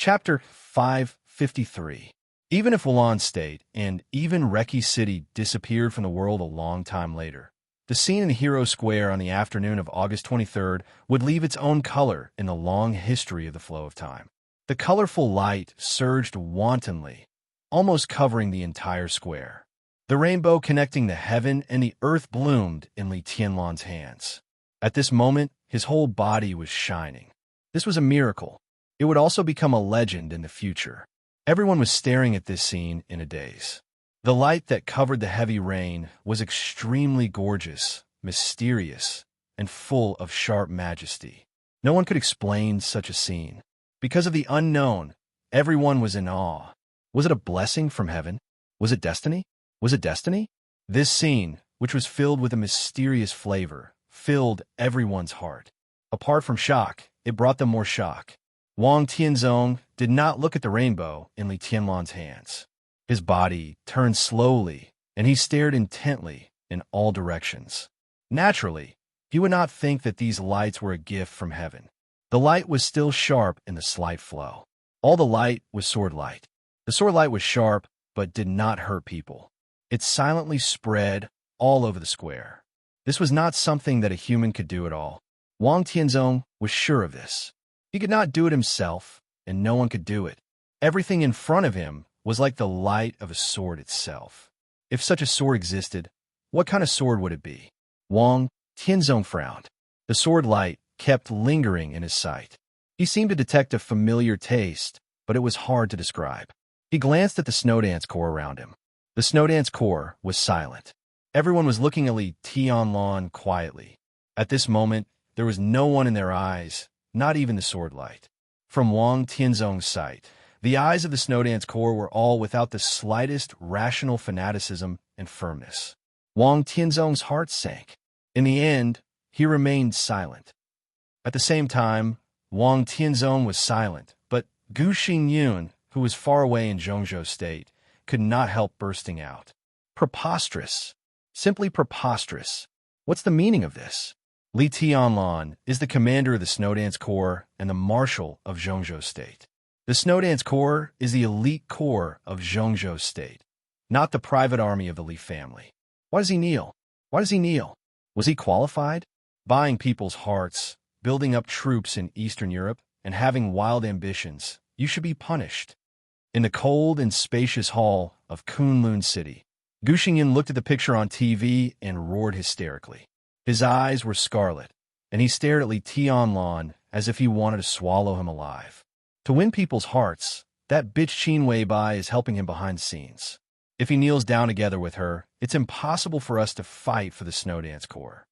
Chapter 553. Even if Wulan State and even Reki City disappeared from the world a long time later, the scene in the Hero Square on the afternoon of August 23rd would leave its own color in the long history of the flow of time. The colorful light surged wantonly, almost covering the entire square. The rainbow connecting the heaven and the earth bloomed in Li Tianlan's hands. At this moment, his whole body was shining. This was a miracle. It would also become a legend in the future. Everyone was staring at this scene in a daze. The light that covered the heavy rain was extremely gorgeous, mysterious, and full of sharp majesty. No one could explain such a scene. Because of the unknown, everyone was in awe. Was it a blessing from heaven? Was it destiny? Was it destiny? This scene, which was filled with a mysterious flavor, filled everyone's heart. Apart from shock, it brought them more shock. Wang Tianzong did not look at the rainbow in Li Tianlan's hands. His body turned slowly, and he stared intently in all directions. Naturally, he would not think that these lights were a gift from heaven. The light was still sharp in the slight flow. All the light was sword light. The sword light was sharp, but did not hurt people. It silently spread all over the square. This was not something that a human could do at all. Wang Tianzong was sure of this. He could not do it himself, and no one could do it. Everything in front of him was like the light of a sword itself. If such a sword existed, what kind of sword would it be? Wang Tianzong frowned. The sword light kept lingering in his sight. He seemed to detect a familiar taste, but it was hard to describe. He glanced at the snow dance core around him. The snow dance core was silent. Everyone was looking at Li Tianlan quietly. At this moment, there was no one in their eyes, not even the sword light. From Wang Tianzong's sight, the eyes of the snow dance core were all without the slightest rational fanaticism and firmness. Wang Tianzong's heart sank. In the end, he remained silent. At the same time, Wang Tianzong was silent, but Gu Xingyun, who was far away in Zhongzhou State, could not help bursting out. Preposterous. Simply preposterous. What's the meaning of this? Li Tianlan is the commander of the Snow Dance Corps and the marshal of Zhongzhou State. The Snow Dance Corps is the elite corps of Zhongzhou State, not the private army of the Li family. Why does he kneel? Why does he kneel? Was he qualified? Buying people's hearts, building up troops in Eastern Europe, and having wild ambitions, you should be punished. In the cold and spacious hall of Kunlun City, Gu Xingyan looked at the picture on TV and roared hysterically. His eyes were scarlet, and he stared at Li Tianlan as if he wanted to swallow him alive. To win people's hearts, that bitch Qin Weibai is helping him behind the scenes. If he kneels down together with her, it's impossible for us to fight for the Snow Dance Corps.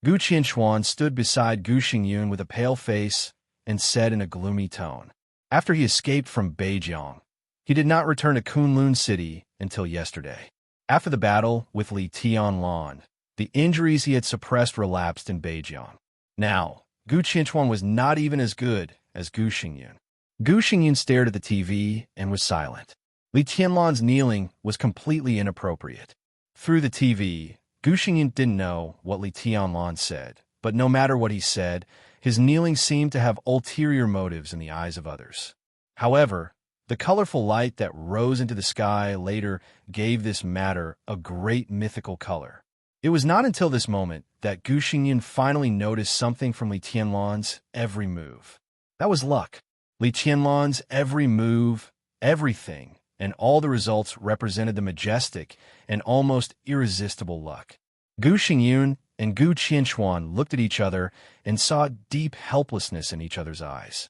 Gu Qianchuan stood beside Gu Xingyun with a pale face and said in a gloomy tone, after he escaped from Beijiang, he did not return to Kunlun City until yesterday. After the battle with Li Tianlan, the injuries he had suppressed relapsed in Beijiang. Now, Gu Qianchuan was not even as good as Gu Xingyun. Gu Xingyun stared at the TV and was silent. Li Tianlan's kneeling was completely inappropriate. Through the TV, Gu Xingyun didn't know what Li Tianlan said, but no matter what he said, his kneeling seemed to have ulterior motives in the eyes of others. However, the colorful light that rose into the sky later gave this matter a great mythical color. It was not until this moment that Gu Xingyan finally noticed something from Li Tianlan's every move. That was luck. Li Tianlan's every move, everything, and all the results represented the majestic and almost irresistible luck. Gu Xingyun and Gu Qianchuan looked at each other and saw deep helplessness in each other's eyes.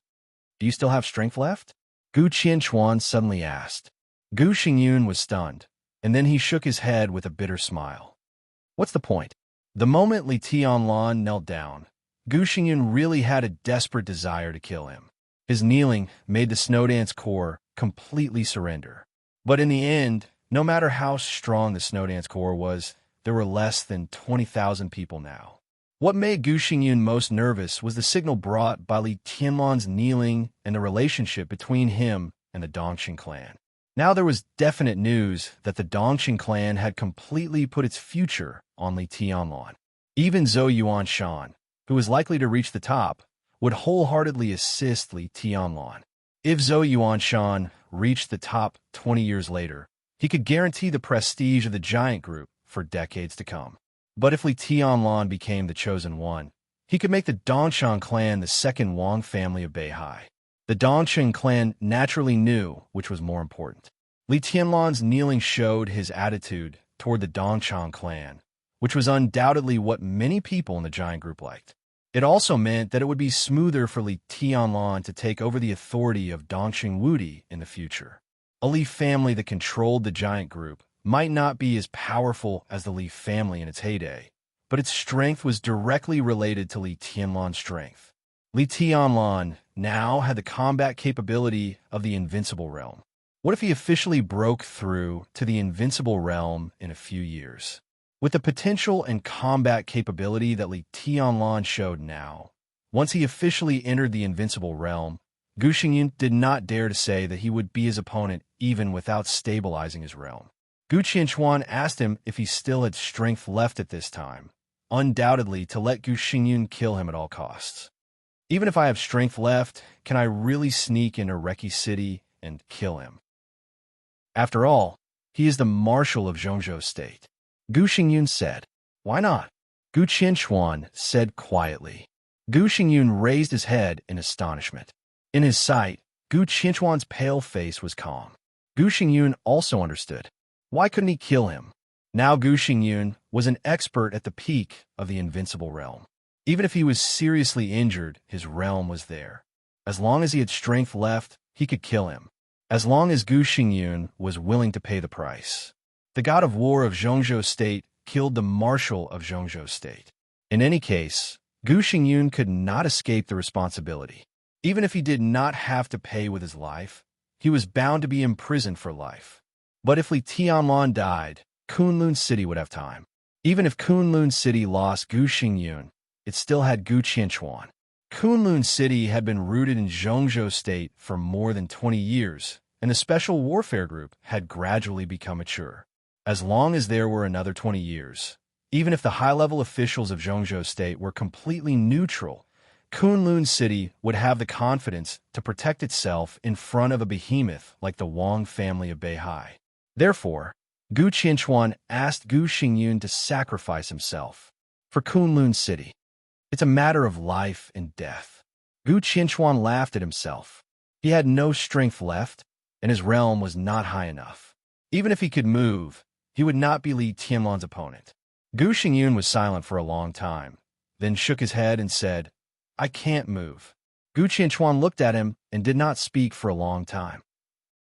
Do you still have strength left? Gu Qianchuan suddenly asked. Gu Xingyun was stunned, and then he shook his head with a bitter smile. What's the point? The moment Li Tianlan knelt down, Gu Xingyun really had a desperate desire to kill him. His kneeling made the Snow Dance Corps completely surrender. But in the end, no matter how strong the Snow Dance Corps was, there were less than 20,000 people now. What made Gu Xingyun most nervous was the signal brought by Li Tianlan's kneeling and the relationship between him and the Dongxing clan. Now there was definite news that the Dongxing clan had completely put its future on Li Tianlan. Even Zhou Yuanshan, who was likely to reach the top, would wholeheartedly assist Li Tianlan. If Zhou Yuanshan reached the top 20 years later, he could guarantee the prestige of the giant group for decades to come. But if Li Tianlan became the chosen one, he could make the Dongshan clan the second Wang family of Beihai. The Dongshan clan naturally knew which was more important. Li Tianlan's kneeling showed his attitude toward the Dongshan clan, which was undoubtedly what many people in the giant group liked. It also meant that it would be smoother for Li Tianlan to take over the authority of Dongxing Wudi in the future. A Li family that controlled the giant group might not be as powerful as the Li family in its heyday, but its strength was directly related to Li Tianlan's strength. Li Tianlan now had the combat capability of the Invincible Realm. What if he officially broke through to the Invincible Realm in a few years? With the potential and combat capability that Li Tianlan showed now, once he officially entered the Invincible Realm, Gu Xingyun did not dare to say that he would be his opponent even without stabilizing his realm. Gu Qianchuan asked him if he still had strength left at this time, undoubtedly to let Gu Xingyun kill him at all costs. Even if I have strength left, can I really sneak into Reki City and kill him? After all, he is the marshal of Zhongzhou State. Gu Xingyun said. Why not? Gu Qianchuan said quietly. Gu Xingyun raised his head in astonishment. In his sight, Gu Qianchuan's pale face was calm. Gu Xingyun also understood. Why couldn't he kill him? Now Gu Xingyun was an expert at the peak of the Invincible Realm. Even if he was seriously injured, his realm was there. As long as he had strength left, he could kill him. As long as Gu Xingyun was willing to pay the price. The god of war of Zhongzhou State killed the marshal of Zhongzhou State. In any case, Gu Xingyun could not escape the responsibility. Even if he did not have to pay with his life, he was bound to be imprisoned for life. But if Li Tianlan died, Kunlun City would have time. Even if Kunlun City lost Gu Xingyun, it still had Gu Qianchuan. Kunlun City had been rooted in Zhongzhou State for more than 20 years, and the Special Warfare Group had gradually become mature. As long as there were another 20 years, even if the high-level officials of Zhongzhou State were completely neutral, Kunlun City would have the confidence to protect itself in front of a behemoth like the Wang family of Beihai. Therefore, Gu Qianchuan asked Gu Xingyun to sacrifice himself for Kunlun City. It's a matter of life and death. Gu Qianchuan laughed at himself. He had no strength left, and his realm was not high enough. Even if he could move, he would not be Li Tianlan's opponent. Gu Xingyun was silent for a long time, then shook his head and said, I can't move. Gu Qianchuan looked at him and did not speak for a long time.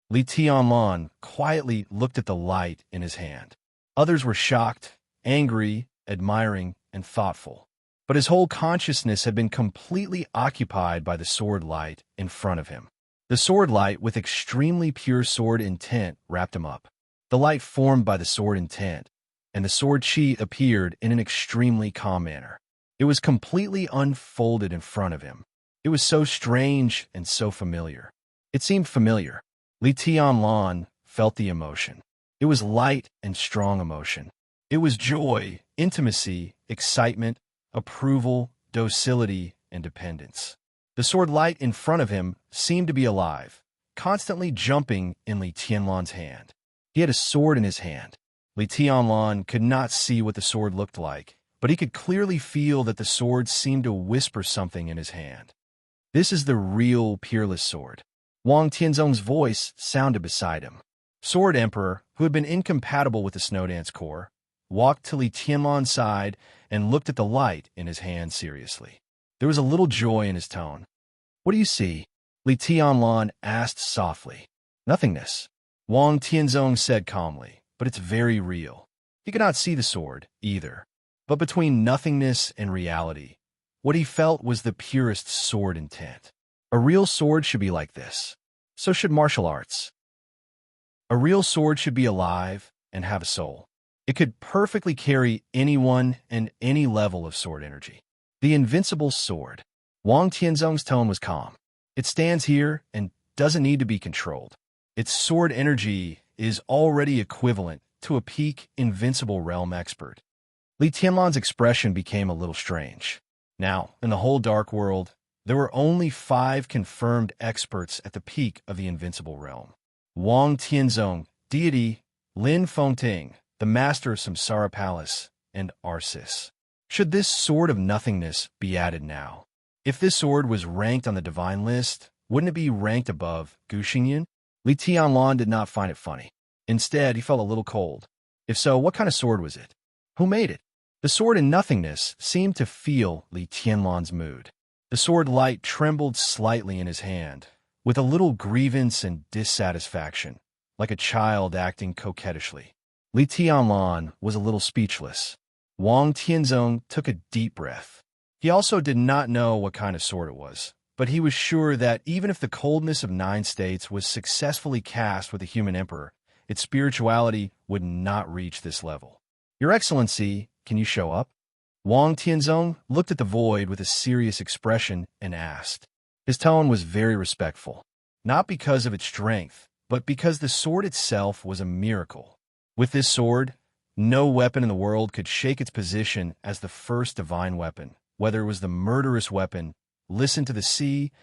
Li Tianlan quietly looked at the light in his hand. Others were shocked, angry, admiring, and thoughtful. But his whole consciousness had been completely occupied by the sword light in front of him. The sword light with extremely pure sword intent wrapped him up. The light formed by the sword intent, and the sword chi appeared in an extremely calm manner. It was completely unfolded in front of him. It was so strange and so familiar. It seemed familiar. Li Tianlan felt the emotion. It was light and strong emotion. It was joy, intimacy, excitement, approval, docility, and dependence. The sword light in front of him seemed to be alive, constantly jumping in Li Tianlan's hand. He had a sword in his hand. Li Tianlan could not see what the sword looked like, but he could clearly feel that the sword seemed to whisper something in his hand. This is the real peerless sword. Wang Tianzong's voice sounded beside him. Sword Emperor, who had been incompatible with the Snowdance Corps, walked to Li Tianlan's side and looked at the light in his hand seriously. There was a little joy in his tone. What do you see? Li Tianlan asked softly. Nothingness. Wang Tianzong said calmly, but it's very real. He could not see the sword, either. But between nothingness and reality, what he felt was the purest sword intent. A real sword should be like this. So should martial arts. A real sword should be alive and have a soul. It could perfectly carry anyone and any level of sword energy. The invincible sword. Wang Tianzong's tone was calm. It stands here and doesn't need to be controlled. Its sword energy is already equivalent to a peak invincible realm expert. Li Tianlan's expression became a little strange. Now, in the whole dark world, There were only 5 confirmed experts at the peak of the invincible realm. Wang Tianzong, deity, Lin Fengting, the master of Samsara Palace, and Arsis. Should this sword of nothingness be added now? If this sword was ranked on the divine list, wouldn't it be ranked above Guxingyan? Li Tianlan did not find it funny. Instead, he felt a little cold. If so, what kind of sword was it? Who made it? The sword in nothingness seemed to feel Li Tianlan's mood. The sword light trembled slightly in his hand, with a little grievance and dissatisfaction, like a child acting coquettishly. Li Tianlan was a little speechless. Wang Tianzong took a deep breath. He also did not know what kind of sword it was, but he was sure that even if the coldness of 9 states was successfully cast with the human emperor, its spirituality would not reach this level. Your Excellency, can you show up? Wang Tianzong looked at the void with a serious expression and asked. His tone was very respectful, not because of its strength, but because the sword itself was a miracle. With this sword, no weapon in the world could shake its position as the first divine weapon, whether it was the murderous weapon, listen to the sea,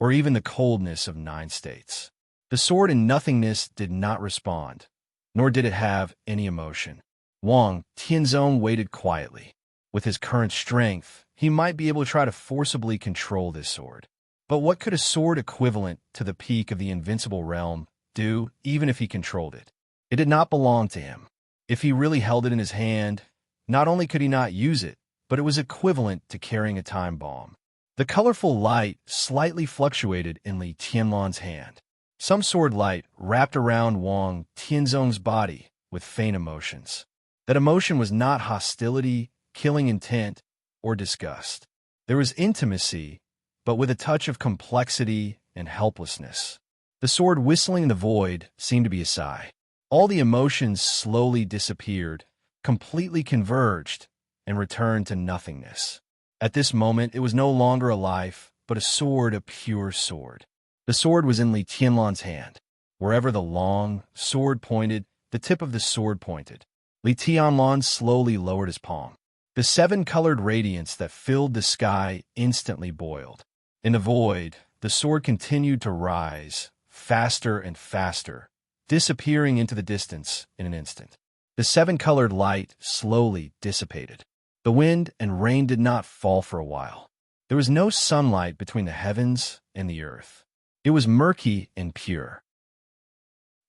or even the coldness of 9 states. The sword in nothingness did not respond, nor did it have any emotion. Wang Tianzong waited quietly. With his current strength, he might be able to try to forcibly control this sword. But what could a sword equivalent to the peak of the invincible realm do, even if he controlled it? It did not belong to him. If he really held it in his hand, not only could he not use it, but it was equivalent to carrying a time bomb. The colorful light slightly fluctuated in Li Tianlan's hand. Some sword light wrapped around Wang Tianzong's body with faint emotions. That emotion was not hostility, killing intent, or disgust. There was intimacy, but with a touch of complexity and helplessness. The sword whistling in the void seemed to be a sigh. All the emotions slowly disappeared, completely converged, and returned to nothingness. At this moment, it was no longer a life, but a pure sword. The sword was in Li Tianlan's hand. Wherever the long sword pointed, the tip of the sword pointed. Li Tianlan slowly lowered his palm. The 7-colored radiance that filled the sky instantly boiled. In the void, the sword continued to rise, faster and faster, disappearing into the distance in an instant. The 7-colored light slowly dissipated. The wind and rain did not fall for a while. There was no sunlight between the heavens and the earth. It was murky and pure.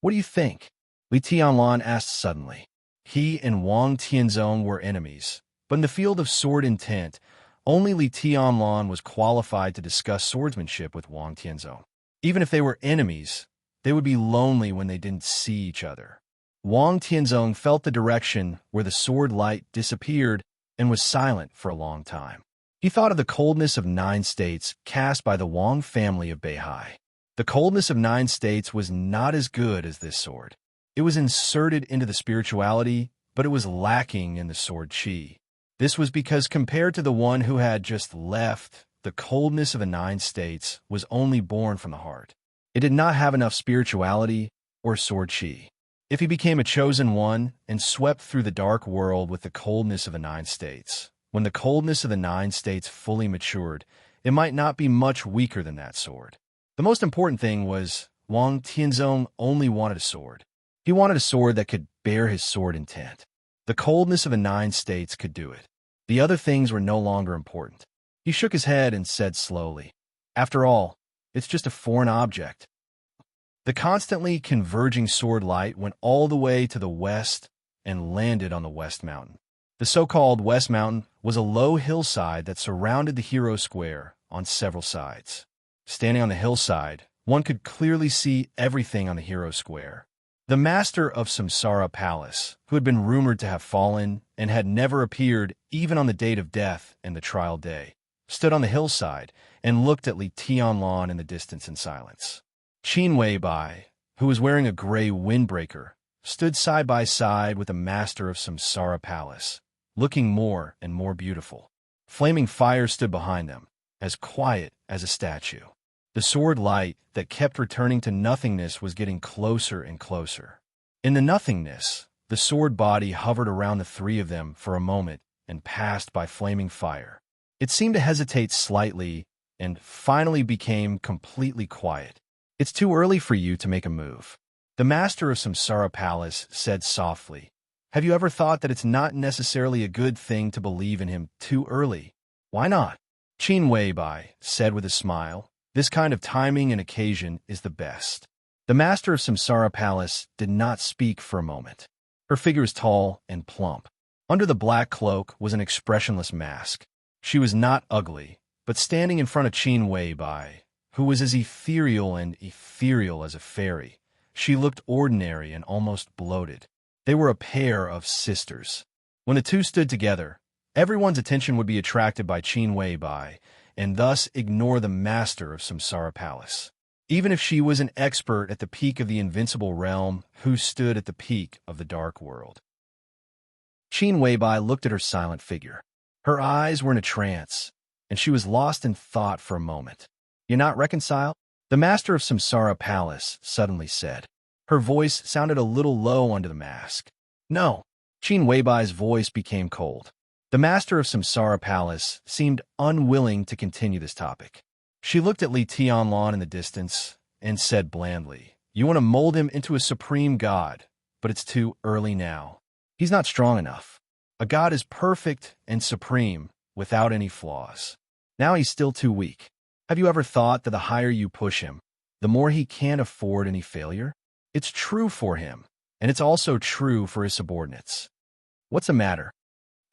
What do you think? Li Tianlan asked suddenly. He and Wang Tianzong were enemies, but in the field of sword intent, only Li Tianlan was qualified to discuss swordsmanship with Wang Tianzong. Even if they were enemies, they would be lonely when they didn't see each other. Wang Tianzong felt the direction where the sword light disappeared and was silent for a long time. He thought of the coldness of 9 states cast by the Wang family of Beihai. The coldness of 9 states was not as good as this sword. It was inserted into the spirituality, but it was lacking in the sword chi. This was because compared to the one who had just left, the coldness of the 9 states was only born from the heart. It did not have enough spirituality or sword chi. If he became a chosen one and swept through the dark world with the coldness of the 9 states, when the coldness of the 9 states fully matured, it might not be much weaker than that sword. The most important thing was Wang Tianzong only wanted a sword. He wanted a sword that could bear his sword intent. The coldness of the 9 states could do it. The other things were no longer important. He shook his head and said slowly, "After all, it's just a foreign object." The constantly converging sword light went all the way to the west and landed on the West Mountain. The so-called West Mountain was a low hillside that surrounded the Hero Square on several sides. Standing on the hillside, one could clearly see everything on the Hero Square. The master of Samsara Palace, who had been rumored to have fallen and had never appeared even on the date of death and the trial day, stood on the hillside and looked at Li Tianlan in the distance in silence. Qin Weibai, who was wearing a gray windbreaker, stood side by side with the master of Samsara Palace, looking more and more beautiful. Flaming fire stood behind them, as quiet as a statue. The sword light that kept returning to nothingness was getting closer and closer. In the nothingness, the sword body hovered around the 3 of them for a moment and passed by flaming fire. It seemed to hesitate slightly and finally became completely quiet. "It's too early for you to make a move," the master of Samsara Palace said softly. "Have you ever thought that it's not necessarily a good thing to believe in him too early?" "Why not?" Qin Weibai said with a smile. "This kind of timing and occasion is the best." The master of Samsara Palace did not speak for a moment. Her figure was tall and plump. Under the black cloak was an expressionless mask. She was not ugly, but standing in front of Qin Weibai, who was as ethereal as a fairy, she looked ordinary and almost bloated. They were a pair of sisters. When the two stood together, everyone's attention would be attracted by Qin Weibai, and thus ignore the master of Samsara Palace. Even if she was an expert at the peak of the invincible realm who stood at the peak of the dark world. Qin Weibai looked at her silent figure. Her eyes were in a trance, and she was lost in thought for a moment. "You're not reconciled?" the master of Samsara Palace suddenly said. Her voice sounded a little low under the mask. "No." Qin Weibai's voice became cold. The master of Samsara Palace seemed unwilling to continue this topic. She looked at Li Tianlan in the distance and said blandly, "You want to mold him into a supreme god, but it's too early now. He's not strong enough. A god is perfect and supreme, without any flaws. Now he's still too weak. Have you ever thought that the higher you push him, the more he can't afford any failure? It's true for him, and it's also true for his subordinates." "What's the matter?"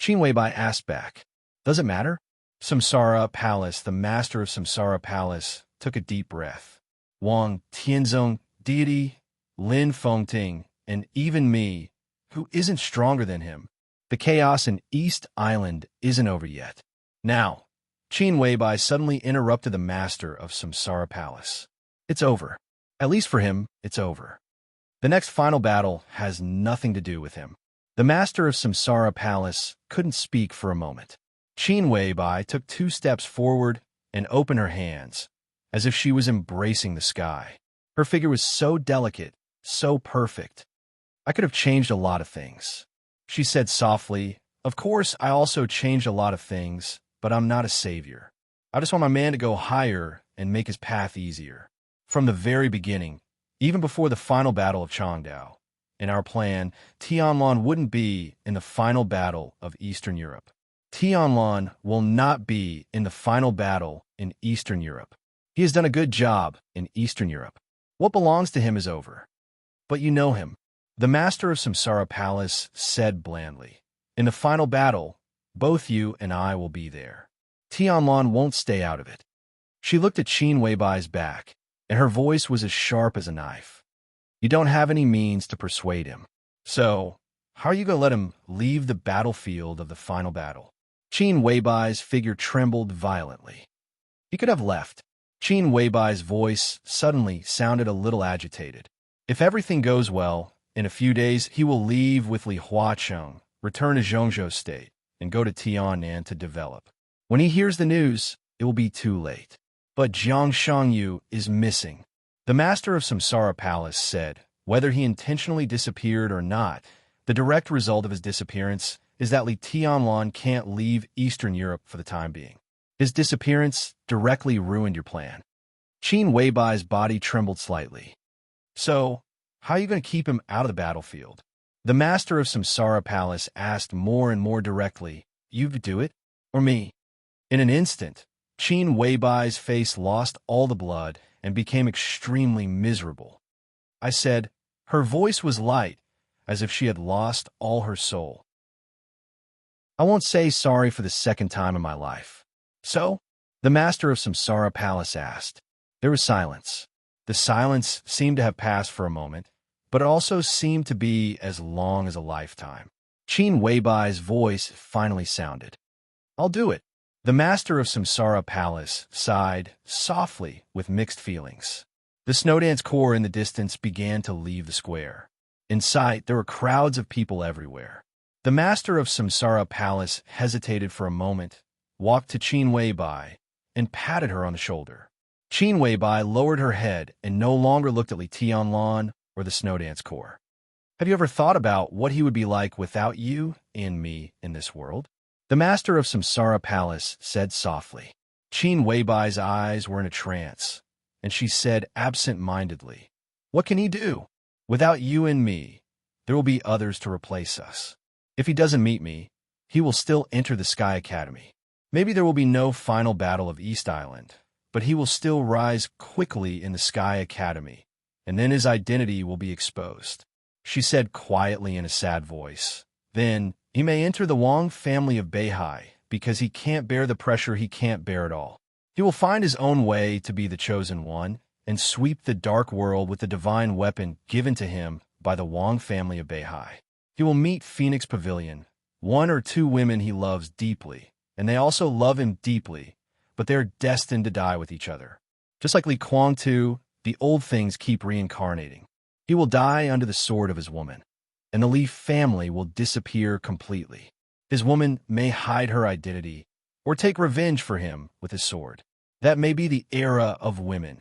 Qin Weibai asked back. "Does it matter?" Samsara Palace, the master of Samsara Palace, took a deep breath. "Wang Tianzong, deity, Lin Fengting, and even me, who isn't stronger than him. The chaos in East Island isn't over yet." "Now," Qin Weibai suddenly interrupted the master of Samsara Palace. "It's over. At least for him, it's over. The next final battle has nothing to do with him." The master of Samsara Palace couldn't speak for a moment. Qin Weibai took 2 steps forward and opened her hands, as if she was embracing the sky. Her figure was so delicate, so perfect. "I could have changed a lot of things," she said softly. "Of course, I also changed a lot of things, but I'm not a savior. I just want my man to go higher and make his path easier. From the very beginning, even before the final battle of Changdao, in our plan, Tianlan wouldn't be in the final battle of Eastern Europe. Tianlan will not be in the final battle in Eastern Europe. He has done a good job in Eastern Europe. What belongs to him is over. But you know him," the master of Samsara Palace said blandly. "In the final battle, both you and I will be there. Tianlan won't stay out of it." She looked at Qin Weibai's back, and her voice was as sharp as a knife. "You don't have any means to persuade him. So, how are you going to let him leave the battlefield of the final battle?" Qin Weibai's figure trembled violently. "He could have left." Qin Weibai's voice suddenly sounded a little agitated. "If everything goes well, in a few days he will leave with Li Huacheng, return to Zhongzhou State, and go to Tiannan to develop. When he hears the news, it will be too late. But Jiang Shangyu is missing." The master of Samsara Palace said, "Whether he intentionally disappeared or not, the direct result of his disappearance is that Li Tianlan can't leave Eastern Europe for the time being. His disappearance directly ruined your plan." Qin Weibai's body trembled slightly. "So, how are you going to keep him out of the battlefield?" The master of Samsara Palace asked more and more directly. "You do it, or me?" In an instant, Qin Weibai's face lost all the blood and became extremely miserable. I said, her voice was light, as if she had lost all her soul. "I won't say sorry for the second time in my life." "So?" the master of Samsara Palace asked. There was silence. The silence seemed to have passed for a moment, but it also seemed to be as long as a lifetime. Qin Weibai's voice finally sounded. "I'll do it." The master of Samsara Palace sighed softly with mixed feelings. The Snowdance Corps in the distance began to leave the square. In sight, there were crowds of people everywhere. The master of Samsara Palace hesitated for a moment, walked to Qin Weibai, and patted her on the shoulder. Qin Weibai lowered her head and no longer looked at Li Tianlan or the Snowdance Corps. "Have you ever thought about what he would be like without you and me in this world?" The master of Samsara Palace said softly. Qin Weibai's eyes were in a trance, and she said absent-mindedly, "What can he do? Without you and me, there will be others to replace us. If he doesn't meet me, he will still enter the Sky Academy. Maybe there will be no final battle of East Island, but he will still rise quickly in the Sky Academy, and then his identity will be exposed," she said quietly in a sad voice. "Then, he may enter the Wang family of Beihai, because he can't bear the pressure he can't bear at all. He will find his own way to be the chosen one, and sweep the dark world with the divine weapon given to him by the Wang family of Beihai. He will meet Phoenix Pavilion, one or two women he loves deeply, and they also love him deeply, but they're destined to die with each other. Just like Li Kuang too, the old things keep reincarnating. He will die under the sword of his woman, and the Li family will disappear completely. His woman may hide her identity or take revenge for him with his sword. That may be the era of women."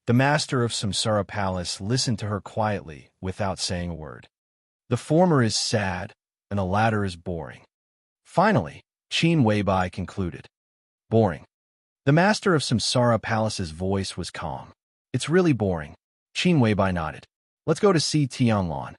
The master of Samsara Palace listened to her quietly without saying a word. "The former is sad, and the latter is boring." Finally, Qin Weibai concluded. "Boring." The master of Samsara Palace's voice was calm. "It's really boring." Qin Weibai nodded. "Let's go to see Tianlan."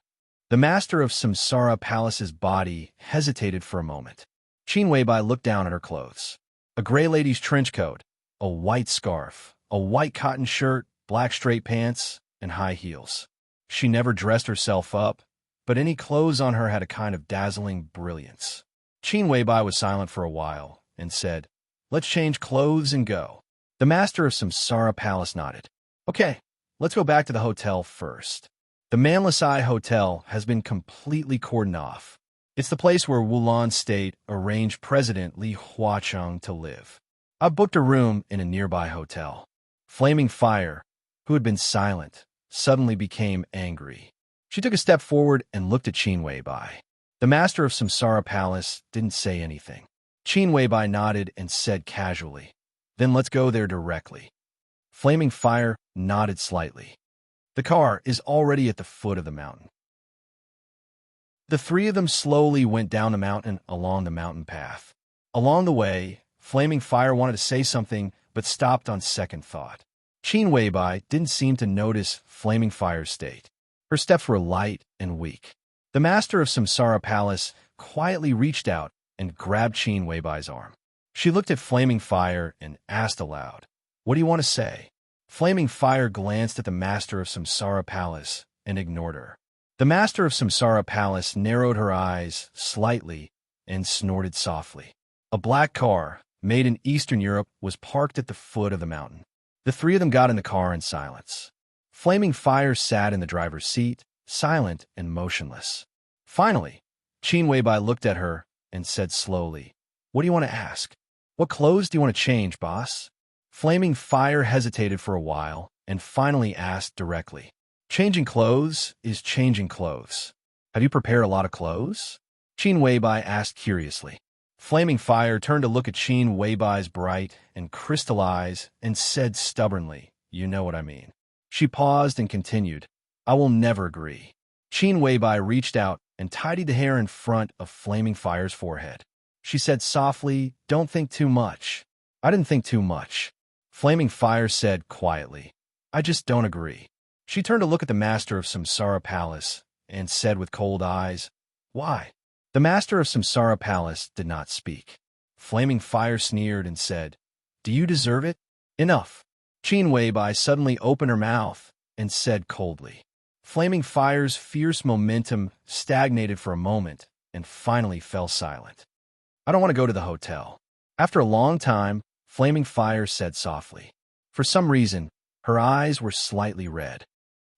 The master of Samsara Palace's body hesitated for a moment. Qin Weibai looked down at her clothes. A gray lady's trench coat, a white scarf, a white cotton shirt, black straight pants, and high heels. She never dressed herself up, but any clothes on her had a kind of dazzling brilliance. Qin Weibai was silent for a while and said, "Let's change clothes and go." The master of Samsara Palace nodded. "Okay, let's go back to the hotel first." The Manless Eye Hotel has been completely cordoned off. It's the place where Wulan State arranged President Li Huacheng to live. I booked a room in a nearby hotel. Flaming Fire, who had been silent, suddenly became angry. She took a step forward and looked at Qin Weibai. The master of Samsara Palace didn't say anything. Qin Weibai nodded and said casually, "Then let's go there directly." Flaming Fire nodded slightly. The car is already at the foot of the mountain. The three of them slowly went down the mountain along the mountain path. Along the way, Flaming Fire wanted to say something, but stopped on second thought. Qin Weibai didn't seem to notice Flaming Fire's state. Her steps were light and weak. The master of Samsara Palace quietly reached out and grabbed Qin Weibai's arm. She looked at Flaming Fire and asked aloud, "What do you want to say?" Flaming Fire glanced at the master of Samsara Palace and ignored her. The master of Samsara Palace narrowed her eyes slightly and snorted softly. A black car, made in Eastern Europe, was parked at the foot of the mountain. The three of them got in the car in silence. Flaming Fire sat in the driver's seat, silent and motionless. Finally, Qin Weibai looked at her and said slowly, "What do you want to ask? What clothes do you want to change, boss?" Flaming Fire hesitated for a while and finally asked directly, "Changing clothes is changing clothes. Have you prepared a lot of clothes?" Qin Weibai asked curiously. Flaming Fire turned to look at Qin Weibai's bright and crystal eyes and said stubbornly, "You know what I mean." She paused and continued, "I will never agree." Qin Weibai reached out and tidied the hair in front of Flaming Fire's forehead. She said softly, "Don't think too much." "I didn't think too much." Flaming Fire said quietly, "I just don't agree." She turned to look at the master of Samsara Palace and said with cold eyes, "Why?" The master of Samsara Palace did not speak. Flaming Fire sneered and said, "Do you deserve it?" "Enough." Qin Weibai suddenly opened her mouth and said coldly. Flaming Fire's fierce momentum stagnated for a moment and finally fell silent. "I don't want to go to the hotel." After a long time, Flaming Fire said softly. For some reason, her eyes were slightly red.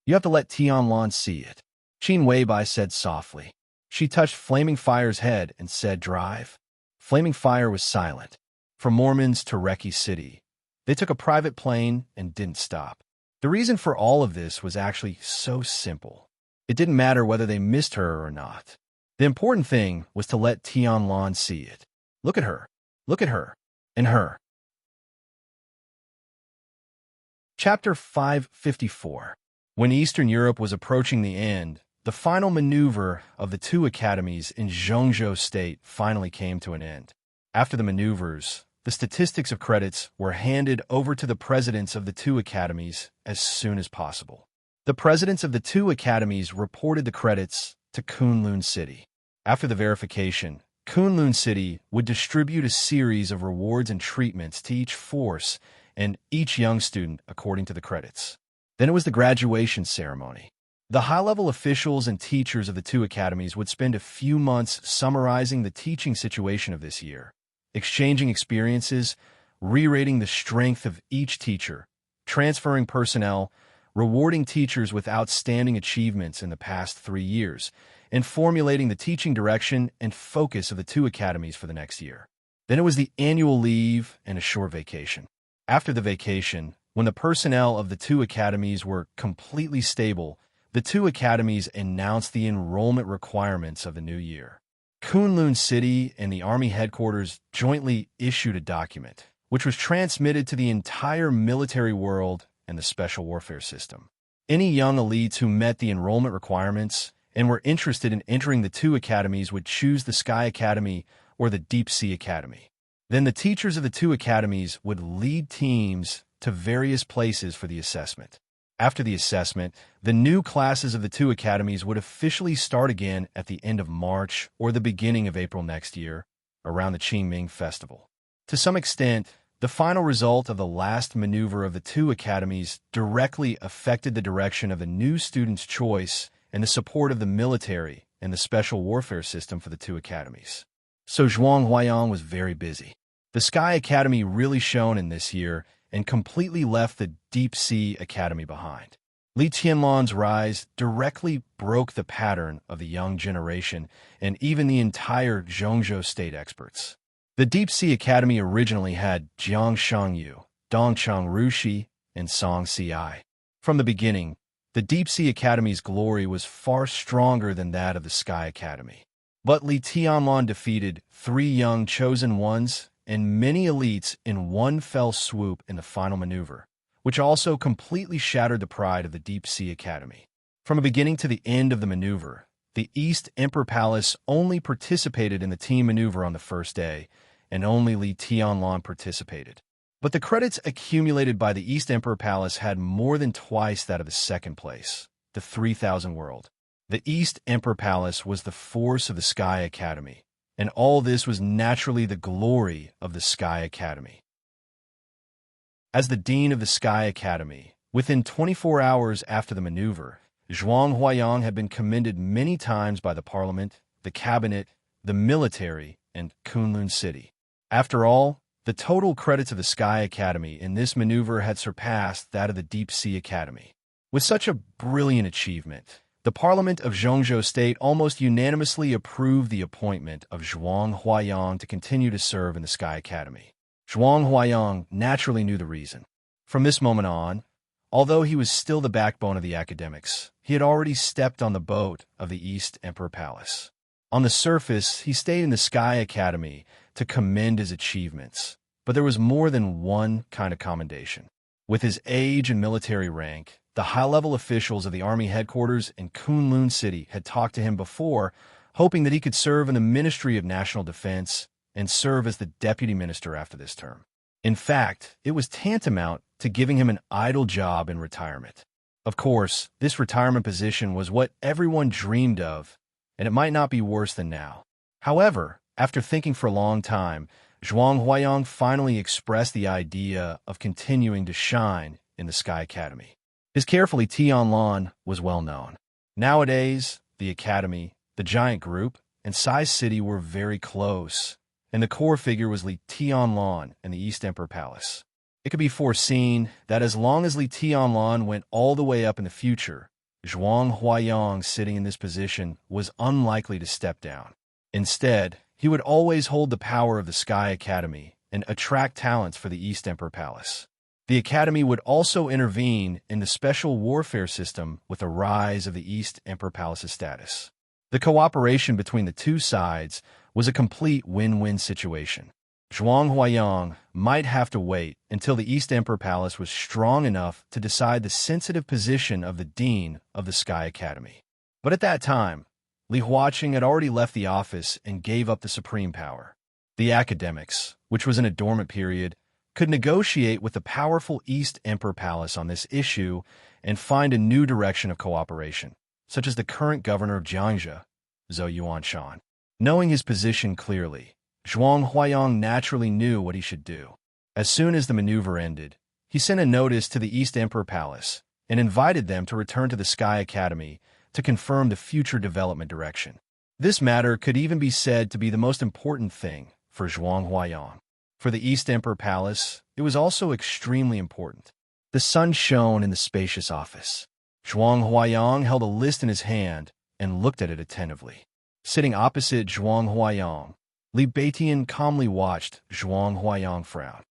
"You have to let Tianlan see it." Qin Weibai said softly. She touched Flaming Fire's head and said, "Drive." Flaming Fire was silent. From Mormons to Reki City, they took a private plane and didn't stop. The reason for all of this was actually so simple. It didn't matter whether they missed her or not. The important thing was to let Tianlan see it. Look at her, and her. Chapter 554. When Eastern Europe was approaching the end, the final maneuver of the two academies in Zhongzhou State finally came to an end. After the maneuvers, the statistics of credits were handed over to the presidents of the two academies as soon as possible. The presidents of the two academies reported the credits to Kunlun City. After the verification, Kunlun City would distribute a series of rewards and treatments to each force and each young student according to the credits. Then it was the graduation ceremony. The high-level officials and teachers of the two academies would spend a few months summarizing the teaching situation of this year, exchanging experiences, re-rating the strength of each teacher, transferring personnel, rewarding teachers with outstanding achievements in the past 3 years, and formulating the teaching direction and focus of the two academies for the next year. Then it was the annual leave and a short vacation. After the vacation, when the personnel of the two academies were completely stable, the two academies announced the enrollment requirements of the new year. Kunlun City and the Army headquarters jointly issued a document, which was transmitted to the entire military world and the special warfare system. Any young elites who met the enrollment requirements and were interested in entering the two academies would choose the Sky Academy or the Deep Sea Academy. Then the teachers of the two academies would lead teams to various places for the assessment. After the assessment, the new classes of the two academies would officially start again at the end of March or the beginning of April next year, around the Qingming Festival. To some extent, the final result of the last maneuver of the two academies directly affected the direction of the new students' choice and the support of the military and the special warfare system for the two academies. So Zhuang Huayang was very busy. The Sky Academy really shone in this year and completely left the Deep Sea Academy behind. Li Tianlan's rise directly broke the pattern of the young generation and even the entire Zhongzhou state experts. The Deep Sea Academy originally had Jiang Shangyu, Dongchang Rushi, and Song Ci. From the beginning, the Deep Sea Academy's glory was far stronger than that of the Sky Academy. But Li Tianlan defeated 3 young chosen ones and many elites in one fell swoop in the final maneuver, which also completely shattered the pride of the Deep Sea Academy. From the beginning to the end of the maneuver, the East Emperor Palace only participated in the team maneuver on the first day, and only Li Tianlan participated. But the credits accumulated by the East Emperor Palace had more than twice that of the second place, the 3000 world. The East Emperor Palace was the force of the Sky Academy, and all this was naturally the glory of the Sky Academy. As the Dean of the Sky Academy, within 24 hours after the maneuver, Zhuang Huayang had been commended many times by the parliament, the cabinet, the military, and Kunlun City. After all, the total credits of the Sky Academy in this maneuver had surpassed that of the Deep Sea Academy. With such a brilliant achievement, the Parliament of Zhongzhou State almost unanimously approved the appointment of Zhuang Huayang to continue to serve in the Sky Academy. Zhuang Huayang naturally knew the reason. From this moment on, although he was still the backbone of the academics, he had already stepped on the boat of the East Emperor Palace. On the surface, he stayed in the Sky Academy to commend his achievements, but there was more than one kind of commendation. With his age and military rank, the high-level officials of the Army headquarters in Kunlun City had talked to him before, hoping that he could serve in the Ministry of National Defense and serve as the deputy minister after this term. In fact, it was tantamount to giving him an idle job in retirement. Of course, this retirement position was what everyone dreamed of, and it might not be worse than now. However, after thinking for a long time, Zhuang Huayang finally expressed the idea of continuing to shine in the Sky Academy. His carefully Tianlan was well known. Nowadays, the Academy, the giant group, and Sai City were very close, and the core figure was Li Tianlan and the East Emperor Palace. It could be foreseen that as long as Li Tianlan went all the way up in the future, Zhuang Huayang sitting in this position was unlikely to step down. Instead, he would always hold the power of the Sky Academy and attract talents for the East Emperor Palace. The Academy would also intervene in the special warfare system with the rise of the East Emperor Palace's status. The cooperation between the two sides was a complete win-win situation. Zhuang Huayang might have to wait until the East Emperor Palace was strong enough to decide the sensitive position of the Dean of the Sky Academy. But at that time, Li Huaqing had already left the office and gave up the supreme power. The academics, which was in a dormant period, could negotiate with the powerful East Emperor Palace on this issue and find a new direction of cooperation, such as the current governor of Jiangxia, Zhou Yuanshan. Knowing his position clearly, Zhuang Huayang naturally knew what he should do. As soon as the maneuver ended, he sent a notice to the East Emperor Palace and invited them to return to the Sky Academy to confirm the future development direction. This matter could even be said to be the most important thing for Zhuang Huayang. For the East Emperor Palace, it was also extremely important. The sun shone in the spacious office. Zhuang Huayang held a list in his hand and looked at it attentively. Sitting opposite Zhuang Huayang, Li Beitian calmly watched Zhuang Huayang frown.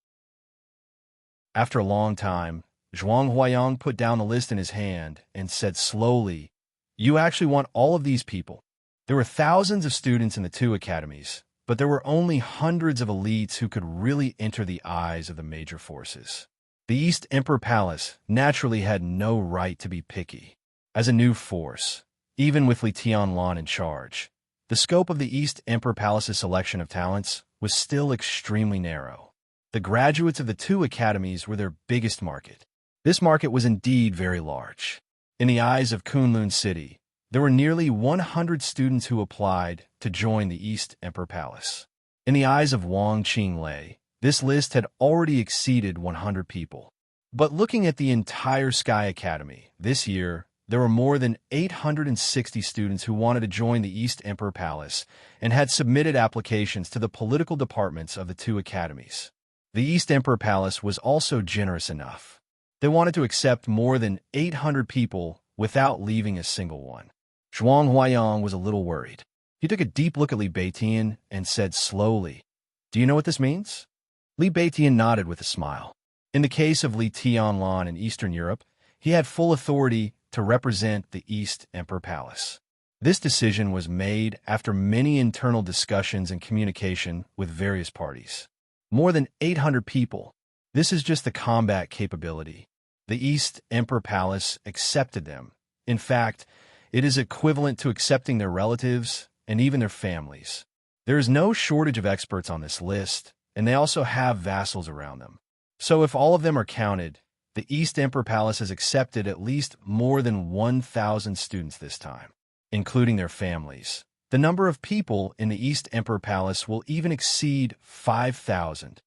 After a long time, Zhuang Huayang put down the list in his hand and said slowly, "You actually want all of these people?" There were thousands of students in the two academies, but there were only hundreds of elites who could really enter the eyes of the major forces. The East Emperor Palace naturally had no right to be picky. As a new force, even with Li Tianlan in charge, the scope of the East Emperor Palace's selection of talents was still extremely narrow. The graduates of the two academies were their biggest market. This market was indeed very large. In the eyes of Kunlun City, there were nearly 100 students who applied to join the East Emperor Palace. In the eyes of Wang Qinglei, this list had already exceeded 100 people. But looking at the entire Sky Academy, this year, there were more than 860 students who wanted to join the East Emperor Palace and had submitted applications to the political departments of the two academies. The East Emperor Palace was also generous enough. They wanted to accept more than 800 people without leaving a single one. Zhuang Huayang was a little worried. He took a deep look at Li Beitian and said slowly, "Do you know what this means?" Li Beitian nodded with a smile. In the case of Li Tianlan in Eastern Europe, he had full authority to represent the East Emperor Palace. This decision was made after many internal discussions and communication with various parties. More than 800 people. This is just the combat capability. The East Emperor Palace accepted them. In fact, it is equivalent to accepting their relatives and even their families. There is no shortage of experts on this list, and they also have vassals around them. So if all of them are counted, the East Emperor Palace has accepted at least more than 1,000 students this time, including their families. The number of people in the East Emperor Palace will even exceed 5,000.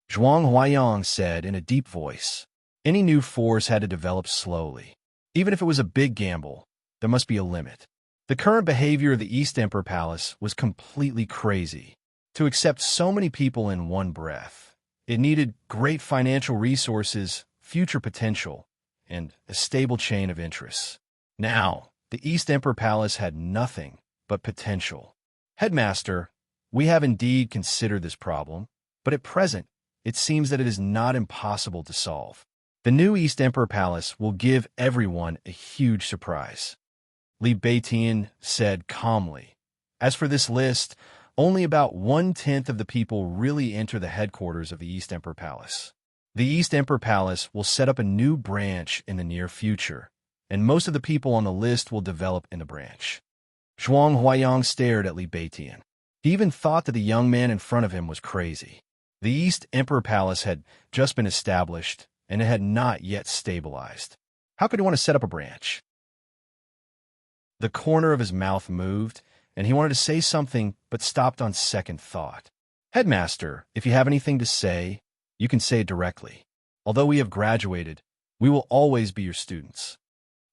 Zhuang Huayang said in a deep voice. Any new force had to develop slowly. Even if it was a big gamble, there must be a limit. The current behavior of the East Emperor Palace was completely crazy. To accept so many people in one breath, it needed great financial resources, future potential, and a stable chain of interests. Now, the East Emperor Palace had nothing but potential. Headmaster, we have indeed considered this problem, but at present, it seems that it is not impossible to solve. The new East Emperor Palace will give everyone a huge surprise. Li Beitian said calmly. As for this list, only about 1/10 of the people really enter the headquarters of the East Emperor Palace. The East Emperor Palace will set up a new branch in the near future, and most of the people on the list will develop in the branch. Zhuang Huayang stared at Li Beitian. He even thought that the young man in front of him was crazy. The East Emperor Palace had just been established, and it had not yet stabilized. How could he want to set up a branch? The corner of his mouth moved, and he wanted to say something, but stopped on second thought. Headmaster, if you have anything to say, you can say it directly. Although we have graduated, we will always be your students.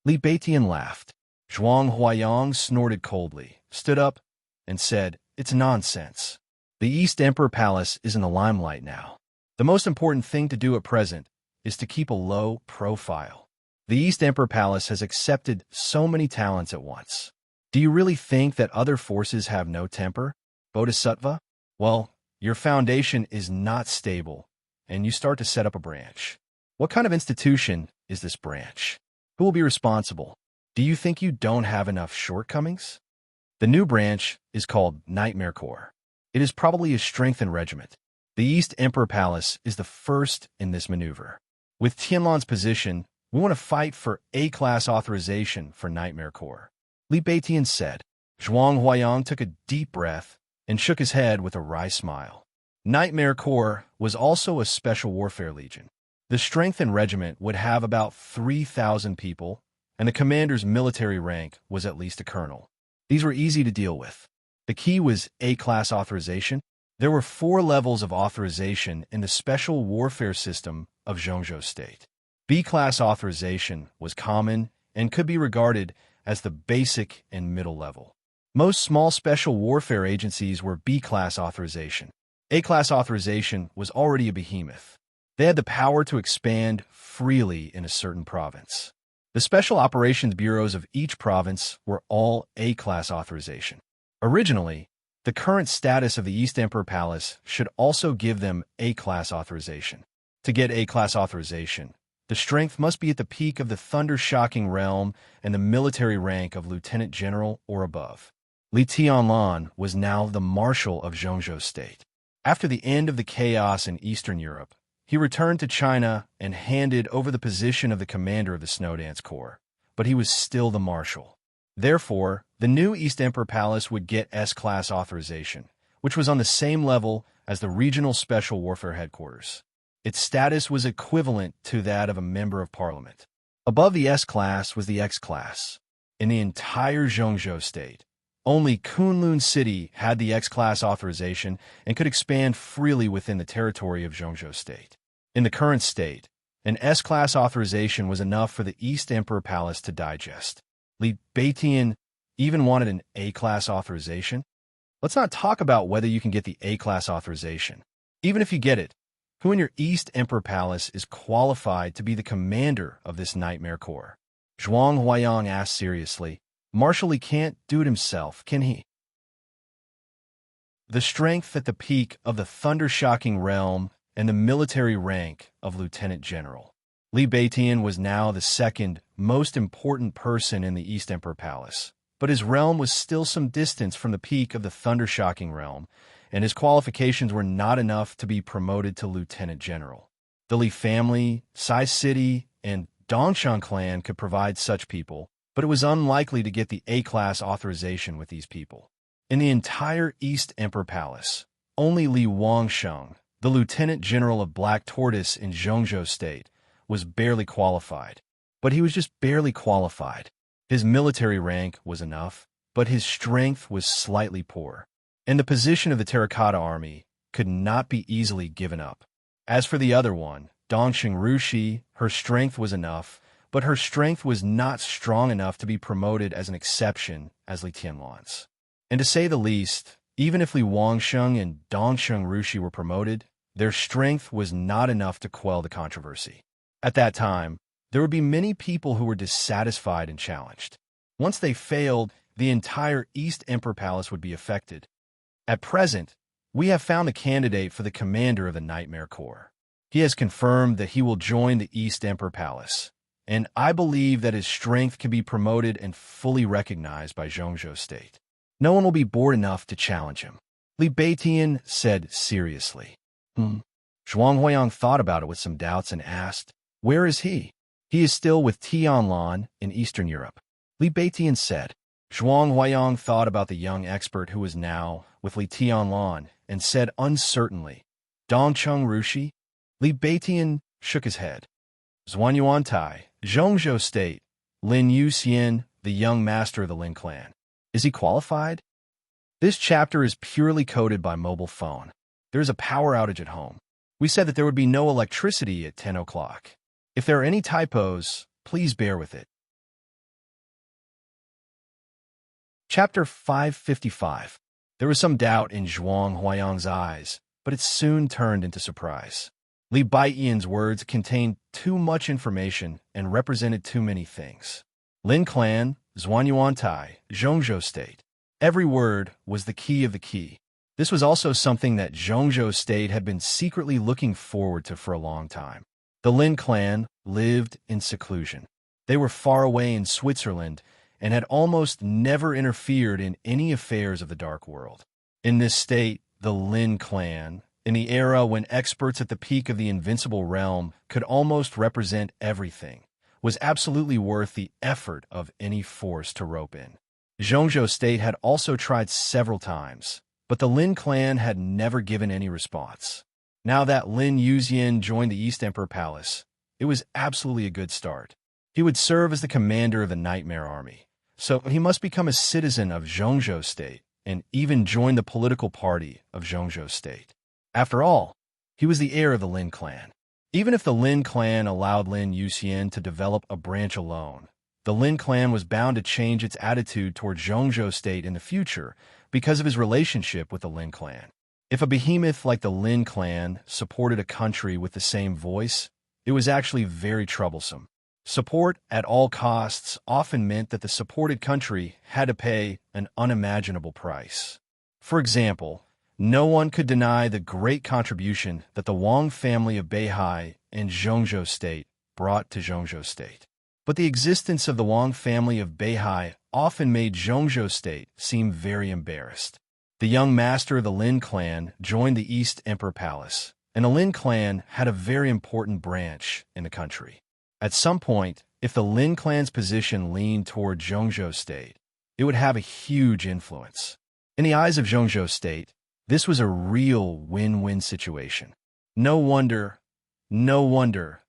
Li Beitian laughed. Zhuang Huayang snorted coldly, stood up, and said, "It's nonsense. The East Emperor Palace is in the limelight now. The most important thing to do at present is to keep a low profile. The East Emperor Palace has accepted so many talents at once. Do you really think that other forces have no temper, Bodhisattva? Well, your foundation is not stable, and you start to set up a branch. What kind of institution is this branch? Who will be responsible? Do you think you don't have enough shortcomings? The new branch is called Nightmare Corps. It is probably a strengthened regiment. The East Emperor Palace is the first in this maneuver. With Tianlan's position, we want to fight for A-class authorization for Nightmare Corps." Li Beitian said. Zhuang Huayang took a deep breath and shook his head with a wry smile. Nightmare Corps was also a special warfare legion. The strength and regiment would have about 3,000 people, and the commander's military rank was at least a colonel. These were easy to deal with. The key was A-class authorization. There were 4 levels of authorization in the special warfare system of Zhongzhou State. B-class authorization was common and could be regarded as the basic and middle level. Most small special warfare agencies were B-class authorization. A-class authorization was already a behemoth. They had the power to expand freely in a certain province. The special operations bureaus of each province were all A-class authorization. Originally, the current status of the East Emperor Palace should also give them A-class authorization. To get A-class authorization, the strength must be at the peak of the thunder-shocking realm and the military rank of lieutenant general or above. Li Tianlan was now the marshal of Zhongzhou State. After the end of the chaos in Eastern Europe, he returned to China and handed over the position of the commander of the Snowdance Corps, but he was still the marshal. Therefore, the new East Emperor Palace would get S-class authorization, which was on the same level as the regional special warfare headquarters. Its status was equivalent to that of a member of parliament. Above the S-class was the X-class. In the entire Zhongzhou State, only Kunlun City had the X-class authorization and could expand freely within the territory of Zhongzhou State. In the current state, an S-class authorization was enough for the East Emperor Palace to digest. Li Beitian even wanted an A-class authorization. Let's not talk about whether you can get the A-class authorization. Even if you get it, who in your East Emperor Palace is qualified to be the commander of this Nightmare Corps? Zhuang Huayang asked seriously. Marshal Li can't do it himself, can he? The strength at the peak of the thunder-shocking realm and the military rank of lieutenant general. Li Beitian was now the second most important person in the East Emperor Palace, but his realm was still some distance from the peak of the thunder-shocking realm, and his qualifications were not enough to be promoted to lieutenant general. The Li family, Sai City, and Dongshan clan could provide such people, but it was unlikely to get the A-class authorization with these people. In the entire East Emperor Palace, only Li Wangsheng, the lieutenant general of Black Tortoise in Zhongzhou State, was barely qualified. But he was just barely qualified. His military rank was enough, but his strength was slightly poor, and the position of the Terracotta Army could not be easily given up. As for the other one, Dongxing Rushi, her strength was enough, but her strength was not strong enough to be promoted as an exception as Li Tianlan's. And to say the least, even if Li Wangsheng and Dongsheng Rushi were promoted, their strength was not enough to quell the controversy. At that time, there would be many people who were dissatisfied and challenged. Once they failed, the entire East Emperor Palace would be affected. At present, we have found a candidate for the commander of the Nightmare Corps. He has confirmed that he will join the East Emperor Palace, and I believe that his strength can be promoted and fully recognized by Zhongzhou State. No one will be bored enough to challenge him. Li Beitian said seriously. Zhuang Huayang thought about it with some doubts and asked, "Where is he?" "He is still with Tianlan in Eastern Europe," Li Beitian said. Zhuang Huayang thought about the young expert who was now with Li Tianlan and said uncertainly, "Dongcheng Rushi?" Li Beitian shook his head. Zhuanyuan Tai, Zhongzhou State, Lin Yuxian, the young master of the Lin clan. Is he qualified? This chapter is purely coded by mobile phone. There is a power outage at home. We said that there would be no electricity at 10 o'clock. If there are any typos, please bear with it. Chapter 555. There was some doubt in Zhuang Huayang's eyes, but it soon turned into surprise. Li Beitian's words contained too much information and represented too many things. Lin Clan, Zhuanyuan Tai, Zhongzhou State. Every word was the key of the key. This was also something that Zhongzhou State had been secretly looking forward to for a long time. The Lin clan lived in seclusion. They were far away in Switzerland and had almost never interfered in any affairs of the dark world. In this state, the Lin clan, in the era when experts at the peak of the invincible realm could almost represent everything, was absolutely worth the effort of any force to rope in. Zhongzhou State had also tried several times, but the Lin clan had never given any response. Now that Lin Yuxian joined the East Emperor Palace, it was absolutely a good start. He would serve as the commander of the Nightmare Army, so he must become a citizen of Zhongzhou State and even join the political party of Zhongzhou State. After all, he was the heir of the Lin clan. Even if the Lin clan allowed Lin Yuxian to develop a branch alone, the Lin clan was bound to change its attitude toward Zhongzhou State in the future because of his relationship with the Lin clan. If a behemoth like the Lin clan supported a country with the same voice, it was actually very troublesome. Support at all costs often meant that the supported country had to pay an unimaginable price. For example, no one could deny the great contribution that the Wang family of Beihai and Zhongzhou State brought to Zhongzhou State. But the existence of the Wang family of Beihai often made Zhongzhou State seem very embarrassed. The young master of the Lin clan joined the East Emperor Palace, and the Lin clan had a very important branch in the country. At some point, if the Lin clan's position leaned toward Zhongzhou State, it would have a huge influence. In the eyes of Zhongzhou State, this was a real win-win situation. No wonder, Zhuang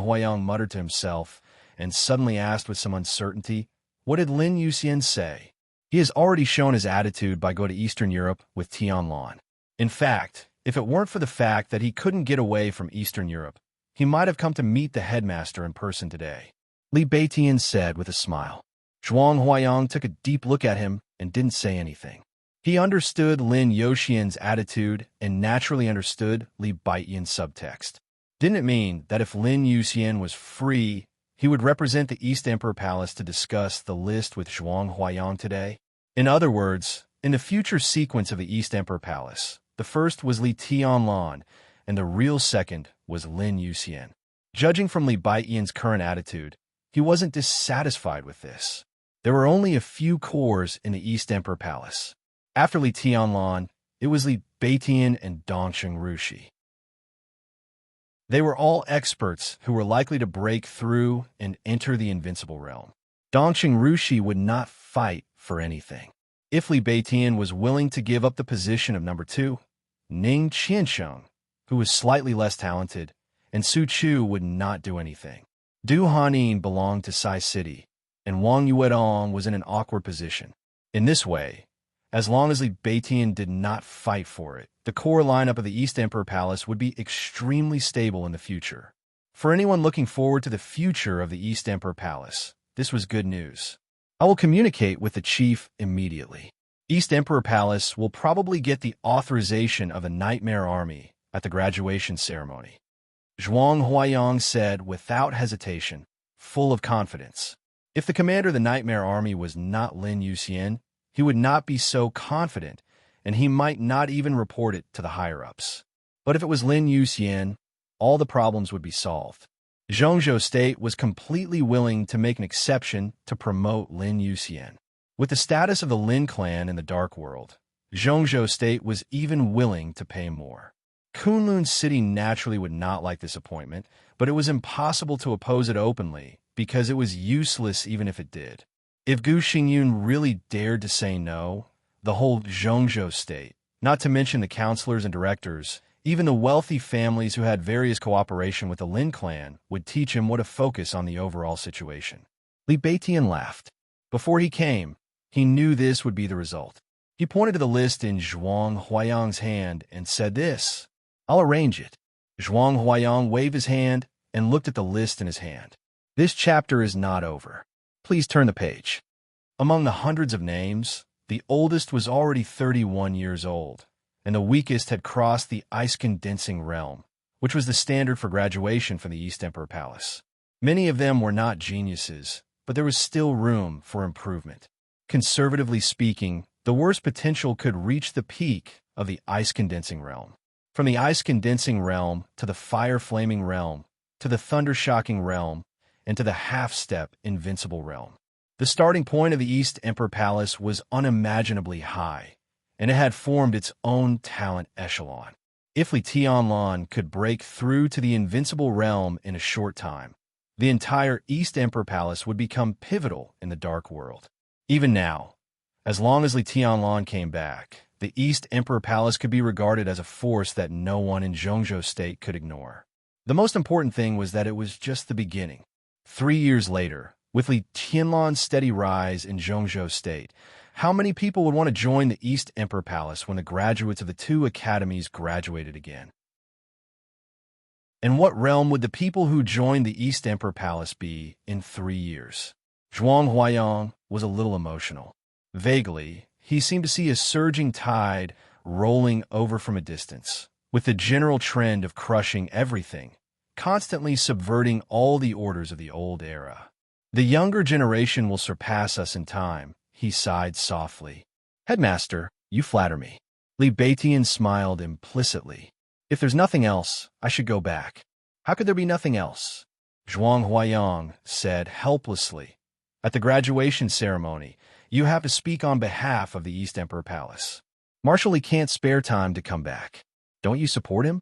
Huayang muttered to himself and suddenly asked with some uncertainty, what did Lin Yuxian say? He has already shown his attitude by going to Eastern Europe with Tianlan. In fact, if it weren't for the fact that he couldn't get away from Eastern Europe, he might have come to meet the headmaster in person today. Li Beitian said with a smile. Zhuang Huayang took a deep look at him and didn't say anything. He understood Lin Yuxian's attitude and naturally understood Li Beitian's subtext. Didn't it mean that if Lin Yuxian was free, he would represent the East Emperor Palace to discuss the list with Zhuang Huayang today? In other words, in the future sequence of the East Emperor Palace, the first was Li Tianlan, and the real second was Lin Yuxian. Judging from Li Beitian's current attitude, he wasn't dissatisfied with this. There were only a few cores in the East Emperor Palace. After Li Tianlan, it was Li Beitian and Dongxing Rushi. They were all experts who were likely to break through and enter the invincible realm. Dongxing Rushi would not fight for anything. If Li Beitian was willing to give up the position of number 2, Ning Qiansheng, who was slightly less talented, and Su Chu would not do anything. Du Hanin belonged to Sai City, and Wang Yuedong was in an awkward position. In this way, as long as Li Beitian did not fight for it, the core lineup of the East Emperor Palace would be extremely stable in the future. For anyone looking forward to the future of the East Emperor Palace, this was good news. I will communicate with the chief immediately. East Emperor Palace will probably get the authorization of the Nightmare Army at the graduation ceremony. Zhuang Huayang said without hesitation, full of confidence. If the commander of the Nightmare Army was not Lin Yuxian, he would not be so confident, and he might not even report it to the higher-ups. But if it was Lin Yuxian, all the problems would be solved. Zhongzhou State was completely willing to make an exception to promote Lin Yuxian. With the status of the Lin clan in the Dark World, Zhongzhou State was even willing to pay more. Kunlun City naturally would not like this appointment, but it was impossible to oppose it openly because it was useless even if it did. If Gu Xingyun really dared to say no, the whole Zhongzhou State, not to mention the counselors and directors, even the wealthy families who had various cooperation with the Lin clan, would teach him what to focus on the overall situation. Li Beitian laughed. Before he came, he knew this would be the result. He pointed to the list in Zhuang Huayang's hand and said this, I'll arrange it. Zhuang Huayang waved his hand and looked at the list in his hand. This chapter is not over. Please turn the page. Among the hundreds of names, the oldest was already 31 years old, and the weakest had crossed the ice-condensing realm, which was the standard for graduation from the East Emperor Palace. Many of them were not geniuses, but there was still room for improvement. Conservatively speaking, the worst potential could reach the peak of the ice-condensing realm. From the ice-condensing realm to the fire-flaming realm, to the thunder-shocking realm, and to the half-step invincible realm. The starting point of the East Emperor Palace was unimaginably high, and it had formed its own talent echelon. If Li Tianlan could break through to the invincible realm in a short time, the entire East Emperor Palace would become pivotal in the Dark World. Even now, as long as Li Tianlan came back, the East Emperor Palace could be regarded as a force that no one in Zhongzhou State could ignore. The most important thing was that it was just the beginning. 3 years later, with Li Tianlan's steady rise in Zhongzhou State, how many people would want to join the East Emperor Palace when the graduates of the two academies graduated again? In what realm would the people who joined the East Emperor Palace be in 3 years? Zhuang Huayang was a little emotional. Vaguely, he seemed to see a surging tide rolling over from a distance, with the general trend of crushing everything, constantly subverting all the orders of the old era. The younger generation will surpass us in time, he sighed softly. Headmaster, you flatter me. Li Beitian smiled implicitly. If there's nothing else, I should go back. How could there be nothing else? Zhuang Huayang said helplessly. At the graduation ceremony, you have to speak on behalf of the East Emperor Palace. Marshal Li can't spare time to come back. Don't you support him?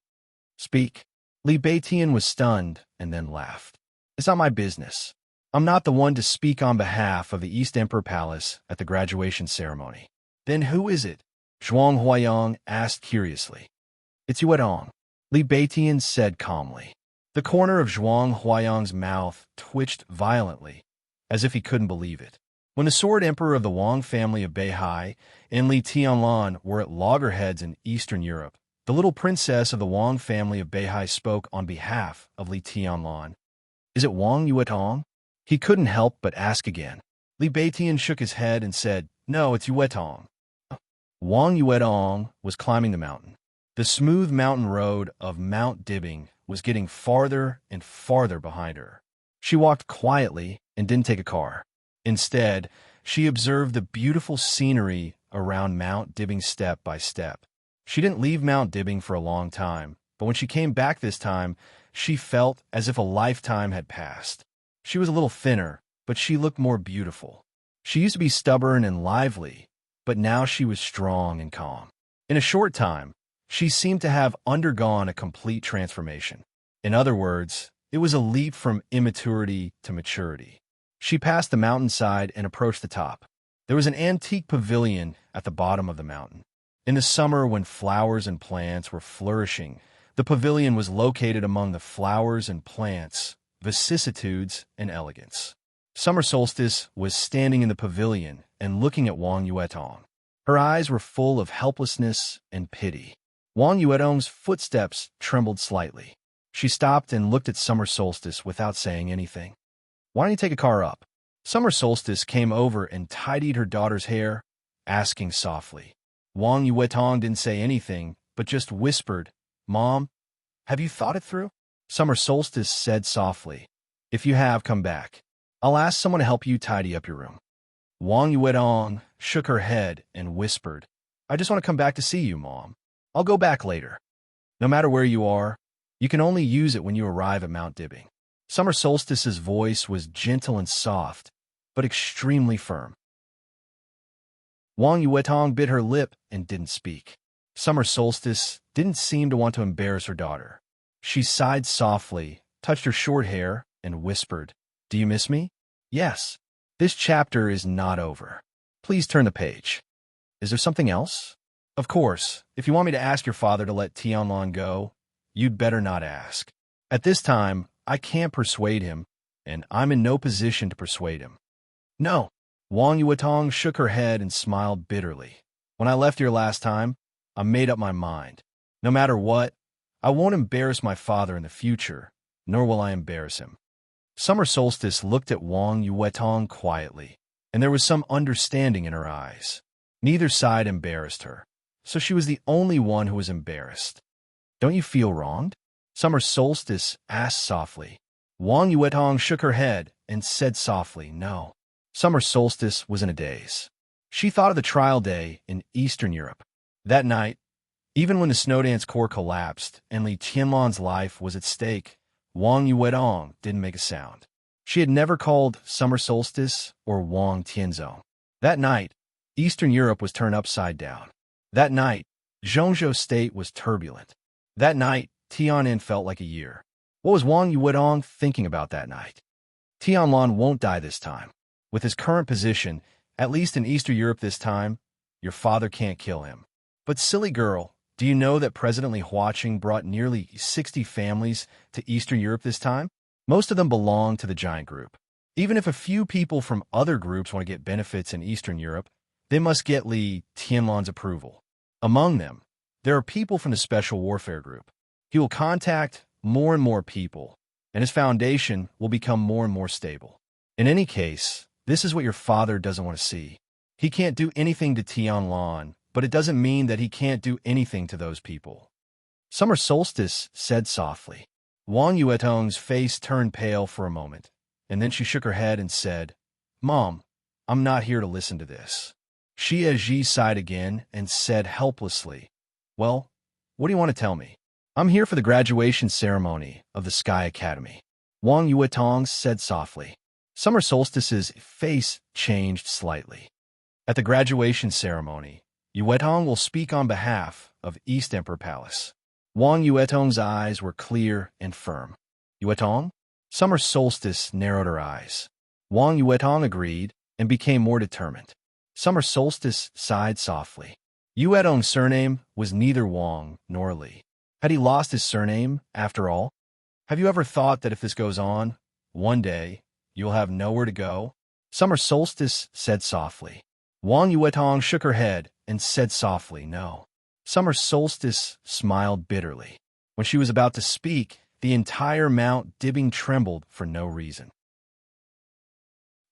Speak. Li Beitian was stunned and then laughed. It's not my business. I'm not the one to speak on behalf of the East Emperor Palace at the graduation ceremony. Then who is it? Zhuang Huayang asked curiously. It's Yue Dong, Li Beitian said calmly. The corner of Zhuang Huayang's mouth twitched violently, as if he couldn't believe it. When the Sword Emperor of the Wang family of Beihai and Li Tianlan were at loggerheads in Eastern Europe, the little princess of the Wang family of Beihai spoke on behalf of Li Tianlan. Is it Wang Yuetong? He couldn't help but ask again. Li Beitian shook his head and said, No, it's Yuetong. Wang Yuetong was climbing the mountain. The smooth mountain road of Mount Dibbing was getting farther and farther behind her. She walked quietly and didn't take a car. Instead, she observed the beautiful scenery around Mount Dibbing step by step. She didn't leave Mount Dibbing for a long time, but when she came back this time, she felt as if a lifetime had passed. She was a little thinner, but she looked more beautiful. She used to be stubborn and lively, but now she was strong and calm. In a short time, she seemed to have undergone a complete transformation. In other words, it was a leap from immaturity to maturity. She passed the mountainside and approached the top. There was an antique pavilion at the bottom of the mountain. In the summer, when flowers and plants were flourishing, the pavilion was located among the flowers and plants, vicissitudes, and elegance. Summer Solstice was standing in the pavilion and looking at Wang Yuetong. Her eyes were full of helplessness and pity. Wang Yuetong's footsteps trembled slightly. She stopped and looked at Summer Solstice without saying anything. Why don't you take a car up? Summer Solstice came over and tidied her daughter's hair, asking softly. Wang Yuetong didn't say anything, but just whispered, Mom, have you thought it through? Summer Solstice said softly, If you have, come back. I'll ask someone to help you tidy up your room. Wang Yuetong shook her head and whispered, I just want to come back to see you, Mom. I'll go back later. No matter where you are, you can only use it when you arrive at Mount Dibbing. Summer Solstice's voice was gentle and soft, but extremely firm. Wang Yuetong bit her lip and didn't speak. Summer Solstice didn't seem to want to embarrass her daughter. She sighed softly, touched her short hair, and whispered, Do you miss me? Yes. This chapter is not over. Please turn the page. Is there something else? Of course, if you want me to ask your father to let Tianlan go, you'd better not ask. At this time, I can't persuade him, and I'm in no position to persuade him. No. Wang Yuetong shook her head and smiled bitterly. When I left here last time, I made up my mind. No matter what, I won't embarrass my father in the future, nor will I embarrass him. Summer Solstice looked at Wang Yuetong quietly, and there was some understanding in her eyes. Neither side embarrassed her, so she was the only one who was embarrassed. Don't you feel wronged? Summer Solstice asked softly. Wang Yuetong shook her head and said softly, No. Summer Solstice was in a daze. She thought of the trial day in Eastern Europe. That night, even when the Snowdance Corps collapsed and Li Tianlan's life was at stake, Wang Yuetong didn't make a sound. She had never called Summer Solstice or Wang Tianzong. That night, Eastern Europe was turned upside down. That night, Zhongzhou State was turbulent. That night, Tian'an felt like a year. What was Wang Yuetong thinking about that night? Tianlan won't die this time. With his current position, at least in Eastern Europe this time, your father can't kill him. But silly girl, do you know that President Li Huaqing brought nearly 60 families to Eastern Europe this time? Most of them belong to the giant group. Even if a few people from other groups want to get benefits in Eastern Europe, they must get Li Tianlan's approval. Among them, there are people from the Special Warfare Group. He will contact more and more people, and his foundation will become more and more stable. In any case, this is what your father doesn't want to see. He can't do anything to Tianlan, but it doesn't mean that he can't do anything to those people. Summer Solstice said softly. Wang Yuetong's face turned pale for a moment, and then she shook her head and said, Mom, I'm not here to listen to this. Xie Ji sighed again and said helplessly, Well, what do you want to tell me? I'm here for the graduation ceremony of the Sky Academy. Wang Yuetong said softly. Summer Solstice's face changed slightly. At the graduation ceremony, Yuetong will speak on behalf of East Emperor Palace. Wang Yuetong's eyes were clear and firm. Yuetong? Summer Solstice narrowed her eyes. Wang Yuetong agreed and became more determined. Summer Solstice sighed softly. Yuetong's surname was neither Wang nor Li. Had he lost his surname, after all? Have you ever thought that if this goes on, one day, you'll have nowhere to go? Summer Solstice said softly. Wang Yuetong shook her head and said softly, No. Summer Solstice smiled bitterly. When she was about to speak, the entire Mount Dibbing trembled for no reason.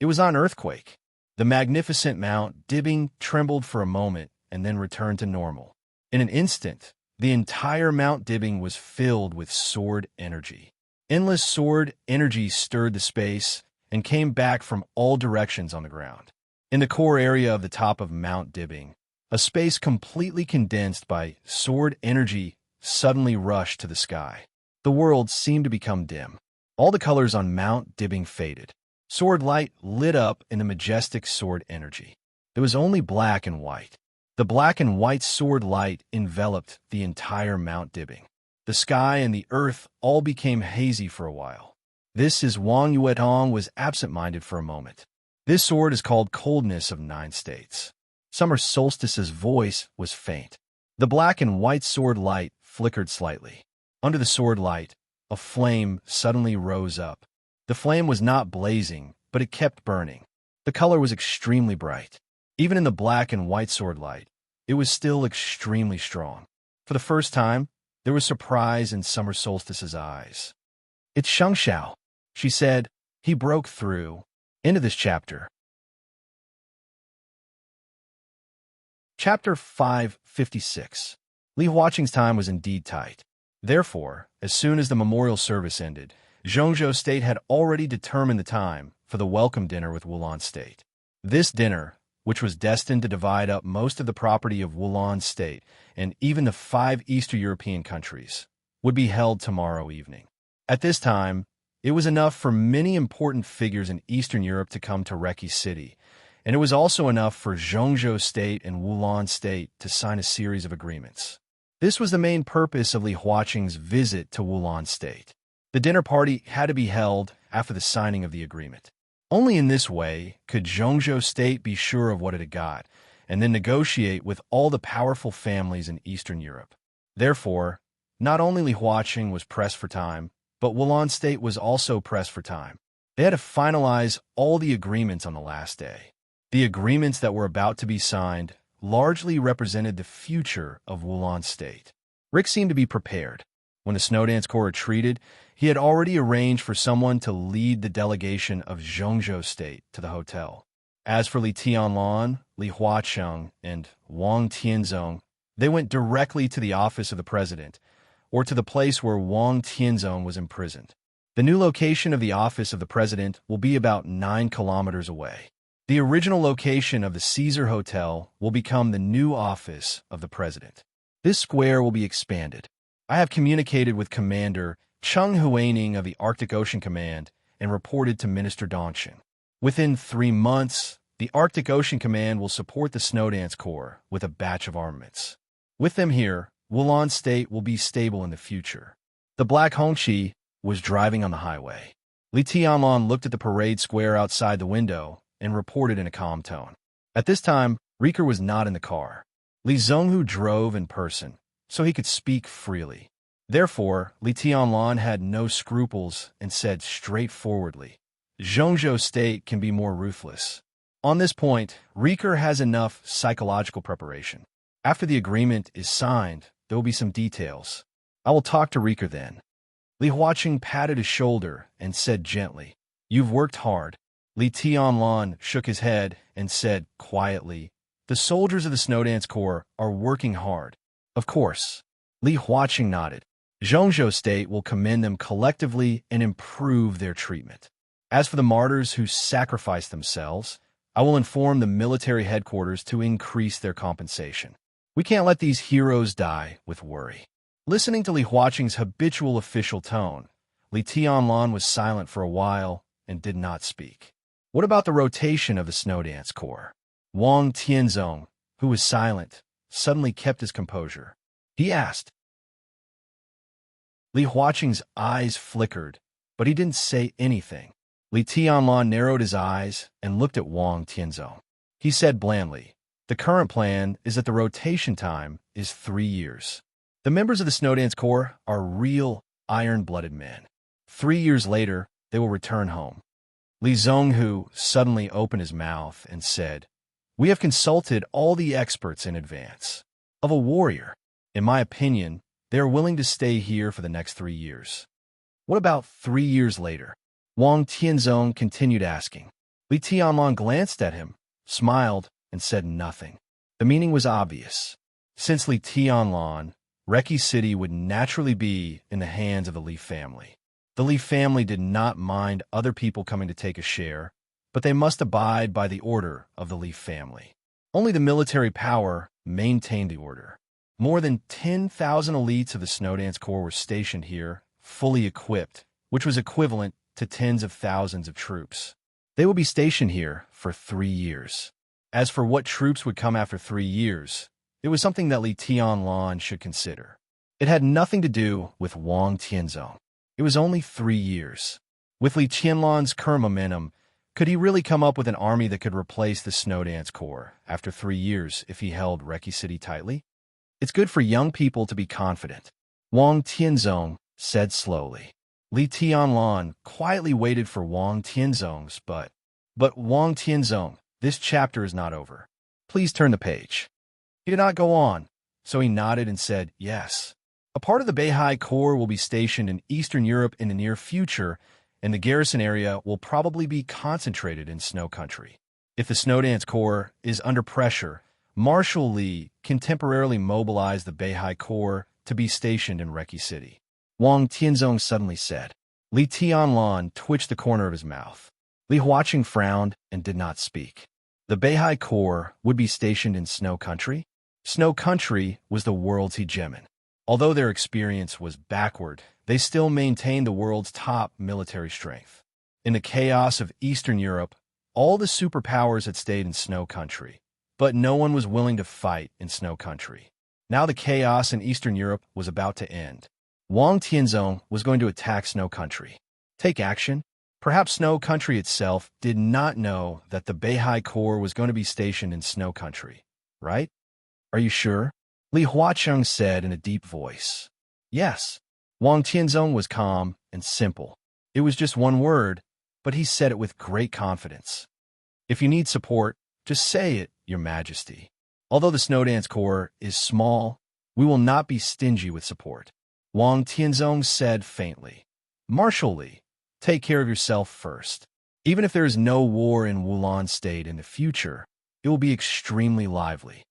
It was on earthquake. The magnificent Mount Dibbing trembled for a moment and then returned to normal. In an instant, the entire Mount Dibbing was filled with sword energy. Endless sword energy stirred the space and came back from all directions on the ground. In the core area of the top of Mount Dibbing, a space completely condensed by sword energy suddenly rushed to the sky. The world seemed to become dim. All the colors on Mount Dibbing faded. Sword light lit up in the majestic sword energy. It was only black and white. The black and white sword light enveloped the entire Mount Dibbing. The sky and the earth all became hazy for a while. This is Wang Yuetong was absent-minded for a moment. This sword is called Coldness of 9 States. Summer Solstice's voice was faint. The black and white sword light flickered slightly. Under the sword light, a flame suddenly rose up. The flame was not blazing, but it kept burning. The color was extremely bright. Even in the black and white sword light, it was still extremely strong. For the first time, there was surprise in Summer Solstice's eyes. It's Shengxiao, she said. He broke through. End of this chapter. Chapter 556. Li Huaqing's time was indeed tight. Therefore, as soon as the memorial service ended, Zhongzhou State had already determined the time for the welcome dinner with Wulan State. This dinner, which was destined to divide up most of the property of Wulan State and even the 5 Eastern European countries, would be held tomorrow evening. At this time, it was enough for many important figures in Eastern Europe to come to Reki City, and it was also enough for Zhongzhou State and Wulan State to sign a series of agreements. This was the main purpose of Li Huaqing's visit to Wulan State. The dinner party had to be held after the signing of the agreement. Only in this way could Zhongzhou State be sure of what it had got, and then negotiate with all the powerful families in Eastern Europe. Therefore, not only Li Huaqing was pressed for time, but Wulan State was also pressed for time. They had to finalize all the agreements on the last day. The agreements that were about to be signed largely represented the future of Wulan State. Rick seemed to be prepared. When the Snowdance Corps retreated, he had already arranged for someone to lead the delegation of Zhongzhou State to the hotel. As for Li Tianlan, Li Huaqing, and Wang Tianzong, they went directly to the office of the president, or to the place where Wang Tianzong was imprisoned. The new location of the office of the president will be about 9 kilometers away. The original location of the Caesar Hotel will become the new office of the president. This square will be expanded. I have communicated with Commander Cheng Huaining of the Arctic Ocean Command and reported to Minister Dongxin. Within 3 months, the Arctic Ocean Command will support the Snowdance Corps with a batch of armaments. With them here, Wulan State will be stable in the future. The Black Hongqi was driving on the highway. Li Tianlan looked at the parade square outside the window and reported in a calm tone. At this time, Rieker was not in the car. Li Zhonghu drove in person, so he could speak freely. Therefore, Li Tianlan had no scruples and said straightforwardly, Zhongzhou state can be more ruthless. On this point, Riker has enough psychological preparation. After the agreement is signed, there will be some details. I will talk to Riker then. Li Huaqing patted his shoulder and said gently, You've worked hard. Li Tianlan shook his head and said quietly, The soldiers of the Snowdance Corps are working hard. Of course. Li Huaqing nodded. Zhongzhou State will commend them collectively and improve their treatment. As for the martyrs who sacrificed themselves, I will inform the military headquarters to increase their compensation. We can't let these heroes die with worry. Listening to Li Huaqing's habitual official tone, Li Tianlan was silent for a while and did not speak. What about the rotation of the Snowdance Corps? Wang Tianzong, who was silent, suddenly kept his composure. He asked. Li Huaqing's eyes flickered, but he didn't say anything. Li Tianlan narrowed his eyes and looked at Wang Tianzong. He said blandly, The current plan is that the rotation time is 3 years. The members of the Snowdance Corps are real, iron-blooded men. 3 years later, they will return home. Li Zhonghu suddenly opened his mouth and said, We have consulted all the experts in advance. Of a warrior, in my opinion, they are willing to stay here for the next 3 years. What about 3 years later? Wang Tianzong continued asking. Li Tianlan glanced at him, smiled, and said nothing. The meaning was obvious. Since Li Tianlan, Reki City would naturally be in the hands of the Li family. The Li family did not mind other people coming to take a share, but they must abide by the order of the Li family. Only the military power maintained the order. More than 10,000 elites of the Snowdance Corps were stationed here, fully equipped, which was equivalent to tens of thousands of troops. They would be stationed here for 3 years. As for what troops would come after 3 years, it was something that Li Tianlan should consider. It had nothing to do with Wang Tianzong. It was only 3 years. With Li Tianlan's current momentum, could he really come up with an army that could replace the Snowdance Corps after 3 years if he held Reki City tightly? It's good for young people to be confident, Wang Tianzong said slowly. Li Tianlan quietly waited for Wang Tianzong's but Wang Tianzong, this chapter is not over. Please turn the page. He did not go on, so he nodded and said, Yes. A part of the Beihai Corps will be stationed in Eastern Europe in the near future, and the garrison area will probably be concentrated in Snow Country. If the Snowdance Corps is under pressure, Marshal Li can temporarily mobilize the Beihai Corps to be stationed in Reki City. Wang Tianzong suddenly said. Li Tianlan twitched the corner of his mouth. Li Huaqing frowned and did not speak. The Beihai Corps would be stationed in Snow Country? Snow Country was the world's hegemon. Although their experience was backward, they still maintained the world's top military strength. In the chaos of Eastern Europe, all the superpowers had stayed in Snow Country, but no one was willing to fight in Snow Country. Now the chaos in Eastern Europe was about to end. Wang Tianzong was going to attack Snow Country. Take action? Perhaps Snow Country itself did not know that the Beihai Corps was going to be stationed in Snow Country, right? Are you sure? Li Huaqing said in a deep voice. Yes. Wang Tianzong was calm and simple. It was just one word, but he said it with great confidence. If you need support, just say it, Your Majesty. Although the Snowdance Corps is small, we will not be stingy with support. Wang Tianzong said faintly. Marshal Li, take care of yourself first. Even if there is no war in Wulan State in the future, it will be extremely lively.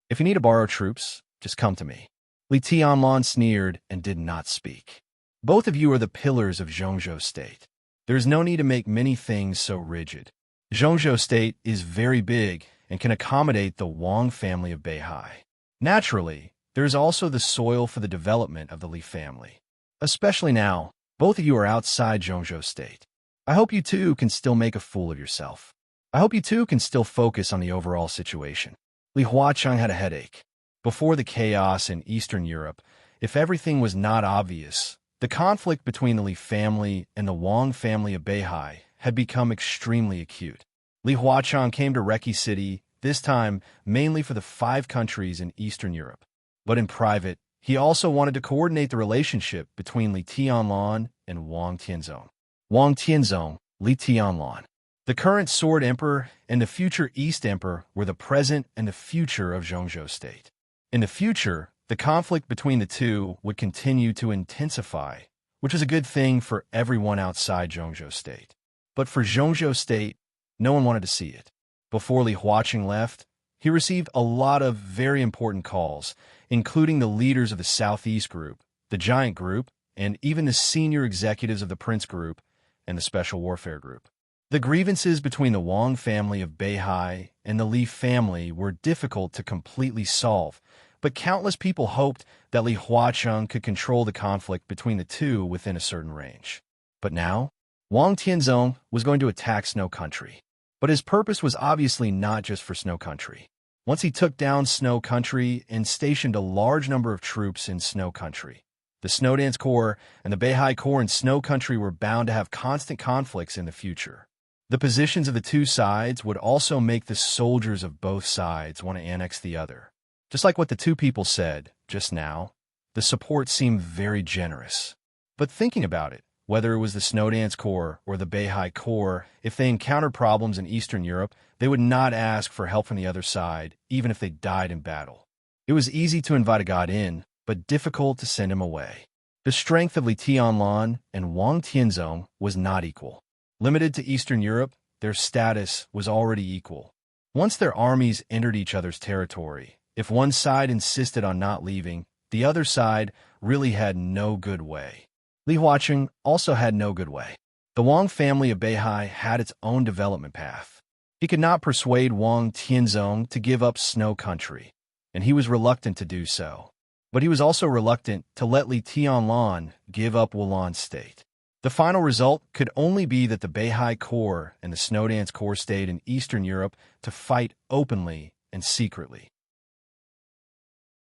If you need to borrow troops, just come to me. Li Tianlan sneered and did not speak. Both of you are the pillars of Zhongzhou State. There is no need to make many things so rigid. Zhongzhou State is very big and can accommodate the Wang family of Beihai. Naturally, there is also the soil for the development of the Li family. Especially now, both of you are outside Zhongzhou State. I hope you too can still make a fool of yourself. I hope you too can still focus on the overall situation. Li Huaqing had a headache. Before the chaos in Eastern Europe, if everything was not obvious, the conflict between the Li family and the Wang family of Beihai had become extremely acute. Li Huaqing came to Reki City this time mainly for the 5 countries in Eastern Europe. But in private, he also wanted to coordinate the relationship between Li Tianlan and Wang Tianzong. Wang Tianzong, Li Tianlan. The current Sword Emperor and the future East Emperor were the present and the future of Zhongzhou State. In the future, the conflict between the two would continue to intensify, which was a good thing for everyone outside Zhongzhou State. But for Zhongzhou State, no one wanted to see it. Before Li Huaqing left, he received a lot of very important calls, including the leaders of the Southeast Group, the Giant Group, and even the senior executives of the Prince Group and the Special Warfare Group. The grievances between the Wang family of Beihai and the Li family were difficult to completely solve, but countless people hoped that Li Huaqing could control the conflict between the two within a certain range. But now, Wang Tianzong was going to attack Snow Country. But his purpose was obviously not just for Snow Country. Once he took down Snow Country and stationed a large number of troops in Snow Country, the Snowdance Corps and the Beihai Corps in Snow Country were bound to have constant conflicts in the future. The positions of the two sides would also make the soldiers of both sides want to annex the other. Just like what the two people said just now, the support seemed very generous. But thinking about it, whether it was the Snowdance Corps or the Beihai Corps, if they encountered problems in Eastern Europe, they would not ask for help from the other side, even if they died in battle. It was easy to invite a god in, but difficult to send him away. The strength of Li Tianlan and Wang Tianzong was not equal. Limited to Eastern Europe, their status was already equal. Once their armies entered each other's territory, if one side insisted on not leaving, the other side really had no good way. Li Huaqing also had no good way. The Wang family of Beihai had its own development path. He could not persuade Wang Tianzong to give up Snow Country, and he was reluctant to do so. But he was also reluctant to let Li Tianlan give up Wulan State. The final result could only be that the Beihai Corps and the Snowdance Corps stayed in Eastern Europe to fight openly and secretly.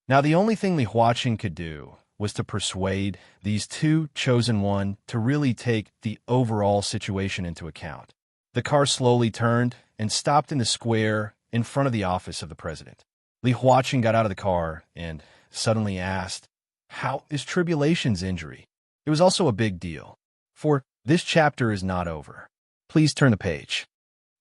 Now, the only thing Li Huaqing could do was to persuade these two chosen one to really take the overall situation into account. The car slowly turned and stopped in the square in front of the office of the president. Li Huaqing got out of the car and suddenly asked, "How is Tribulation's injury?" It was also a big deal, for this chapter is not over. Please turn the page.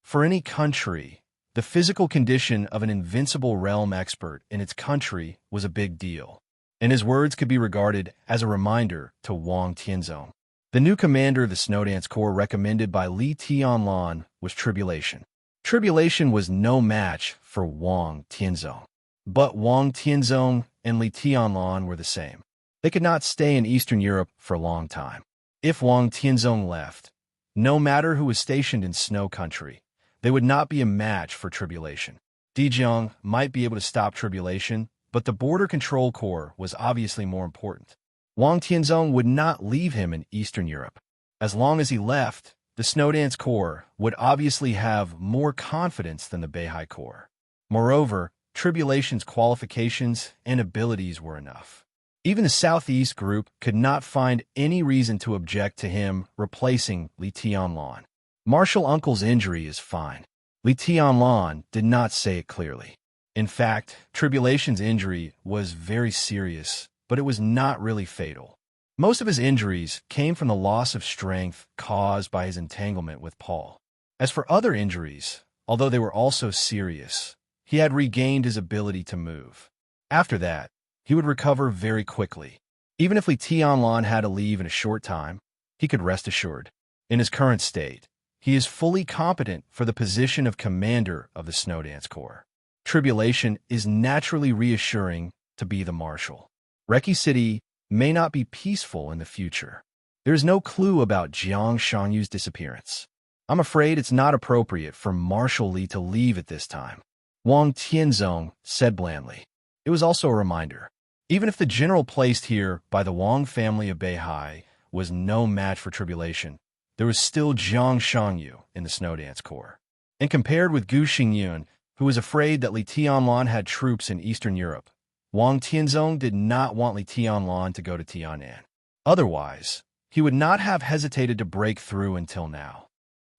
For any country, the physical condition of an invincible realm expert in its country was a big deal, and his words could be regarded as a reminder to Wang Tianzong. The new commander of the Snowdance Corps recommended by Li Tianlan was Tribulation. Tribulation was no match for Wang Tianzong. But Wang Tianzong and Li Tianlan were the same. They could not stay in Eastern Europe for a long time. If Wang Tianzong left, no matter who was stationed in Snow Country, they would not be a match for Tribulation. Dijiang might be able to stop Tribulation, but the Border Control Corps was obviously more important. Wang Tianzong would not leave him in Eastern Europe. As long as he left, the Snowdance Corps would obviously have more confidence than the Beihai Corps. Moreover, Tribulation's qualifications and abilities were enough. Even the Southeast Group could not find any reason to object to him replacing Li Tianlan. Marshal Uncle's injury is fine. Li Tianlan did not say it clearly. In fact, Tribulation's injury was very serious, but it was not really fatal. Most of his injuries came from the loss of strength caused by his entanglement with Paul. As for other injuries, although they were also serious, he had regained his ability to move. After that, he would recover very quickly. Even if Li Tianlan had to leave in a short time, he could rest assured. In his current state, he is fully competent for the position of commander of the Snowdance Corps. Tribulation is naturally reassuring to be the marshal. Reki City may not be peaceful in the future. There is no clue about Jiang Shangyu's disappearance. I'm afraid it's not appropriate for Marshal Li to leave at this time. Wang Tianzong said blandly. It was also a reminder. Even if the general placed here by the Wang family of Beihai was no match for Tribulation, there was still Jiang Shangyu in the Snowdance Corps. And compared with Gu Xingyun, who was afraid that Li Tianlan had troops in Eastern Europe, Wang Tianzong did not want Li Tianlan to go to Tianan. Otherwise, he would not have hesitated to break through until now.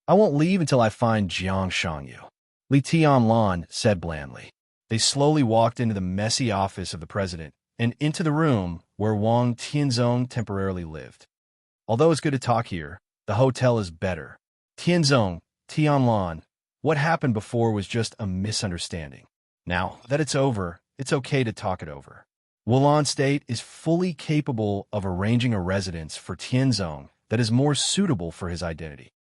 I won't leave until I find Jiang Shangyu. Li Tianlan said blandly. They slowly walked into the messy office of the president and into the room where Wang Tianzong temporarily lived. Although it's good to talk here, the hotel is better. Tianzong, Tianlan, what happened before was just a misunderstanding. Now that it's over, it's okay to talk it over. Wulon State is fully capable of arranging a residence for Tianzong that is more suitable for his identity.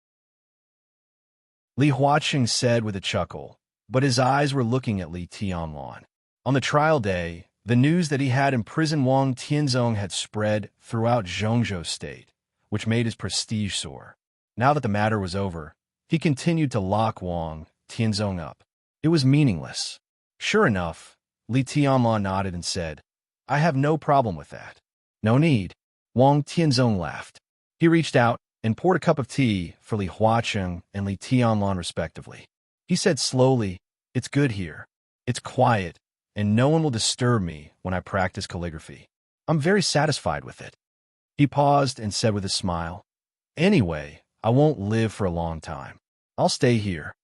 Li Huaqing said with a chuckle, but his eyes were looking at Li Tianlan. On the trial day, the news that he had imprisoned Wang Tianzong had spread throughout Zhongzhou State, which made his prestige soar. Now that the matter was over, he continued to lock Wang Tianzong up. It was meaningless. Sure enough, Li Tianlan nodded and said, I have no problem with that. No need. Wang Tianzong laughed. He reached out and poured a cup of tea for Li Huaqing and Li Tianlan respectively. He said slowly, it's good here. It's quiet, and no one will disturb me when I practice calligraphy. I'm very satisfied with it. He paused and said with a smile, Anyway, I won't live for a long time. I'll stay here.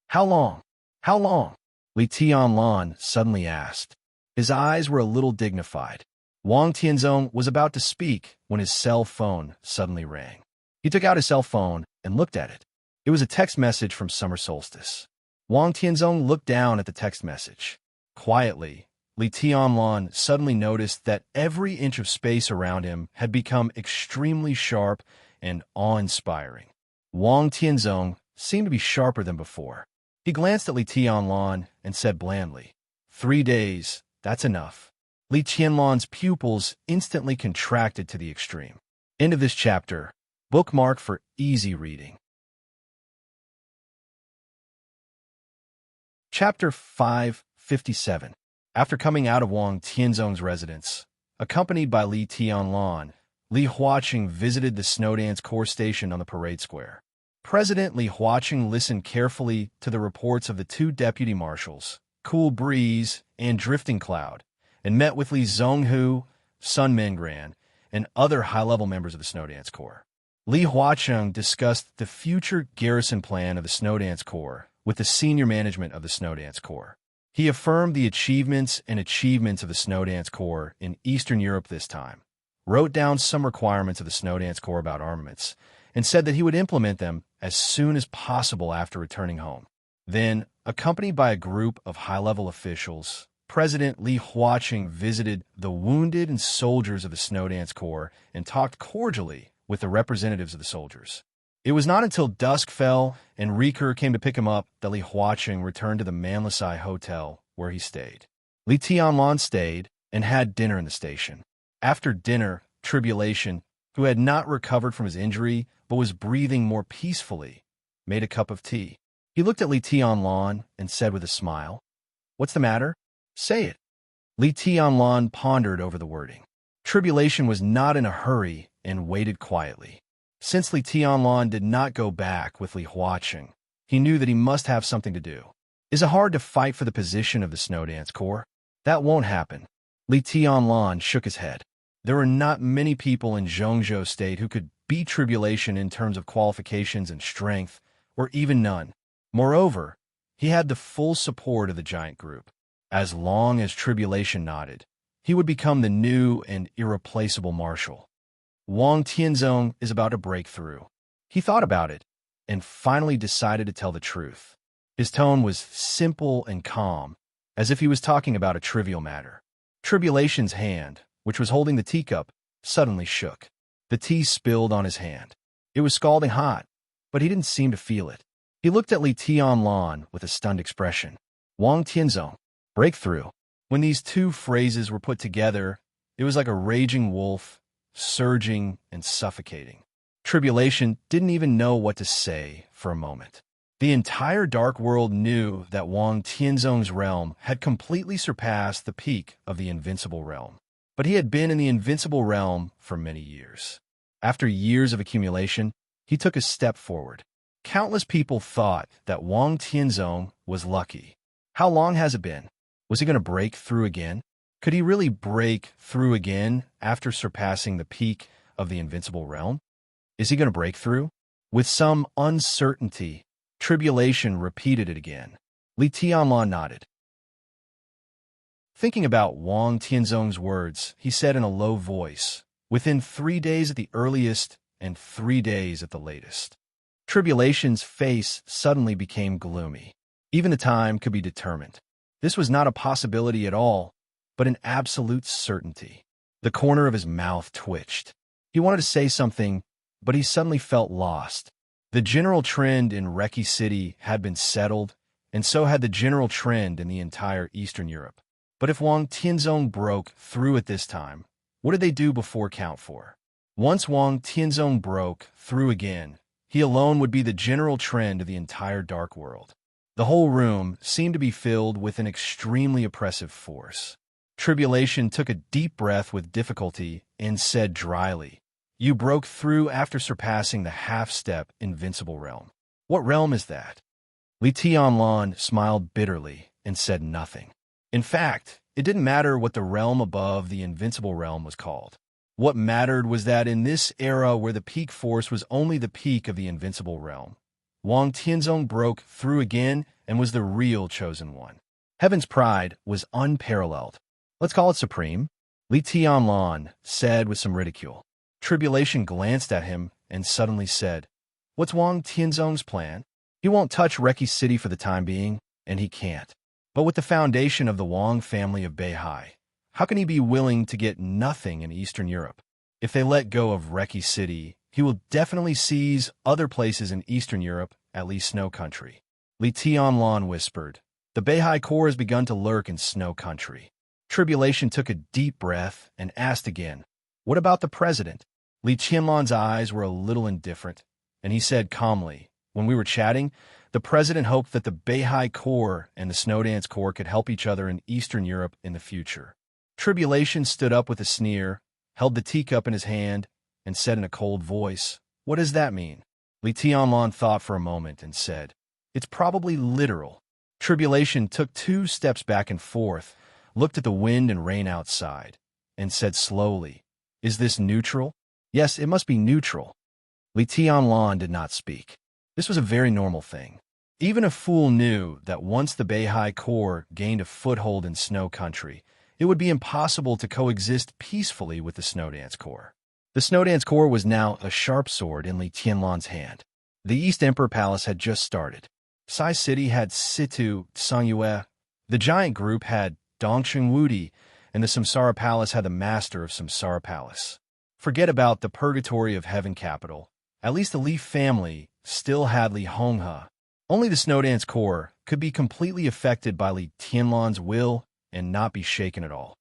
How long? How long? Li Tianlan suddenly asked. His eyes were a little dignified. Wang Tianzong was about to speak when his cell phone suddenly rang. He took out his cell phone and looked at it. It was a text message from Summer Solstice. Wang Tianzong looked down at the text message. Quietly, Li Tianlan suddenly noticed that every inch of space around him had become extremely sharp and awe-inspiring. Wang Tianzong seemed to be sharper than before. He glanced at Li Tianlan and said blandly, 3 days, that's enough. Li Tianlan's pupils instantly contracted to the extreme. End of this chapter. Bookmark for easy reading. Chapter 557. After coming out of Wang Tianzong's residence, accompanied by Li Tianlan, Li Huaqing visited the Snowdance Corps station on the parade square. President Li Huaqing listened carefully to the reports of the 2 deputy marshals, Cool Breeze and Drifting Cloud, and met with Li Zhonghu, Sun Mingran, and other high-level members of the Snowdance Corps. Li Huaqing discussed the future garrison plan of the Snowdance Corps with the senior management of the Snowdance Corps. He affirmed the achievements of the Snowdance Corps in Eastern Europe this time, wrote down some requirements of the Snowdance Corps about armaments, and said that he would implement them as soon as possible after returning home. Then, accompanied by a group of high-level officials, President Li Huaqing visited the wounded and soldiers of the Snowdance Corps and talked cordially with the representatives of the soldiers. It was not until dusk fell and Riker came to pick him up that Li Huaqing returned to the Manlisai Hotel, where he stayed. Li Tianlan stayed and had dinner in the station. After dinner, Tribulation, who had not recovered from his injury but was breathing more peacefully, made a cup of tea. He looked at Li Tianlan and said with a smile, What's the matter? Say it. Li Tianlan pondered over the wording. Tribulation was not in a hurry and waited quietly. Since Li Tianlan did not go back with Li Huaqing, he knew that he must have something to do. Is it hard to fight for the position of the Snowdance Corps? That won't happen. Li Tianlan shook his head. There were not many people in Zhongzhou State who could beat Tribulation in terms of qualifications and strength, or even none. Moreover, he had the full support of the giant group. As long as Tribulation nodded, he would become the new and irreplaceable marshal. Wang Tianzong is about to break through. He thought about it and finally decided to tell the truth. His tone was simple and calm, as if he was talking about a trivial matter. Tribulation's hand, which was holding the teacup, suddenly shook. The tea spilled on his hand. It was scalding hot, but he didn't seem to feel it. He looked at Li Tianlan with a stunned expression. Wang Tianzong, breakthrough. When these 2 phrases were put together, it was like a raging wolf, surging and suffocating. Tribulation didn't even know what to say for a moment. The entire Dark World knew that Wang Tianzong's realm had completely surpassed the peak of the Invincible Realm. But he had been in the Invincible Realm for many years. After years of accumulation, he took a step forward. Countless people thought that Wang Tianzong was lucky. How long has it been? Was he going to break through again? Could he really break through again after surpassing the peak of the Invincible Realm? Is he going to break through? With some uncertainty, Tribulation repeated it again. Li Tianlan nodded. Thinking about Wang Tianzong's words, he said in a low voice, "Within 3 days at the earliest and 3 days at the latest." Tribulation's face suddenly became gloomy. Even the time could be determined. This was not a possibility at all, but an absolute certainty. The corner of his mouth twitched. He wanted to say something, but he suddenly felt lost. The general trend in Reki City had been settled, and so had the general trend in the entire Eastern Europe. But if Wang Tianzong broke through at this time, what did they do before Count 4? Once Wang Tianzong broke through again, he alone would be the general trend of the entire dark world. The whole room seemed to be filled with an extremely oppressive force. Tribulation took a deep breath with difficulty and said dryly, "You broke through after surpassing the half-step invincible realm. What realm is that?" Li Tianlan smiled bitterly and said nothing. In fact, it didn't matter what the realm above the invincible realm was called. What mattered was that in this era where the peak force was only the peak of the invincible realm, Wang Tianzong broke through again and was the real chosen one. Heaven's pride was unparalleled. "Let's call it supreme," Li Tianlan said with some ridicule. Tribulation glanced at him and suddenly said, "What's Wang Tianzong's plan? He won't touch Reki City for the time being, and he can't. But with the foundation of the Wang family of Beihai, how can he be willing to get nothing in Eastern Europe? If they let go of Reki City, he will definitely seize other places in Eastern Europe, at least Snow Country." Li Tianlan whispered, "The Beihai core has begun to lurk in Snow Country." Tribulation took a deep breath and asked again, "What about the president?" Li Tianlan's eyes were a little indifferent, and he said calmly, "When we were chatting, the president hoped that the Beihai core and the Snowdance core could help each other in Eastern Europe in the future." Tribulation stood up with a sneer, held the teacup in his hand, and said in a cold voice, "What does that mean?" Li Tianlan thought for a moment and said, "It's probably literal." Tribulation took 2 steps back and forth, looked at the wind and rain outside, and said slowly, "Is this neutral?" "Yes, it must be neutral." Li Tianlan did not speak. This was a very normal thing. Even a fool knew that once the Beihai core gained a foothold in Snow Country, it would be impossible to coexist peacefully with the Snowdance core. The Snowdance core was now a sharp sword in Li Tianlan's hand. The East Emperor Palace had just started. Sai City had Situ Songyue. The giant group had Dongsheng Wudi, and the Samsara Palace had the master of Samsara Palace. Forget about the purgatory of Heaven Capital. At least the Li family still had Li Honghe. Only the Snowdance core could be completely affected by Li Tianlan's will and not be shaken at all.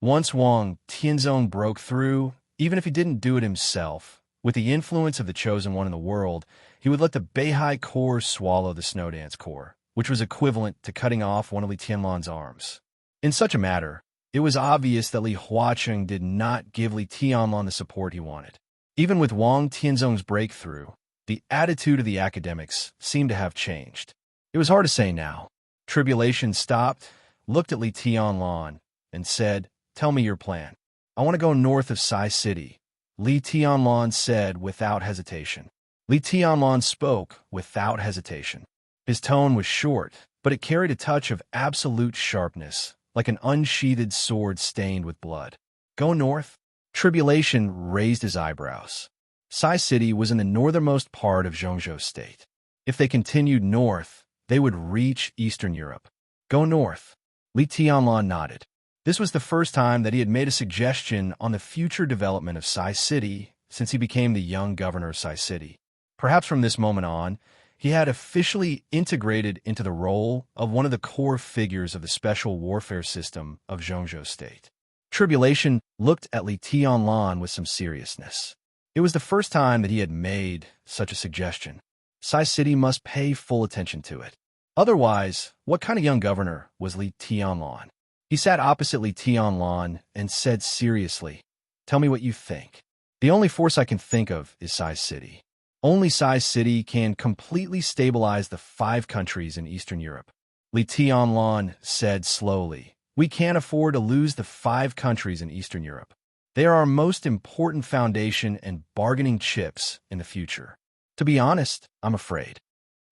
Once Wang Tianzong broke through, even if he didn't do it himself, with the influence of the chosen one in the world, he would let the Beihai core swallow the Snowdance core, which was equivalent to cutting off one of Li Tianlan's arms. In such a matter, it was obvious that Li Huacheng did not give Li Tianlan the support he wanted. Even with Wang Tianzong's breakthrough, the attitude of the academics seemed to have changed. It was hard to say now. Tribulation stopped, looked at Li Tianlan, and said, "Tell me your plan." "I want to go north of Sai City," Li Tianlan said without hesitation. Li Tianlan spoke without hesitation. His tone was short, but it carried a touch of absolute sharpness, like an unsheathed sword stained with blood. "Go north?" Tribulation raised his eyebrows. Sai City was in the northernmost part of Zhongzhou State. If they continued north, they would reach Eastern Europe. "Go north." Li Tianlan nodded. This was the first time that he had made a suggestion on the future development of Sai City since he became the young governor of Sai City. Perhaps from this moment on, he had officially integrated into the role of one of the core figures of the special warfare system of Zhongzhou State. Tribulation looked at Li Tianlan with some seriousness. It was the first time that he had made such a suggestion. Sai City must pay full attention to it. Otherwise, what kind of young governor was Li Tianlan? He sat opposite Li Tianlan and said seriously, "Tell me what you think." "The only force I can think of is Sai City. Only Sai City can completely stabilize the 5 countries in Eastern Europe." Li Tianlan said slowly, "We can't afford to lose the 5 countries in Eastern Europe. They are our most important foundation and bargaining chips in the future. To be honest, I'm afraid."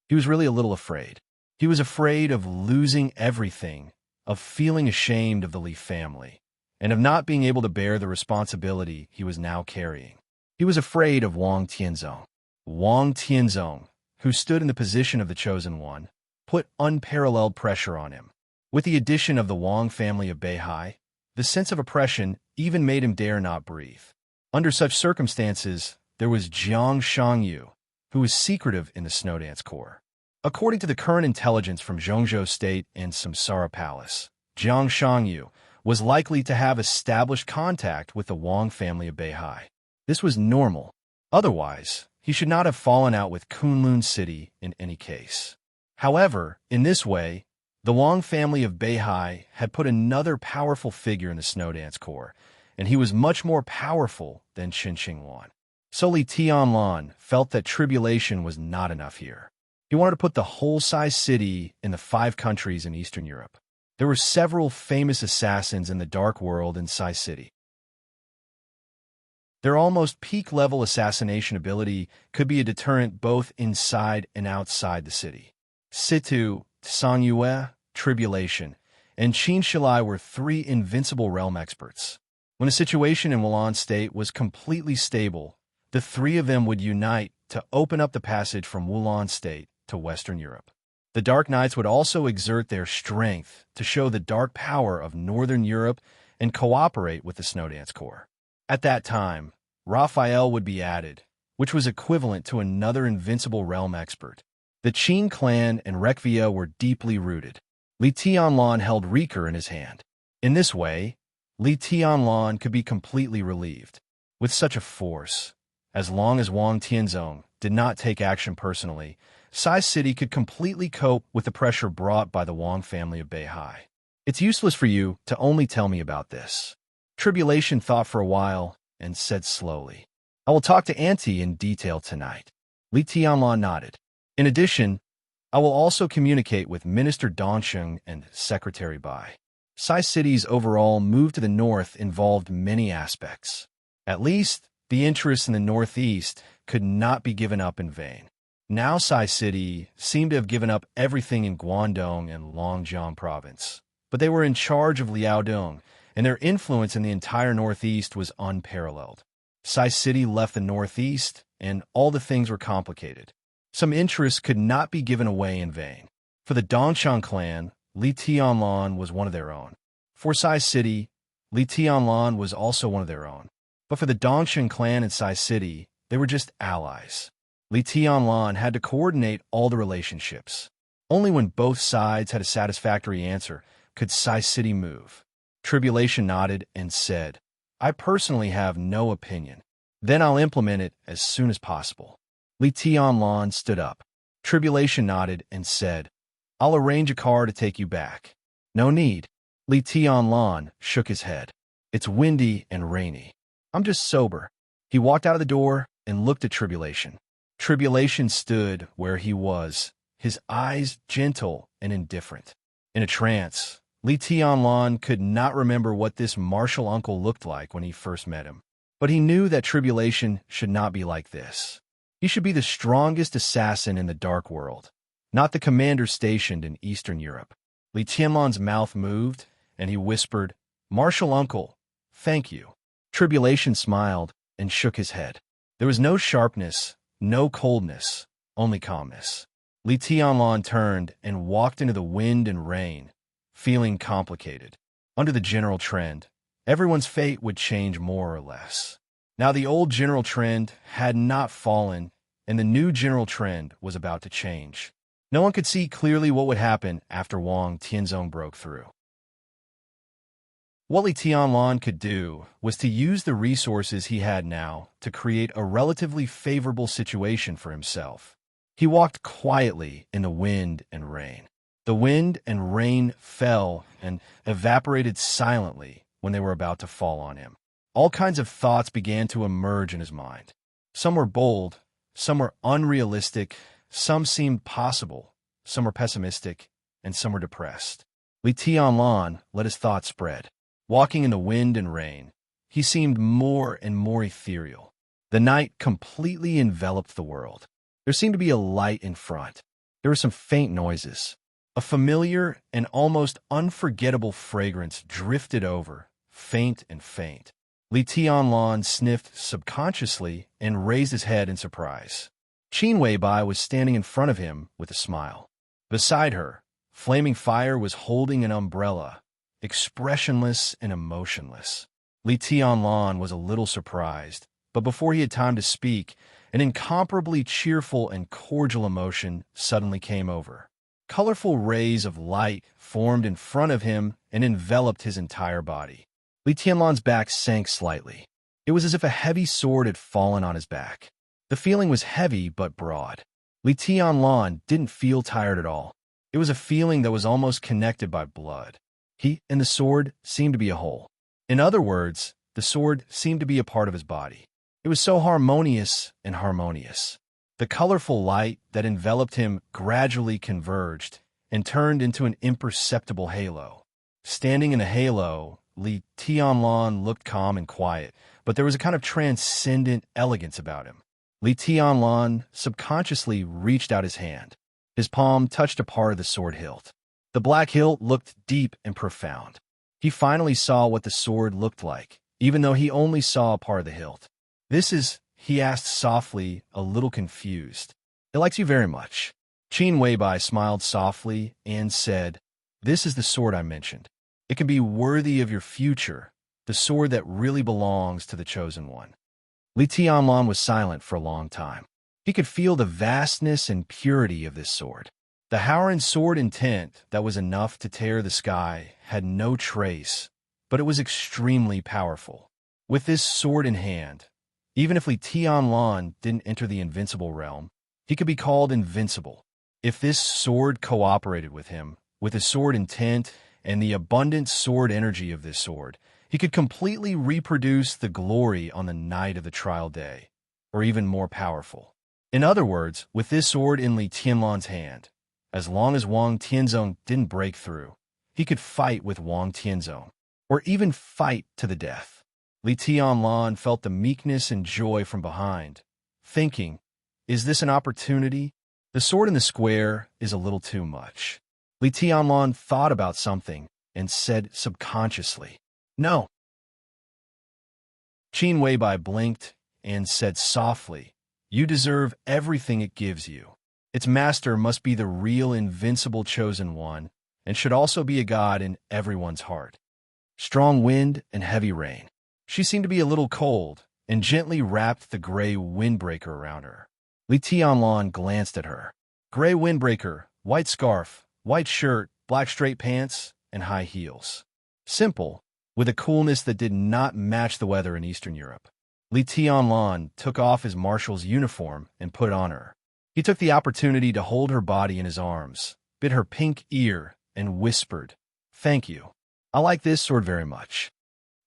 He was really a little afraid. He was afraid of losing everything, of feeling ashamed of the Li family, and of not being able to bear the responsibility he was now carrying. He was afraid of Wang Tianzong. Wang Tianzong, who stood in the position of the chosen one, put unparalleled pressure on him. With the addition of the Wang family of Beihai, the sense of oppression even made him dare not breathe. Under such circumstances, there was Jiang Shangyu, who was secretive in the Snowdance Corps. According to the current intelligence from Zhongzhou State and Samsara Palace, Jiang Shangyu was likely to have established contact with the Wang family of Beihai. This was normal. Otherwise, he should not have fallen out with Kunlun City in any case. However, in this way, the Wang family of Beihai had put another powerful figure in the Snowdance Corps, and he was much more powerful than Qin Shingwan. So Li Tianlan felt that tribulation was not enough here. He wanted to put the whole Sai city in the 5 countries in Eastern Europe. There were several famous assassins in the dark world in Sai City. Their almost peak-level assassination ability could be a deterrent both inside and outside the city. Situ, Sangyue, Tribulation, and Qin Shilai were 3 invincible realm experts. When the situation in Wulan State was completely stable, the 3 of them would unite to open up the passage from Wulan State to Western Europe. The Dark Knights would also exert their strength to show the dark power of Northern Europe and cooperate with the Snowdance Corps. At that time, Raphael would be added, which was equivalent to another invincible realm expert. The Qin clan and Rekvia were deeply rooted. Li Tianlan held Riker in his hand. In this way, Li Tianlan could be completely relieved. With such a force, as long as Wang Tianzong did not take action personally, Sai City could completely cope with the pressure brought by the Wang family of Beihai. It's useless for you to only tell me about this. Tribulation thought for a while and said slowly, I will talk to Auntie in detail tonight. Li Tianlan nodded. In addition, I will also communicate with Minister Dongsheng and Secretary Bai. Sai City's overall move to the north involved many aspects. At least, the interests in the northeast could not be given up in vain. Now Sai City seemed to have given up everything in Guangdong and Longjiang province, but they were in charge of Liaodong, and their influence in the entire northeast was unparalleled. Sai City left the northeast, and all the things were complicated. Some interests could not be given away in vain. For the Dongshan clan, Li Tianlan was one of their own. For Sai City, Li Tianlan was also one of their own. But for the Dongshan clan and Sai City, they were just allies. Li Tianlan had to coordinate all the relationships. Only when both sides had a satisfactory answer could Sai City move. Tribulation nodded and said, I personally have no opinion. Then I'll implement it as soon as possible. Li Tianlan stood up. Tribulation nodded and said, I'll arrange a car to take you back. No need. Li Tianlan shook his head. It's windy and rainy. I'm just sober. He walked out of the door and looked at Tribulation. Tribulation stood where he was, his eyes gentle and indifferent. In a trance, Li Tianlan could not remember what this martial uncle looked like when he first met him. But he knew that Tribulation should not be like this. He should be the strongest assassin in the dark world, not the commander stationed in Eastern Europe. Li Tianlan's mouth moved, and he whispered, Martial uncle, thank you. Tribulation smiled and shook his head. There was no sharpness, no coldness, only calmness. Li Tianlan turned and walked into the wind and rain, feeling complicated. Under the general trend, everyone's fate would change more or less. Now the old general trend had not fallen, and the new general trend was about to change. No one could see clearly what would happen after Wang Tianzong broke through. What Li Tianlan could do was to use the resources he had now to create a relatively favorable situation for himself. He walked quietly in the wind and rain. The wind and rain fell and evaporated silently when they were about to fall on him. All kinds of thoughts began to emerge in his mind. Some were bold, some were unrealistic, some seemed possible, some were pessimistic, and some were depressed. Li Tianlan let his thoughts spread. Walking in the wind and rain, he seemed more and more ethereal. The night completely enveloped the world. There seemed to be a light in front. There were some faint noises. A familiar and almost unforgettable fragrance drifted over, faint and faint. Li Tianlan sniffed subconsciously and raised his head in surprise. Qin Weibai was standing in front of him with a smile. Beside her, Flaming Fire was holding an umbrella, expressionless and emotionless. Li Tianlan was a little surprised, but before he had time to speak, an incomparably cheerful and cordial emotion suddenly came over. Colorful rays of light formed in front of him and enveloped his entire body. Li Tianlan's back sank slightly. It was as if a heavy sword had fallen on his back. The feeling was heavy but broad. Li Tianlan didn't feel tired at all. It was a feeling that was almost connected by blood. He and the sword seemed to be a whole. In other words, the sword seemed to be a part of his body. It was so harmonious and harmonious. The colorful light that enveloped him gradually converged and turned into an imperceptible halo. Standing in a halo, Li Tianlan looked calm and quiet, but there was a kind of transcendent elegance about him. Li Tianlan subconsciously reached out his hand. His palm touched a part of the sword hilt. The black hilt looked deep and profound. He finally saw what the sword looked like, even though he only saw a part of the hilt. "This is," he asked softly, a little confused. "It likes you very much." Qin Weibai smiled softly and said, "This is the sword I mentioned. It can be worthy of your future, the sword that really belongs to the Chosen One." Li Tianlan was silent for a long time. He could feel the vastness and purity of this sword. The Howren sword intent that was enough to tear the sky had no trace, but it was extremely powerful. With this sword in hand, even if Li Tianlan didn't enter the invincible realm, he could be called invincible. If this sword cooperated with him, with his sword intent and the abundant sword energy of this sword, he could completely reproduce the glory on the night of the trial day, or even more powerful. In other words, with this sword in Li Tianlan's hand, as long as Wang Tianzong didn't break through, he could fight with Wang Tianzong, or even fight to the death. Li Tianlan felt the meekness and joy from behind, thinking, "Is this an opportunity? The sword in the square is a little too much." Li Tianlan thought about something and said subconsciously, "No." Qin Weibai blinked and said softly, "You deserve everything it gives you. Its master must be the real invincible Chosen One and should also be a god in everyone's heart." Strong wind and heavy rain. She seemed to be a little cold and gently wrapped the gray windbreaker around her. Li Tianlan glanced at her. Gray windbreaker, white scarf, white shirt, black straight pants, and high heels. Simple, with a coolness that did not match the weather in Eastern Europe. Li Tianlan took off his marshal's uniform and put it on her. He took the opportunity to hold her body in his arms, bit her pink ear, and whispered, "Thank you. I like this sword very much."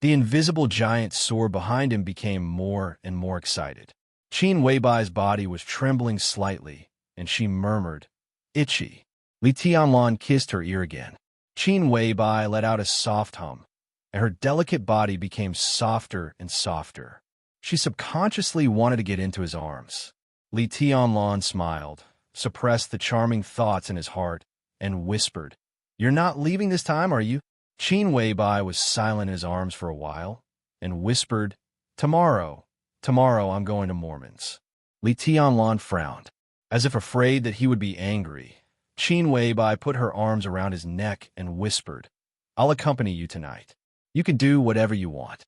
The invisible giant sword behind him became more and more excited. Qin Weibai's body was trembling slightly, and she murmured, "Itchy." Li Tianlan kissed her ear again. Qin Weibai let out a soft hum, and her delicate body became softer and softer. She subconsciously wanted to get into his arms. Li Tianlan smiled, suppressed the charming thoughts in his heart, and whispered, "You're not leaving this time, are you?" Qin Weibai was silent in his arms for a while, and whispered, Tomorrow I'm going to Mormon's." Li Tianlan frowned. As if afraid that he would be angry, Qin Weibai put her arms around his neck and whispered, "I'll accompany you tonight. You can do whatever you want."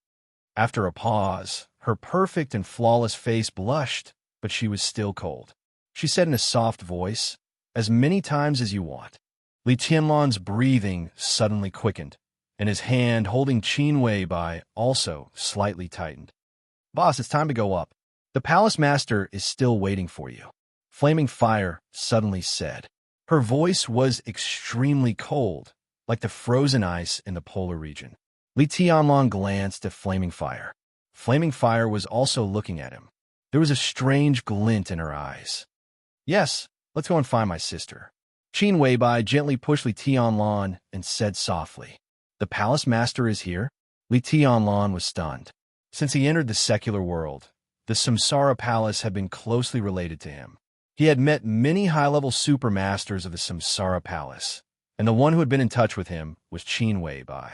After a pause, her perfect and flawless face blushed, but she was still cold. She said in a soft voice, "As many times as you want." Li Tianlan's breathing suddenly quickened, and his hand holding Qin Weibai also slightly tightened. "Boss, it's time to go up. The palace master is still waiting for you," Flaming Fire suddenly said. Her voice was extremely cold, like the frozen ice in the polar region. Li Tianlan glanced at Flaming Fire. Flaming Fire was also looking at him. There was a strange glint in her eyes. "Yes, let's go and find my sister." Qin Weibai gently pushed Li Tianlan and said softly, "The palace master is here?" Li Tianlan was stunned. Since he entered the secular world, the Samsara palace had been closely related to him. He had met many high-level supermasters of the Samsara Palace, and the one who had been in touch with him was Qin Weibai.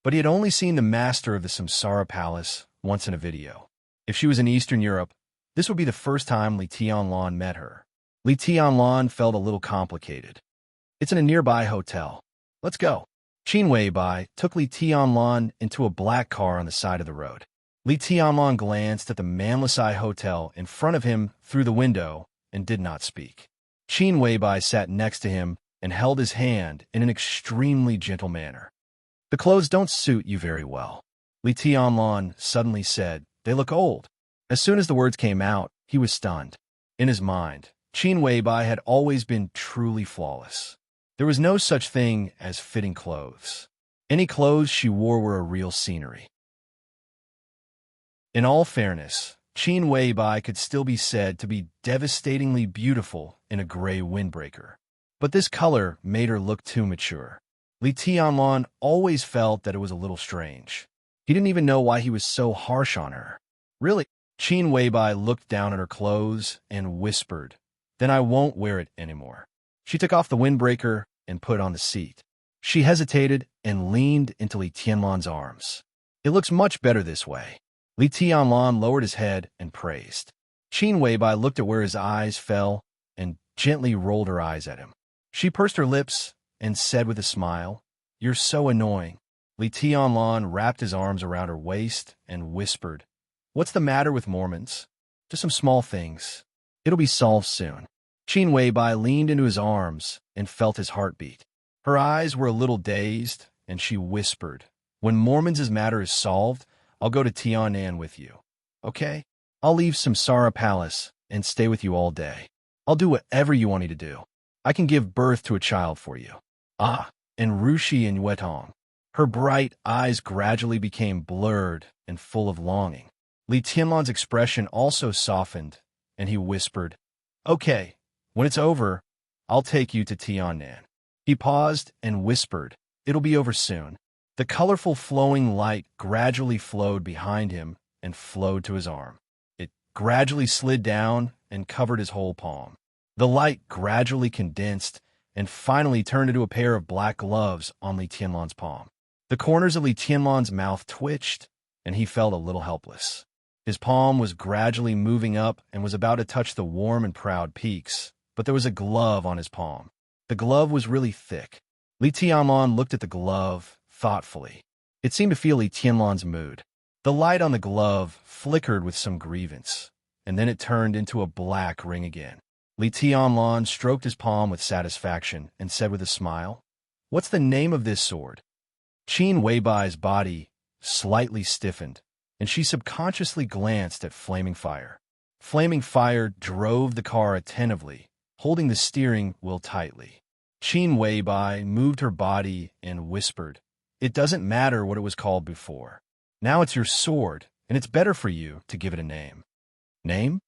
But he had only seen the master of the Samsara Palace once in a video. If she was in Eastern Europe, this would be the first time Li Tianlan met her. Li Tianlan felt a little complicated. It's in a nearby hotel. Let's go. Qin Weibai took Li Tianlan into a black car on the side of the road. Li Tianlan glanced at the manless eye hotel in front of him through the window and did not speak. Qin Weibai sat next to him and held his hand in an extremely gentle manner. The clothes don't suit you very well, Li Tianlan suddenly said. They look old. As soon as the words came out, he was stunned. In his mind, Qin Weibai had always been truly flawless. There was no such thing as fitting clothes. Any clothes she wore were a real scenery. In all fairness, Qin Weibai could still be said to be devastatingly beautiful in a gray windbreaker. But this color made her look too mature. Li Tianlan always felt that it was a little strange. He didn't even know why he was so harsh on her. Really? Qin Weibai looked down at her clothes and whispered, "Then I won't wear it anymore." She took off the windbreaker and put it on the seat. She hesitated and leaned into Li Tianlan's arms. "It looks much better this way." Li Tianlan lowered his head and praised. Qin Weibai looked at where his eyes fell and gently rolled her eyes at him. She pursed her lips and said with a smile, "You're so annoying." Li Tianlan wrapped his arms around her waist and whispered, "What's the matter with Mormons? Just some small things. It'll be solved soon." Qin Weibai leaned into his arms and felt his heartbeat. Her eyes were a little dazed, and she whispered, "When Mormons' matter is solved, I'll go to Tianan with you. Okay? I'll leave Samsara Palace and stay with you all day. I'll do whatever you want me to do. I can give birth to a child for you." Ah, and Rushi and Yuetong. Her bright eyes gradually became blurred and full of longing. Li Tianlan's expression also softened, and he whispered, "Okay, when it's over, I'll take you to Tianan." He paused and whispered, "It'll be over soon." The colorful flowing light gradually flowed behind him and flowed to his arm. It gradually slid down and covered his whole palm. The light gradually condensed and finally turned into a pair of black gloves on Li Tianlan's palm. The corners of Li Tianlan's mouth twitched, and he felt a little helpless. His palm was gradually moving up and was about to touch the warm and proud peaks, but there was a glove on his palm. The glove was really thick. Li Tianlan looked at the glove thoughtfully. It seemed to feel Li Tianlan's mood. The light on the glove flickered with some grievance, and then it turned into a black ring again. Li Tianlan stroked his palm with satisfaction and said with a smile, "What's the name of this sword?" Qin Weibai's body slightly stiffened, and she subconsciously glanced at Flaming Fire. Flaming Fire drove the car attentively, holding the steering wheel tightly. Qin Weibai moved her body and whispered, "It doesn't matter what it was called before. Now it's your sword, and it's better for you to give it a name." "Name?"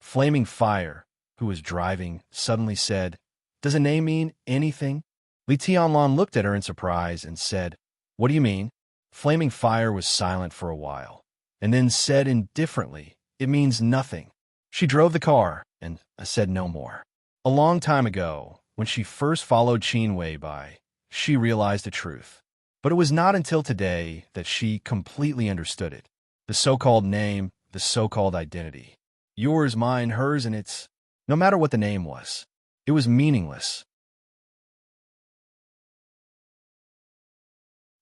Flaming Fire, who was driving, suddenly said, "Does a name mean anything?" Li Tianlan looked at her in surprise and said, "What do you mean?" Flaming Fire was silent for a while, and then said indifferently, "It means nothing." She drove the car, and said no more. A long time ago, when she first followed Qin Weibai, she realized the truth. But it was not until today that she completely understood it. The so-called name, the so-called identity. Yours, mine, hers, and its. No matter what the name was, it was meaningless.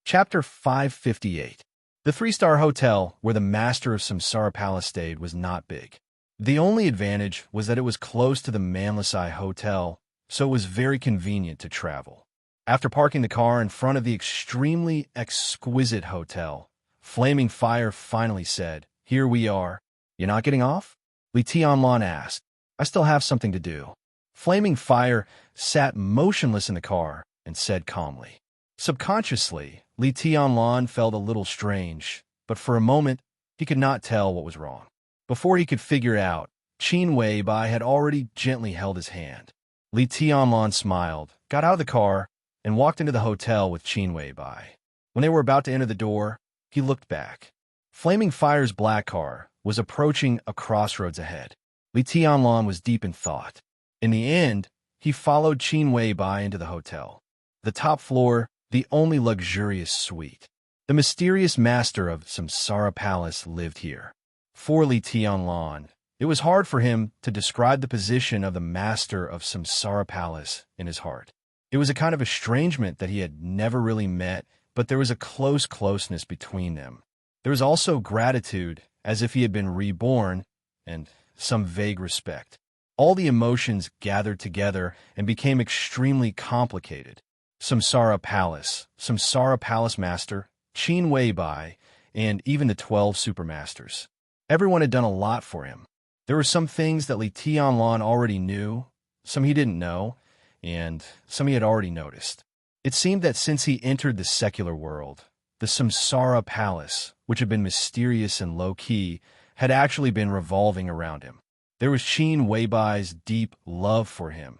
Chapter 558. The three-star hotel where the master of Samsara Palace stayed was not big. The only advantage was that it was close to the Manless Eye Hotel, so it was very convenient to travel. After parking the car in front of the extremely exquisite hotel, Flaming Fire finally said, "Here we are. You're not getting off?" Li Tianlan asked. "I still have something to do." Flaming Fire sat motionless in the car and said calmly. Subconsciously, Li Tianlan felt a little strange, but for a moment, he could not tell what was wrong. Before he could figure out, Qin Weibai had already gently held his hand. Li Tianlan smiled, got out of the car, and walked into the hotel with Qin Weibai. When they were about to enter the door, he looked back. Flaming Fire's black car was approaching a crossroads ahead. Li Tianlan was deep in thought. In the end, he followed Qin Weibai into the hotel. The top floor, the only luxurious suite. The mysterious master of Samsara Palace lived here. For Li Tianlan, it was hard for him to describe the position of the master of Samsara Palace in his heart. It was a kind of estrangement that he had never really met, but there was a closeness between them. There was also gratitude, as if he had been reborn, and some vague respect. All the emotions gathered together and became extremely complicated. Samsara Palace Master, Qin Weibai, and even the 12 Supermasters. Everyone had done a lot for him. There were some things that Li Tianlan already knew, some he didn't know, and some he had already noticed. It seemed that since he entered the secular world, the Samsara Palace, which had been mysterious and low-key, had actually been revolving around him. There was Qin Weibai's deep love for him,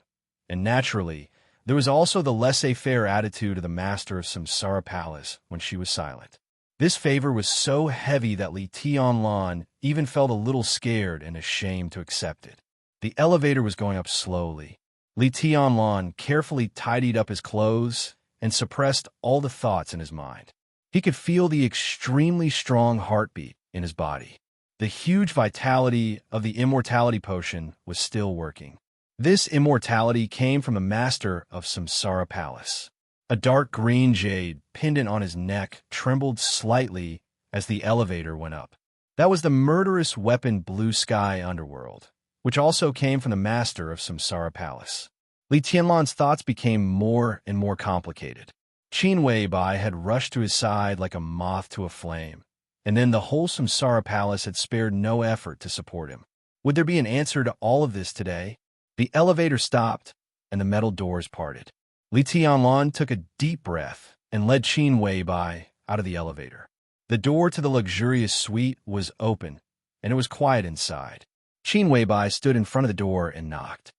and naturally, there was also the laissez-faire attitude of the master of Samsara Palace when she was silent. This favor was so heavy that Li Tianlan even felt a little scared and ashamed to accept it. The elevator was going up slowly. Li Tianlan carefully tidied up his clothes and suppressed all the thoughts in his mind. He could feel the extremely strong heartbeat in his body. The huge vitality of the immortality potion was still working. This immortality came from the master of Samsara Palace. A dark green jade pendant on his neck trembled slightly as the elevator went up. That was the murderous weapon Blue Sky Underworld, which also came from the master of Samsara Palace. Li Tianlan's thoughts became more and more complicated. Qin Weibai had rushed to his side like a moth to a flame, and then the whole Samsara Palace had spared no effort to support him. Would there be an answer to all of this today? The elevator stopped, and the metal doors parted. Li Tianlan took a deep breath and led Qin Weibai out of the elevator. The door to the luxurious suite was open, and it was quiet inside. Qin Weibai stood in front of the door and knocked.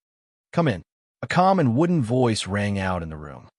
"Come in." A calm and wooden voice rang out in the room.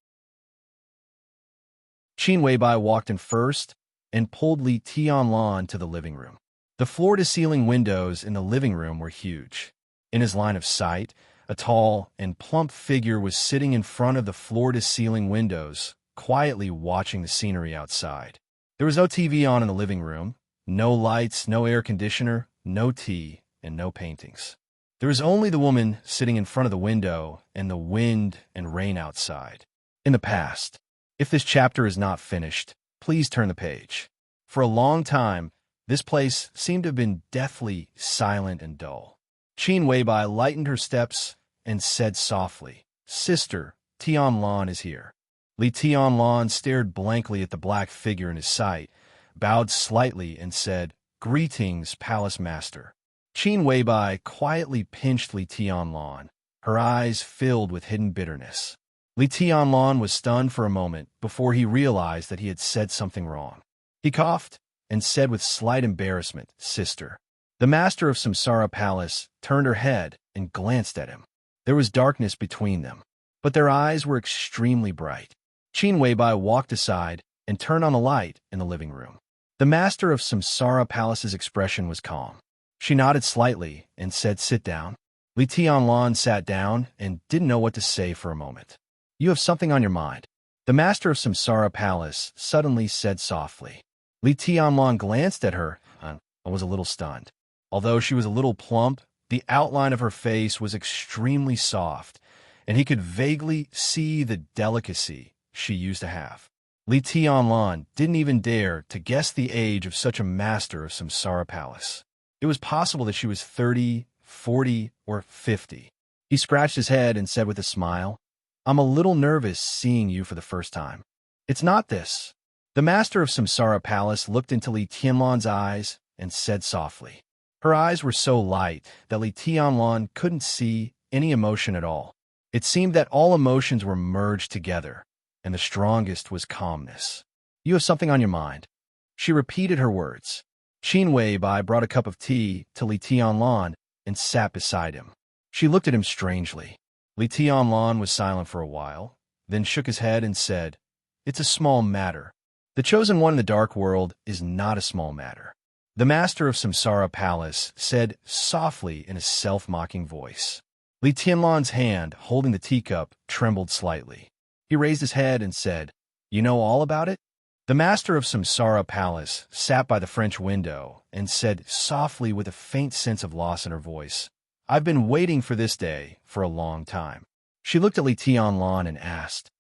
Qin Weibai walked in first and pulled Li Tianlan to the living room. The floor-to-ceiling windows in the living room were huge. In his line of sight, a tall and plump figure was sitting in front of the floor-to-ceiling windows, quietly watching the scenery outside. There was no TV on in the living room, no lights, no air conditioner, no tea, and no paintings. There was only the woman sitting in front of the window and the wind and rain outside. In the past. If this chapter is not finished, please turn the page. For a long time, this place seemed to have been deathly silent and dull. Qin Weibai lightened her steps and said softly, "Sister, Tianlan is here." Li Tianlan stared blankly at the black figure in his sight, bowed slightly, and said, "Greetings, Palace Master." Qin Weibai quietly pinched Li Tianlan, her eyes filled with hidden bitterness. Li Tianlan was stunned for a moment before he realized that he had said something wrong. He coughed and said with slight embarrassment, "Sister." The master of Samsara Palace turned her head and glanced at him. There was darkness between them, but their eyes were extremely bright. Qin Weibai walked aside and turned on the light in the living room. The master of Samsara Palace's expression was calm. She nodded slightly and said, "Sit down." Li Tianlan sat down and didn't know what to say for a moment. "You have something on your mind," the master of Samsara Palace suddenly said softly. Li Tianlan glanced at her and was a little stunned. Although she was a little plump, the outline of her face was extremely soft, and he could vaguely see the delicacy she used to have. Li Tianlan didn't even dare to guess the age of such a master of Samsara Palace. It was possible that she was 30, 40, or 50. He scratched his head and said with a smile, "I'm a little nervous seeing you for the first time." "It's not this." The master of Samsara Palace looked into Li Tianlan's eyes and said softly. Her eyes were so light that Li Tianlan couldn't see any emotion at all. It seemed that all emotions were merged together, and the strongest was calmness. "You have something on your mind." She repeated her words. Qin Weibai brought a cup of tea to Li Tianlan and sat beside him. She looked at him strangely. Li Tianlan was silent for a while, then shook his head and said, "It's a small matter. The chosen one in the dark world is not a small matter." The master of Samsara Palace said softly in a self-mocking voice, Li Tianlan's hand, holding the teacup, trembled slightly. He raised his head and said, "You know all about it?" The master of Samsara Palace sat by the French window and said softly with a faint sense of loss in her voice, "I've been waiting for this day for a long time." She looked at Li Tianlan and asked,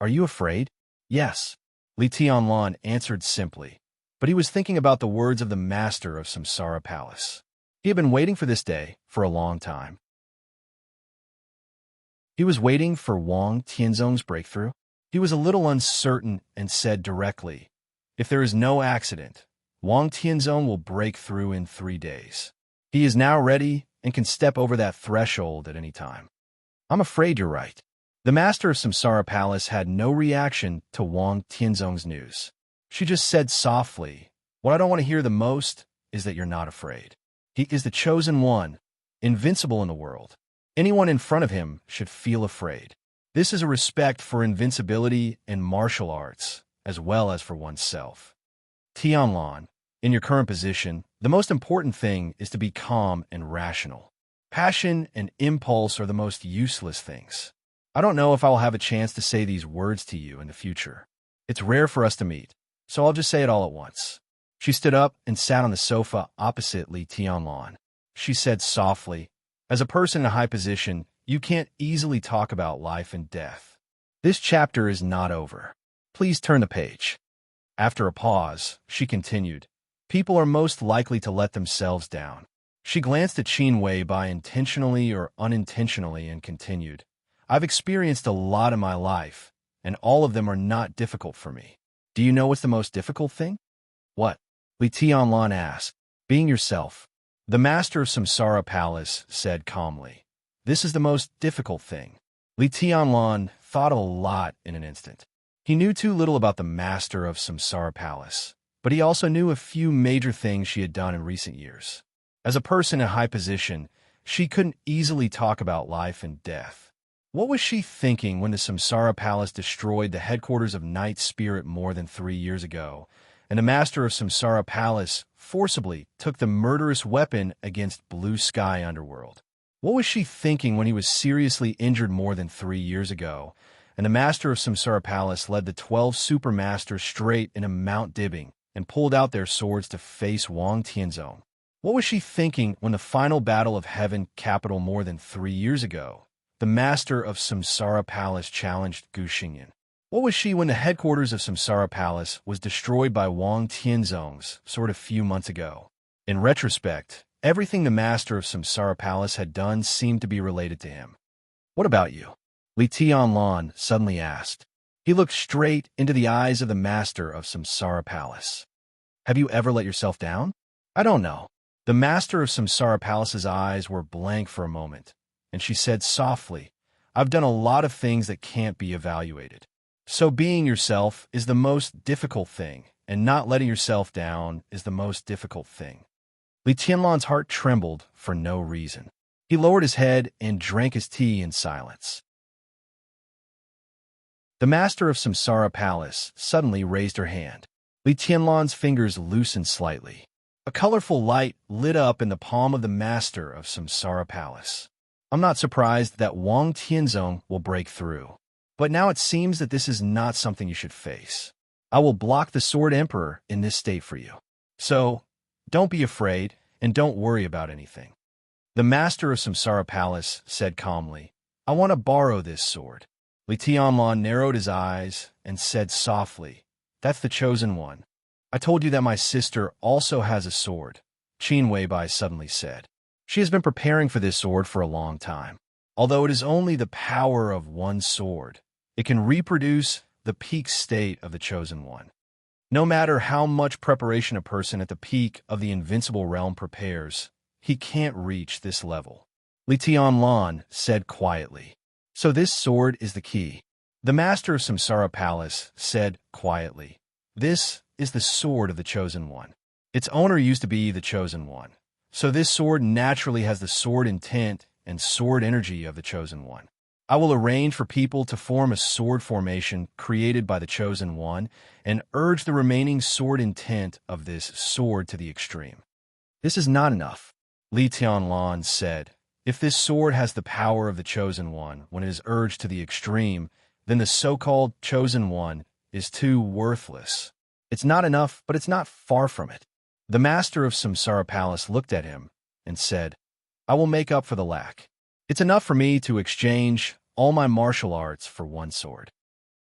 "Are you afraid?" "Yes," Li Tianlan answered simply, but he was thinking about the words of the master of Samsara Palace. He had been waiting for this day for a long time. He was waiting for Wang Tianzong's breakthrough. He was a little uncertain and said directly, "If there is no accident, Wang Tianzong will break through in 3 days. He is now ready and can step over that threshold at any time." "I'm afraid you're right." The master of Samsara Palace had no reaction to Wang Tianzong's news. She just said softly, "What I don't want to hear the most is that you're not afraid. He is the chosen one, invincible in the world. Anyone in front of him should feel afraid. This is a respect for invincibility and martial arts, as well as for oneself. Tianlan, in your current position, the most important thing is to be calm and rational. Passion and impulse are the most useless things. I don't know if I will have a chance to say these words to you in the future. It's rare for us to meet, so I'll just say it all at once." She stood up and sat on the sofa opposite Li Tianlan. She said softly, "As a person in a high position, you can't easily talk about life and death. This chapter is not over. Please turn the page." After a pause, she continued, "People are most likely to let themselves down." She glanced at Qin Wei Bai intentionally or unintentionally and continued, "I've experienced a lot in my life, and all of them are not difficult for me. Do you know what's the most difficult thing?" "What?" Li Tianlan asked. "Being yourself." The master of Samsara Palace said calmly, "This is the most difficult thing." Li Tianlan thought a lot in an instant. He knew too little about the master of Samsara Palace, but he also knew a few major things she had done in recent years. As a person in high position, she couldn't easily talk about life and death. What was she thinking when the Samsara Palace destroyed the headquarters of Night Spirit more than 3 years ago, and the master of Samsara Palace forcibly took the murderous weapon against Blue Sky Underworld? What was she thinking when he was seriously injured more than 3 years ago, and the master of Samsara Palace led the 12 supermasters straight into Mount Dibbing and pulled out their swords to face Wang Tianzong? What was she thinking when the final battle of Heaven Capital more than 3 years ago, the master of Samsara Palace challenged Gu Xingyan? What was she when the headquarters of Samsara Palace was destroyed by Wang Tianzong's sword a few months ago? In retrospect, everything the master of Samsara Palace had done seemed to be related to him. "What about you?" Li Tianlan suddenly asked. He looked straight into the eyes of the master of Samsara Palace. "Have you ever let yourself down?" "I don't know." The master of Samsara Palace's eyes were blank for a moment, and she said softly, "I've done a lot of things that can't be evaluated. So being yourself is the most difficult thing, and not letting yourself down is the most difficult thing." Li Tianlan's heart trembled for no reason. He lowered his head and drank his tea in silence. The master of Samsara Palace suddenly raised her hand. Li Tianlan's fingers loosened slightly. A colorful light lit up in the palm of the master of Samsara Palace. "I'm not surprised that Wang Tianzong will break through. But now it seems that this is not something you should face. I will block the Sword Emperor in this state for you. So, don't be afraid, and don't worry about anything." The master of Samsara Palace said calmly, "I want to borrow this sword." Li Tianlan narrowed his eyes and said softly, "That's the chosen one." "I told you that my sister also has a sword," Qin Wei Bai suddenly said. "She has been preparing for this sword for a long time. Although it is only the power of one sword, it can reproduce the peak state of the chosen one. No matter how much preparation a person at the peak of the invincible realm prepares, he can't reach this level." Li Tianlan said quietly, "So this sword is the key." The master of Samsara Palace said quietly, "This is the sword of the chosen one. Its owner used to be the chosen one. So this sword naturally has the sword intent and sword energy of the chosen one. I will arrange for people to form a sword formation created by the chosen one and urge the remaining sword intent of this sword to the extreme." "This is not enough," Li Tianlan said. If this sword has the power of the Chosen One when it is urged to the extreme, then the so-called Chosen One is too worthless. It's not enough, but it's not far from it. The master of Samsara Palace looked at him and said, I will make up for the lack. It's enough for me to exchange all my martial arts for one sword.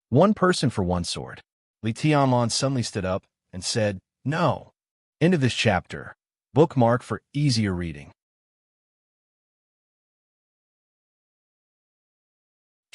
One person for one sword. Li Tianlan suddenly stood up and said, No. End of this chapter. Bookmark for easier reading.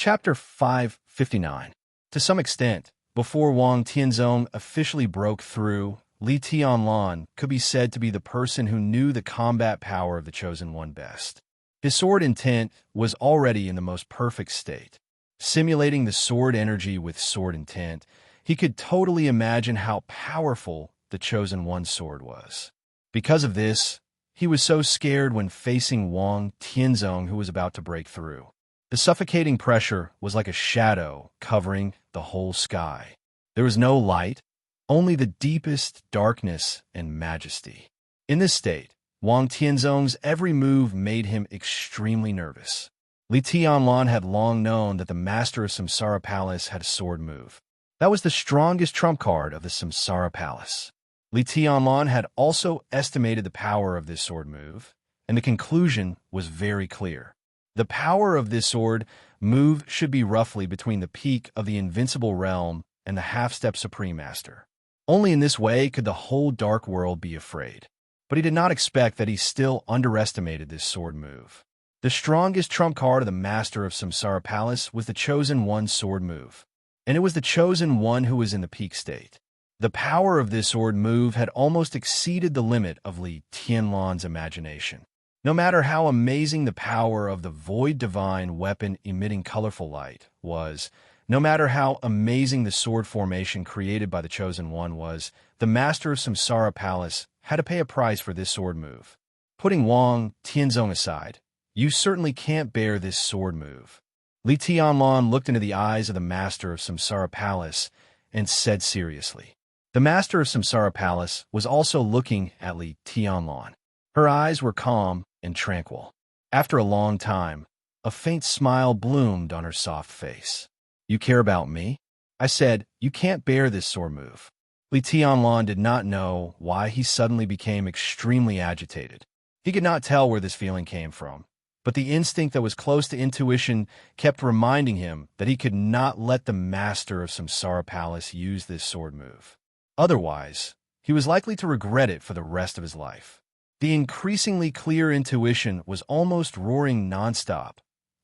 Chapter 559. To some extent, before Wang Tianzong officially broke through, Li Tianlan could be said to be the person who knew the combat power of the Chosen One best. His sword intent was already in the most perfect state. Simulating the sword energy with sword intent, he could totally imagine how powerful the Chosen One's sword was. Because of this, he was so scared when facing Wang Tianzong, who was about to break through. The suffocating pressure was like a shadow covering the whole sky. There was no light, only the deepest darkness and majesty. In this state, Wang Tianzong's every move made him extremely nervous. Li Tianlan had long known that the master of Samsara Palace had a sword move. That was the strongest trump card of the Samsara Palace. Li Tianlan had also estimated the power of this sword move, and the conclusion was very clear. The power of this sword move should be roughly between the peak of the Invincible Realm and the Half-Step Supreme Master. Only in this way could the whole dark world be afraid. But he did not expect that he still underestimated this sword move. The strongest trump card of the Master of Samsara Palace was the Chosen One's sword move, and it was the Chosen One who was in the peak state. The power of this sword move had almost exceeded the limit of Li Tianlan's imagination. No matter how amazing the power of the Void Divine weapon emitting colorful light was, no matter how amazing the sword formation created by the Chosen One was, the Master of Samsara Palace had to pay a price for this sword move. Putting Wang Tianzong aside, you certainly can't bear this sword move. Li Tianlan looked into the eyes of the Master of Samsara Palace and said seriously. The Master of Samsara Palace was also looking at Li Tianlan. Her eyes were calm and tranquil. After a long time, a faint smile bloomed on her soft face. You care about me? I said, you can't bear this sword move. Li Tianlan did not know why he suddenly became extremely agitated. He could not tell where this feeling came from, but the instinct that was close to intuition kept reminding him that he could not let the Master of Samsara Palace use this sword move. Otherwise, he was likely to regret it for the rest of his life. The increasingly clear intuition was almost roaring nonstop,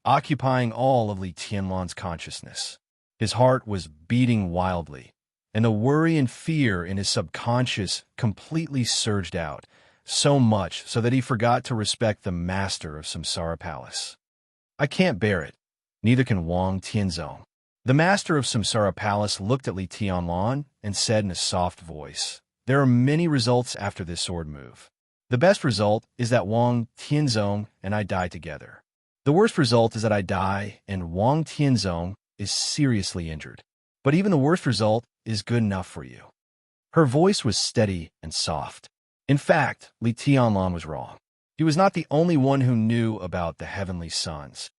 occupying all of Li Tianlan's consciousness. His heart was beating wildly, and the worry and fear in his subconscious completely surged out, so much so that he forgot to respect the Master of Samsara Palace. I can't bear it. Neither can Wang Tianzong. The Master of Samsara Palace looked at Li Tianlan and said in a soft voice, There are many results after this sword move. The best result is that Wang Tianzong and I die together. The worst result is that I die and Wang Tianzong is seriously injured. But even the worst result is good enough for you. Her voice was steady and soft. In fact, Li Tianlan was wrong. He was not the only one who knew about the heavenly suns.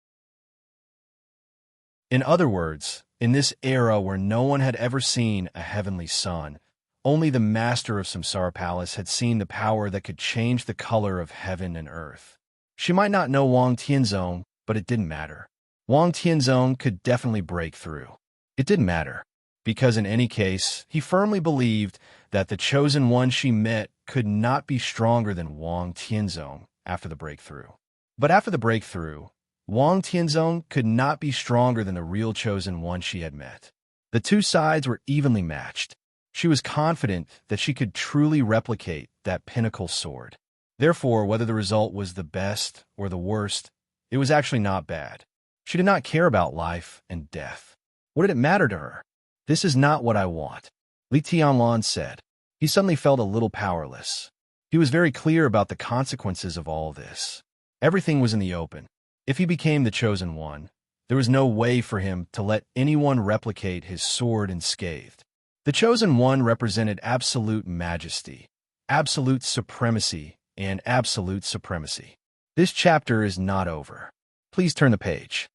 In other words, in this era where no one had ever seen a heavenly sun, only the Master of Samsara Palace had seen the power that could change the color of heaven and earth. She might not know Wang Tianzong, but it didn't matter. Wang Tianzong could definitely break through. It didn't matter, because in any case, he firmly believed that the Chosen One she met could not be stronger than Wang Tianzong after the breakthrough. But after the breakthrough, Wang Tianzong could not be stronger than the real Chosen One she had met. The two sides were evenly matched. She was confident that she could truly replicate that pinnacle sword. Therefore, whether the result was the best or the worst, it was actually not bad. She did not care about life and death. What did it matter to her? This is not what I want, Li Tianlan said. He suddenly felt a little powerless. He was very clear about the consequences of all this. Everything was in the open. If he became the Chosen One, there was no way for him to let anyone replicate his sword unscathed. The Chosen One represented absolute majesty, absolute supremacy, and absolute supremacy. This chapter is not over. Please turn the page.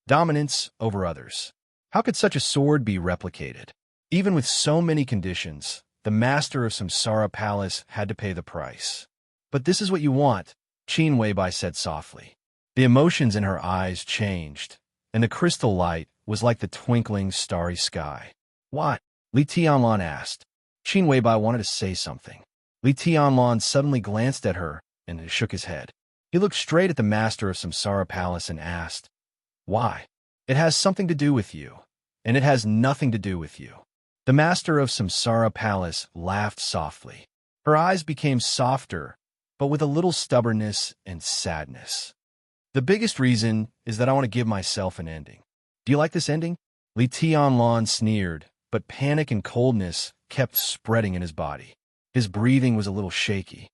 Dominance over others. How could such a sword be replicated? Even with so many conditions, the master of Samsara Palace had to pay the price. But this is what you want, Qin Weibai said softly. The emotions in her eyes changed, and the crystal light was like the twinkling starry sky. What? Li Tianlan asked. Qin Weibai wanted to say something. Li Tianlan suddenly glanced at her and shook his head. He looked straight at the master of Samsara Palace and asked, "Why?" "It has something to do with you, and it has nothing to do with you." The master of Samsara Palace laughed softly. Her eyes became softer, but with a little stubbornness and sadness. "The biggest reason is that I want to give myself an ending." "Do you like this ending?" Li Tianlan sneered, but panic and coldness kept spreading in his body. His breathing was a little shaky.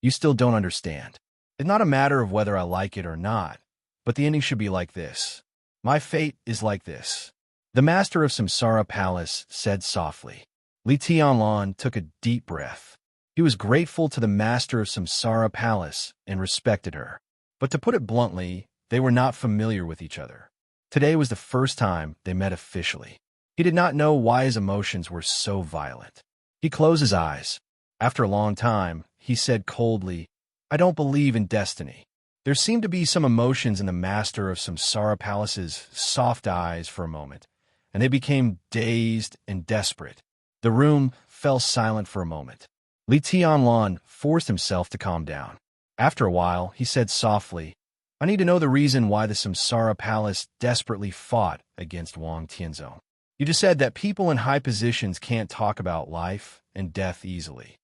"You still don't understand. It's not a matter of whether I like it or not, but the ending should be like this. My fate is like this." The master of Samsara Palace said softly. Li Tianlan took a deep breath. He was grateful to the master of Samsara Palace and respected her. But to put it bluntly, they were not familiar with each other. Today was the first time they met officially. He did not know why his emotions were so violent. He closed his eyes. After a long time, he said coldly, "I don't believe in destiny." There seemed to be some emotions in the master of Samsara Palace's soft eyes for a moment, and they became dazed and desperate. The room fell silent for a moment. Li Tianlan forced himself to calm down. After a while, he said softly, "I need to know the reason why the Samsara Palace desperately fought against Wang Tianzong. You just said that people in high positions can't talk about life and death easily."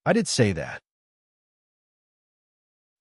"I did say that."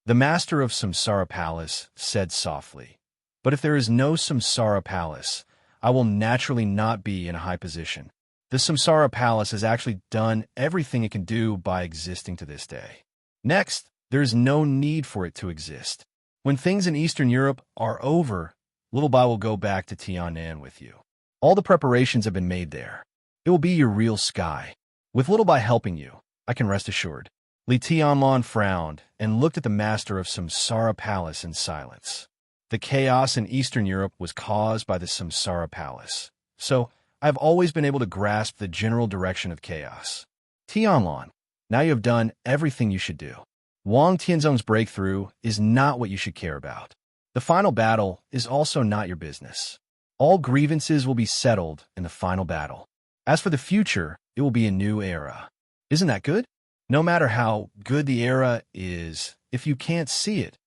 The master of Samsara Palace said softly, "But if there is no Samsara Palace, I will naturally not be in a high position. The Samsara Palace has actually done everything it can do by existing to this day. Next, there is no need for it to exist. When things in Eastern Europe are over, Little Bai will go back to Tiannan with you. All the preparations have been made there. It will be your real sky. With Little Bai helping you, I can rest assured." Li Tianlan frowned and looked at the master of Samsara Palace in silence. The chaos in Eastern Europe was caused by the Samsara Palace, so I have always been able to grasp the general direction of chaos. Tianlan, now you have done everything you should do. Wang Tianzong's breakthrough is not what you should care about. The final battle is also not your business. All grievances will be settled in the final battle. As for the future, it will be a new era. Isn't that good? No matter how good the era is, if you can't see it,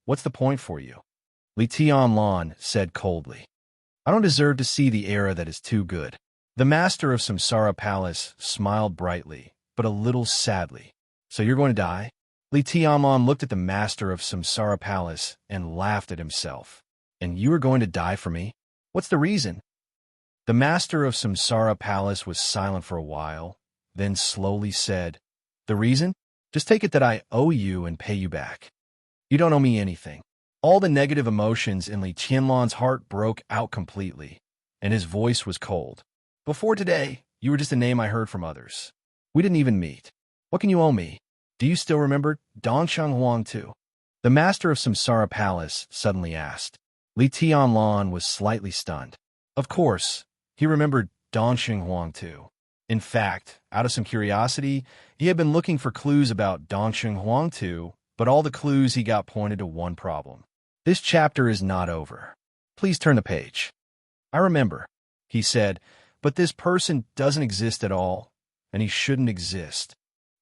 what's the point for you? Li Tianlan said coldly. "I don't deserve to see the era that is too good." The master of Samsara Palace smiled brightly, but a little sadly. "So you're going to die?" Li Tianlan looked at the master of Samsara Palace and laughed at himself. "And you are going to die for me? What's the reason?" The master of Samsara Palace was silent for a while, then slowly said, "The reason? Just take it that I owe you and pay you back. You don't owe me anything." All the negative emotions in Li Tianlan's heart broke out completely, and his voice was cold. "Before today, you were just a name I heard from others. We didn't even meet. What can you owe me? Do you still remember Dongsheng Huang too?" The master of Samsara Palace suddenly asked. Li Tianlan was slightly stunned. Of course, he remembered Dongsheng Huang too. In fact, out of some curiosity, he had been looking for clues about Dongsheng Huang too, but all the clues he got pointed to one problem. This chapter is not over. Please turn the page. "I remember," he said, "but this person doesn't exist at all, and he shouldn't exist.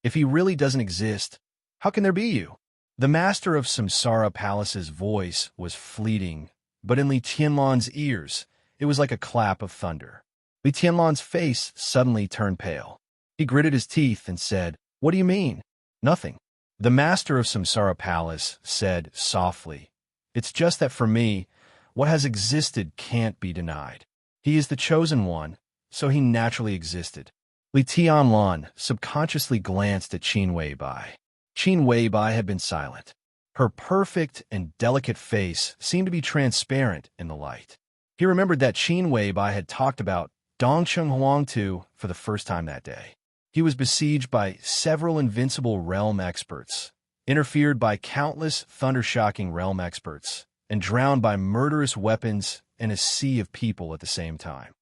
If he really doesn't exist, how can there be you?" The master of Samsara Palace's voice was fleeting, but in Li Tianlan's ears, it was like a clap of thunder. Li Tianlan's face suddenly turned pale. He gritted his teeth and said, "What do you mean?" "Nothing." The master of Samsara Palace said softly, "It's just that for me, what has existed can't be denied. He is the chosen one, so he naturally existed." Li Tianlan subconsciously glanced at Qin Weibai. Qin Weibai had been silent. Her perfect and delicate face seemed to be transparent in the light. He remembered that Qin Weibai had talked about Dongsheng Huang Tu for the first time that day. He was besieged by several invincible realm experts, interfered by countless thunder-shocking realm experts, and drowned by murderous weapons and a sea of people at the same time.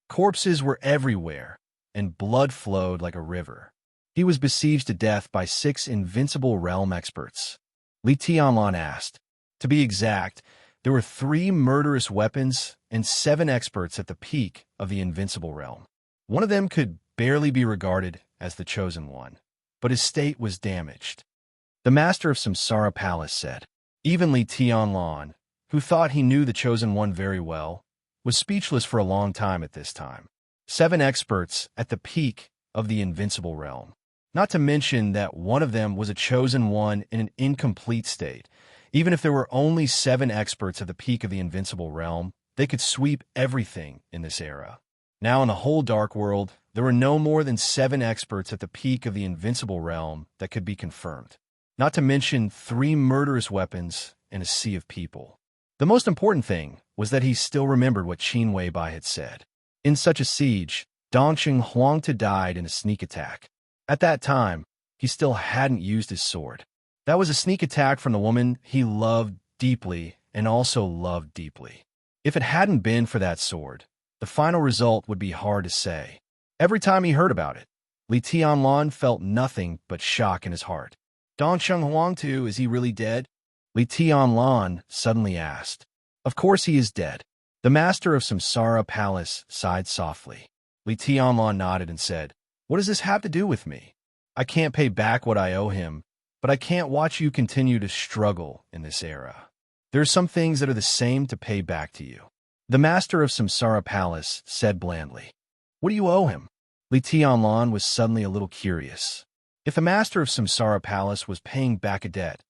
Corpses were everywhere, and blood flowed like a river. He was besieged to death by 6 invincible realm experts. Li Tianlan asked. To be exact, there were 3 murderous weapons and 7 experts at the peak of the invincible realm. One of them could barely be regarded as the chosen one, but his state was damaged. The master of Samsara Palace said. Even Li Tianlan, who thought he knew the chosen one very well, was speechless for a long time at this time. 7 experts at the peak of the invincible realm. Not to mention that one of them was a chosen one in an incomplete state. Even if there were only 7 experts at the peak of the invincible realm, they could sweep everything in this era. Now in the whole Dark World, there were no more than 7 experts at the peak of the invincible realm that could be confirmed. Not to mention 3 murderous weapons and a sea of people. The most important thing was that he still remembered what Qin Weibai had said. In such a siege, Dongqing Huangtu died in a sneak attack. At that time, he still hadn't used his sword. That was a sneak attack from the woman he loved deeply and also loved deeply. If it hadn't been for that sword, the final result would be hard to say. Every time he heard about it, Li Tianlan felt nothing but shock in his heart. Dongqing Huangtu, is he really dead? Li Tianlan suddenly asked. Of course he is dead. The master of Samsara Palace sighed softly. Li Tianlan nodded and said, What does this have to do with me? I can't pay back what I owe him, but I can't watch you continue to struggle in this era. There are some things that are the same to pay back to you. The master of Samsara Palace said blandly. What do you owe him? Li Tianlan was suddenly a little curious. If the master of Samsara Palace was paying back a debt,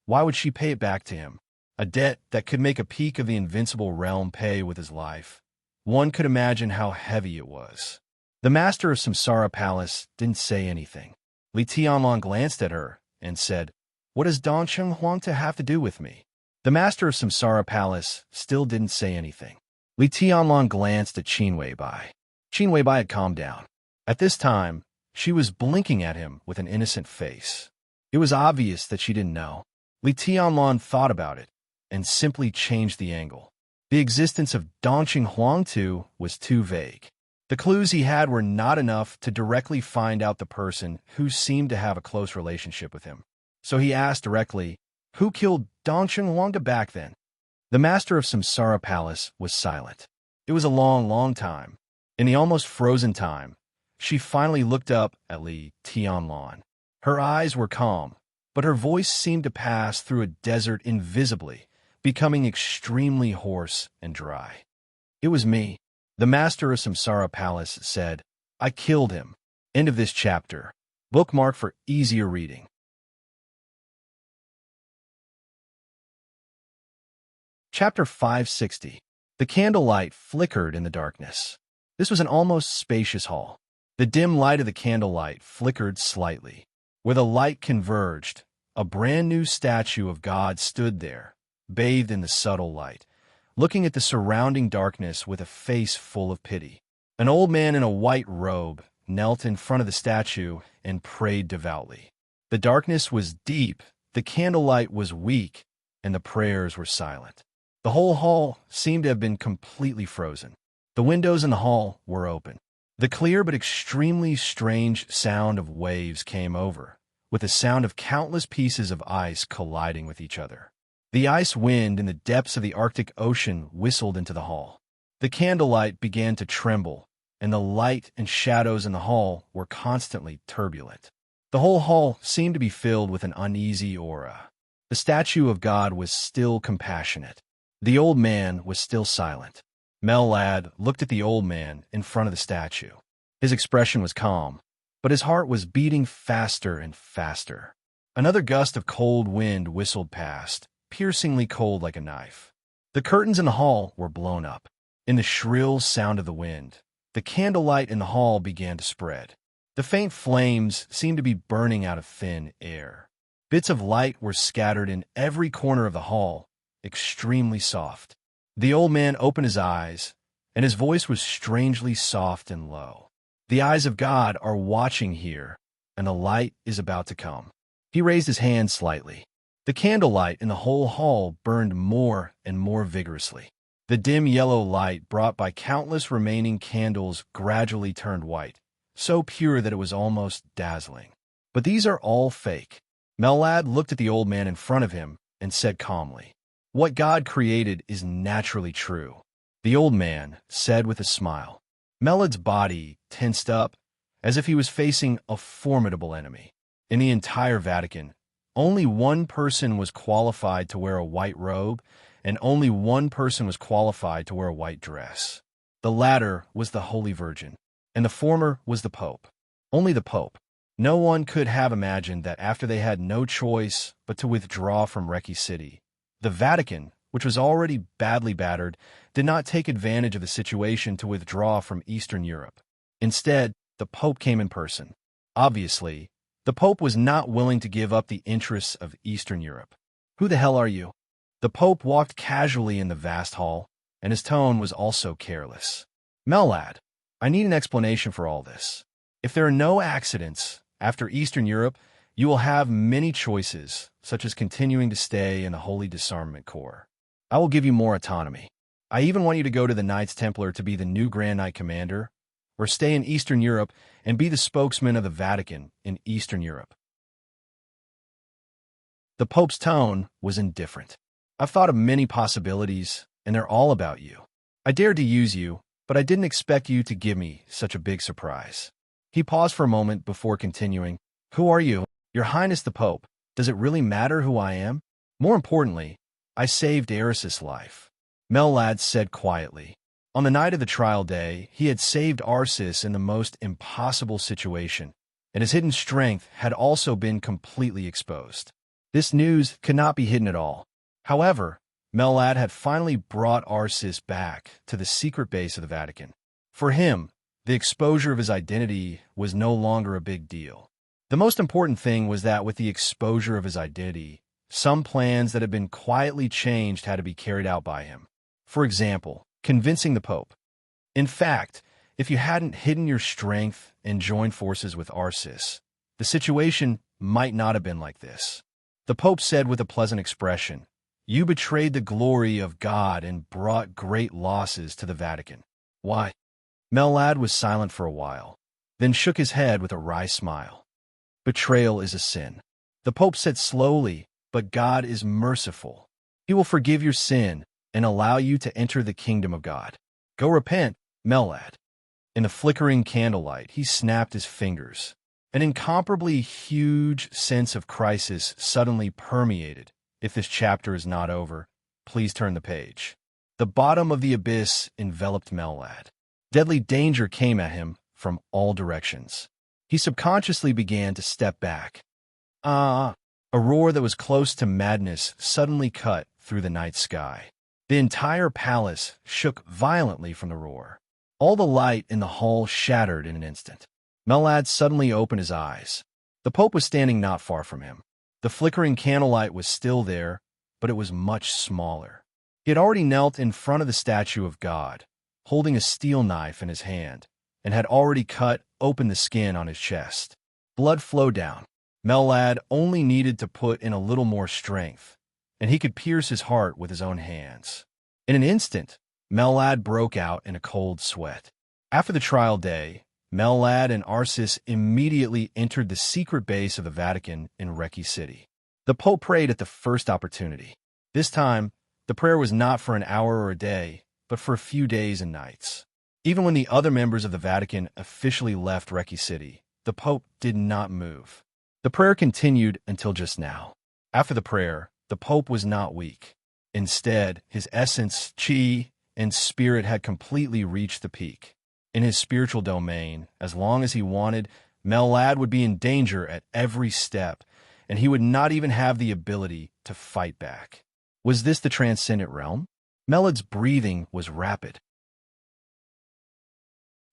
why would she pay it back to him? A debt that could make a peak of the invincible realm pay with his life. One could imagine how heavy it was. The master of Samsara Palace didn't say anything. Li Tianlan glanced at her and said, What does Dongqing Huangtu have to do with me? The master of Samsara Palace still didn't say anything. Li Tianlan glanced at Qin Weibai. Qin Weibai had calmed down. At this time, she was blinking at him with an innocent face. It was obvious that she didn't know. Li Tianlan thought about it and simply changed the angle. The existence of Dongqing Huangtu was too vague. The clues he had were not enough to directly find out the person who seemed to have a close relationship with him. So he asked directly, Who killed Dongqing Huangtu back then? The master of Samsara Palace was silent. It was a long, long time. In the almost frozen time, she finally looked up at Li Tianlan. Her eyes were calm, but her voice seemed to pass through a desert invisibly, becoming extremely hoarse and dry. It was me. The master of Samsara Palace said, I killed him. End of this chapter. Bookmark for easier reading. Chapter 560. The candlelight flickered in the darkness. This was an almost spacious hall. The dim light of the candlelight flickered slightly. Where the light converged, a brand new statue of God stood there, bathed in the subtle light, looking at the surrounding darkness with a face full of pity. An old man in a white robe knelt in front of the statue and prayed devoutly. The darkness was deep, the candlelight was weak, and the prayers were silent. The whole hall seemed to have been completely frozen. The windows in the hall were open. The clear but extremely strange sound of waves came over, with the sound of countless pieces of ice colliding with each other. The ice wind in the depths of the Arctic Ocean whistled into the hall. The candlelight began to tremble, and the light and shadows in the hall were constantly turbulent. The whole hall seemed to be filled with an uneasy aura. The statue of God was still compassionate. The old man was still silent. Lad looked at the old man in front of the statue. His expression was calm, but his heart was beating faster and faster. Another gust of cold wind whistled past, piercingly cold like a knife. The curtains in the hall were blown up. In the shrill sound of the wind, the candlelight in the hall began to spread. The faint flames seemed to be burning out of thin air. Bits of light were scattered in every corner of the hall, extremely soft. The old man opened his eyes, and his voice was strangely soft and low. The eyes of God are watching here. and the light is about to come. He raised his hand slightly. The candlelight in the whole hall burned more and more vigorously. The dim yellow light brought by countless remaining candles gradually turned white, so pure that it was almost dazzling. But these are all fake. Mellad looked at the old man in front of him and said calmly, "What God created is naturally true," the old man said with a smile. Mellad's body tensed up, as if he was facing a formidable enemy. In the entire Vatican, only one person was qualified to wear a white robe, and only one person was qualified to wear a white dress. The latter was the Holy Virgin, and the former was the Pope. Only the Pope. No one could have imagined that after they had no choice but to withdraw from Recce City, the Vatican, which was already badly battered, did not take advantage of the situation to withdraw from Eastern Europe. Instead, the Pope came in person. Obviously, the Pope was not willing to give up the interests of Eastern Europe. "Who the hell are you?" The Pope walked casually in the vast hall, and his tone was also careless. "Mellad, I need an explanation for all this. If there are no accidents, after Eastern Europe, you will have many choices, such as continuing to stay in the Holy Disarmament Corps. I will give you more autonomy. I even want you to go to the Knights Templar to be the new Grand Knight Commander, or stay in Eastern Europe and be the spokesman of the Vatican in Eastern Europe." The Pope's tone was indifferent. "I've thought of many possibilities, and they're all about you. I dared to use you, but I didn't expect you to give me such a big surprise." He paused for a moment before continuing, "Who are you? Your Highness the Pope. Does it really matter who I am? More importantly, I saved Eris's life," Mellad said quietly. On the night of the trial day, he had saved Arsis in the most impossible situation, and his hidden strength had also been completely exposed. This news could not be hidden at all. However, Mellad had finally brought Arsis back to the secret base of the Vatican. For him, the exposure of his identity was no longer a big deal. The most important thing was that with the exposure of his identity, some plans that had been quietly changed had to be carried out by him. For example, convincing the Pope. In fact, if you hadn't hidden your strength and joined forces with Arsis, the situation might not have been like this. The Pope said with a pleasant expression, "You betrayed the glory of God and brought great losses to the Vatican." "Why?" Mellad was silent for a while, then shook his head with a wry smile. "Betrayal is a sin," the Pope said slowly, "but God is merciful. He will forgive your sin and allow you to enter the kingdom of God. Go repent, Mellad." In the flickering candlelight, he snapped his fingers. An incomparably huge sense of crisis suddenly permeated. If this chapter is not over, please turn the page. The bottom of the abyss enveloped Mellad. Deadly danger came at him from all directions. He subconsciously began to step back. A roar that was close to madness suddenly cut through the night sky. The entire palace shook violently from the roar. All the light in the hall shattered in an instant. Mellad suddenly opened his eyes. The Pope was standing not far from him. The flickering candlelight was still there, but it was much smaller. He had already knelt in front of the statue of God, holding a steel knife in his hand, and had already cut open the skin on his chest. Blood flowed down. Mellad only needed to put in a little more strength, and he could pierce his heart with his own hands. In an instant, Mellad broke out in a cold sweat. After the trial day, Mellad and Arsis immediately entered the secret base of the Vatican in Recce City. The Pope prayed at the first opportunity. This time, the prayer was not for an hour or a day, but for a few days and nights. Even when the other members of the Vatican officially left Recce City, the Pope did not move. The prayer continued until just now. After the prayer, the Pope was not weak. Instead, his essence, chi, and spirit had completely reached the peak. In his spiritual domain, as long as he wanted, Mellad would be in danger at every step, and he would not even have the ability to fight back. Was this the transcendent realm? Mellad's breathing was rapid.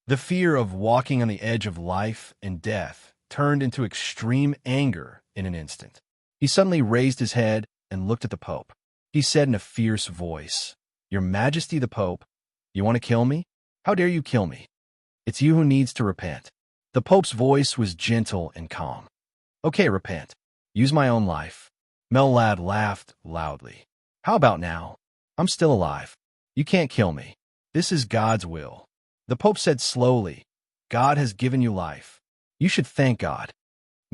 The fear of walking on the edge of life and death turned into extreme anger in an instant. He suddenly raised his head and looked at the Pope. He said in a fierce voice, "Your Majesty the Pope, you want to kill me? How dare you kill me? It's you who needs to repent." The Pope's voice was gentle and calm. Okay, repent. Use my own life. Mellad laughed loudly. How about now? I'm still alive. You can't kill me. This is God's will. The Pope said slowly, God has given you life. You should thank God.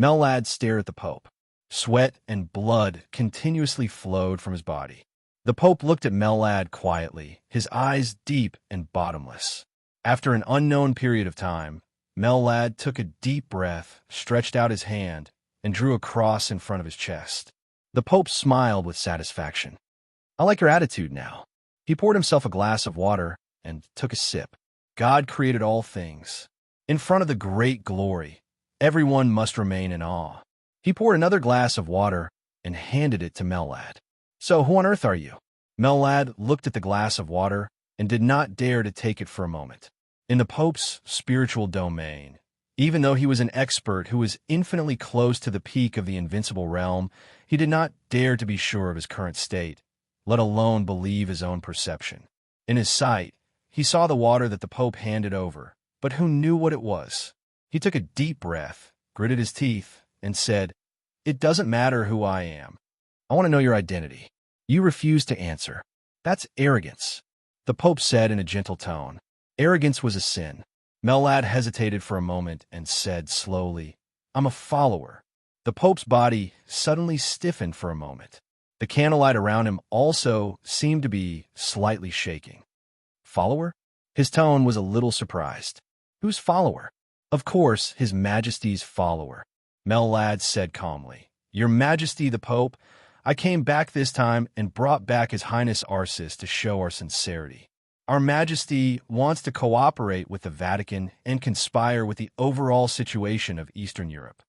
Mellad stared at the Pope. Sweat and blood continuously flowed from his body. The Pope looked at Mellad quietly, his eyes deep and bottomless. After an unknown period of time, Mellad took a deep breath, stretched out his hand, and drew a cross in front of his chest. The Pope smiled with satisfaction. I like your attitude now. He poured himself a glass of water and took a sip. God created all things. In front of the great glory, everyone must remain in awe. He poured another glass of water and handed it to Mellad. So who on earth are you? Mellad looked at the glass of water and did not dare to take it for a moment. In the Pope's spiritual domain, even though he was an expert who was infinitely close to the peak of the invincible realm, he did not dare to be sure of his current state, let alone believe his own perception. In his sight, he saw the water that the Pope handed over, but who knew what it was? He took a deep breath, gritted his teeth, and said, It doesn't matter who I am. I want to know your identity. You refuse to answer. That's arrogance. The Pope said in a gentle tone. Arrogance was a sin. Mellad hesitated for a moment and said slowly, I'm a follower. The Pope's body suddenly stiffened for a moment. The candlelight around him also seemed to be slightly shaking. Follower? His tone was a little surprised. Whose follower? Of course, His Majesty's follower. Mellad said calmly. Your Majesty the Pope, I came back this time and brought back His Highness Arsis to show our sincerity. Our Majesty wants to cooperate with the Vatican and conspire with the overall situation of Eastern Europe.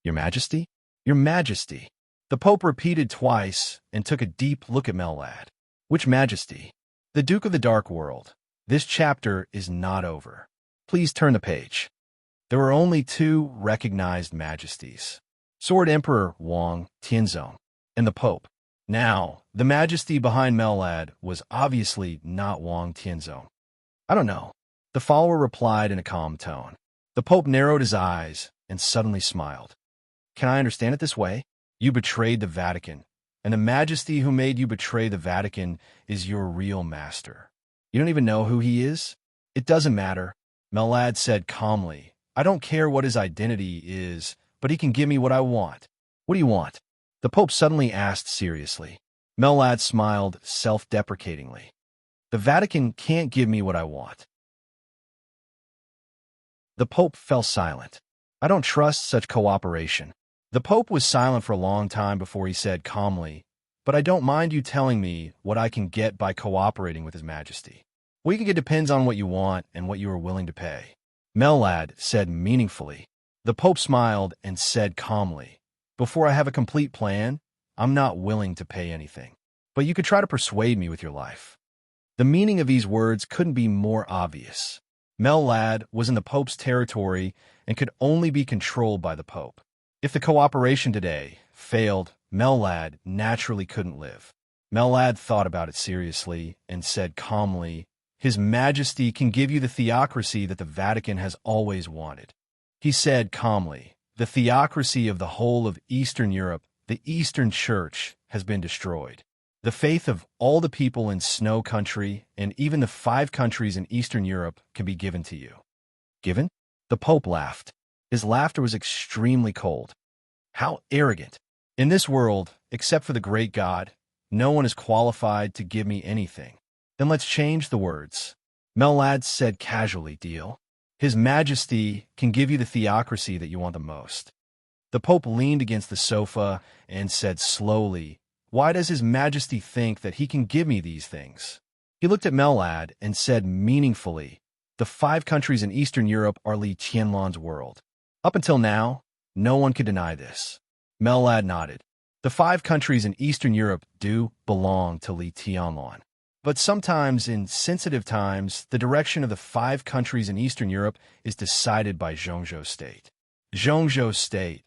Your Majesty? Your Majesty. The Pope repeated twice and took a deep look at Mellad. Which Majesty? The Duke of the Dark World. This chapter is not over. Please turn the page. There were only two recognized majesties. Sword Emperor Wang Tianzong and the Pope. Now, the majesty behind Mellad was obviously not Wang Tianzong. I don't know. The follower replied in a calm tone. The Pope narrowed his eyes and suddenly smiled. Can I understand it this way? You betrayed the Vatican, and the majesty who made you betray the Vatican is your real master. You don't even know who he is? It doesn't matter, Mellad said calmly. I don't care what his identity is, but he can give me what I want. What do you want? The Pope suddenly asked seriously. Mellad smiled self-deprecatingly. The Vatican can't give me what I want. The Pope fell silent. I don't trust such cooperation. The Pope was silent for a long time before he said calmly, but I don't mind you telling me what I can get by cooperating with His Majesty. What you can get depends on what you want and what you are willing to pay. Mellad said meaningfully. The Pope smiled and said calmly, Before I have a complete plan, I'm not willing to pay anything. But you could try to persuade me with your life. The meaning of these words couldn't be more obvious. Mellad was in the Pope's territory and could only be controlled by the Pope. If the cooperation today failed, Mellad naturally couldn't live. Mellad thought about it seriously and said calmly, His Majesty can give you the theocracy that the Vatican has always wanted. He said calmly, the theocracy of the whole of Eastern Europe, the Eastern Church, has been destroyed. The faith of all the people in Snow Country and even the 5 countries in Eastern Europe can be given to you. Given? The Pope laughed. His laughter was extremely cold. How arrogant. In this world, except for the great God, no one is qualified to give me anything. Then let's change the words. Mellad said casually, deal? His Majesty can give you the theocracy that you want the most. The Pope leaned against the sofa and said slowly, Why does His Majesty think that he can give me these things? He looked at Mellad and said meaningfully, The 5 countries in Eastern Europe are Li Tianlan's world. Up until now, no one could deny this. Mellad nodded. The 5 countries in Eastern Europe do belong to Li Tianlan. But sometimes, in sensitive times, the direction of the 5 countries in Eastern Europe is decided by Zhongzhou State. Zhongzhou State.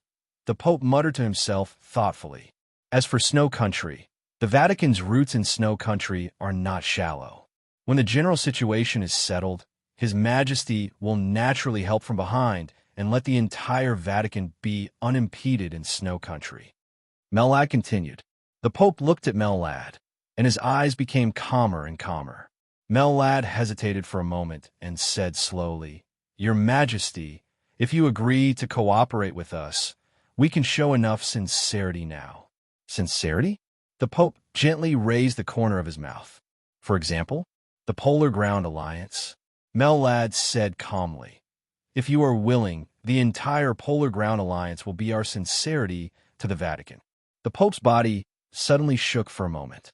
The Pope muttered to himself thoughtfully. As for Snow Country, the Vatican's roots in Snow Country are not shallow. When the general situation is settled, His Majesty will naturally help from behind and let the entire Vatican be unimpeded in snow country. Mellad continued. The Pope looked at Mellad, and his eyes became calmer and calmer. Mellad hesitated for a moment and said slowly, "Your Majesty, if you agree to cooperate with us, we can show enough sincerity now." Sincerity? The Pope gently raised the corner of his mouth. For example, the Polar Ground Alliance. Mellad said calmly, "If you are willing, the entire Polar Ground Alliance will be our sincerity to the Vatican." The Pope's body suddenly shook for a moment.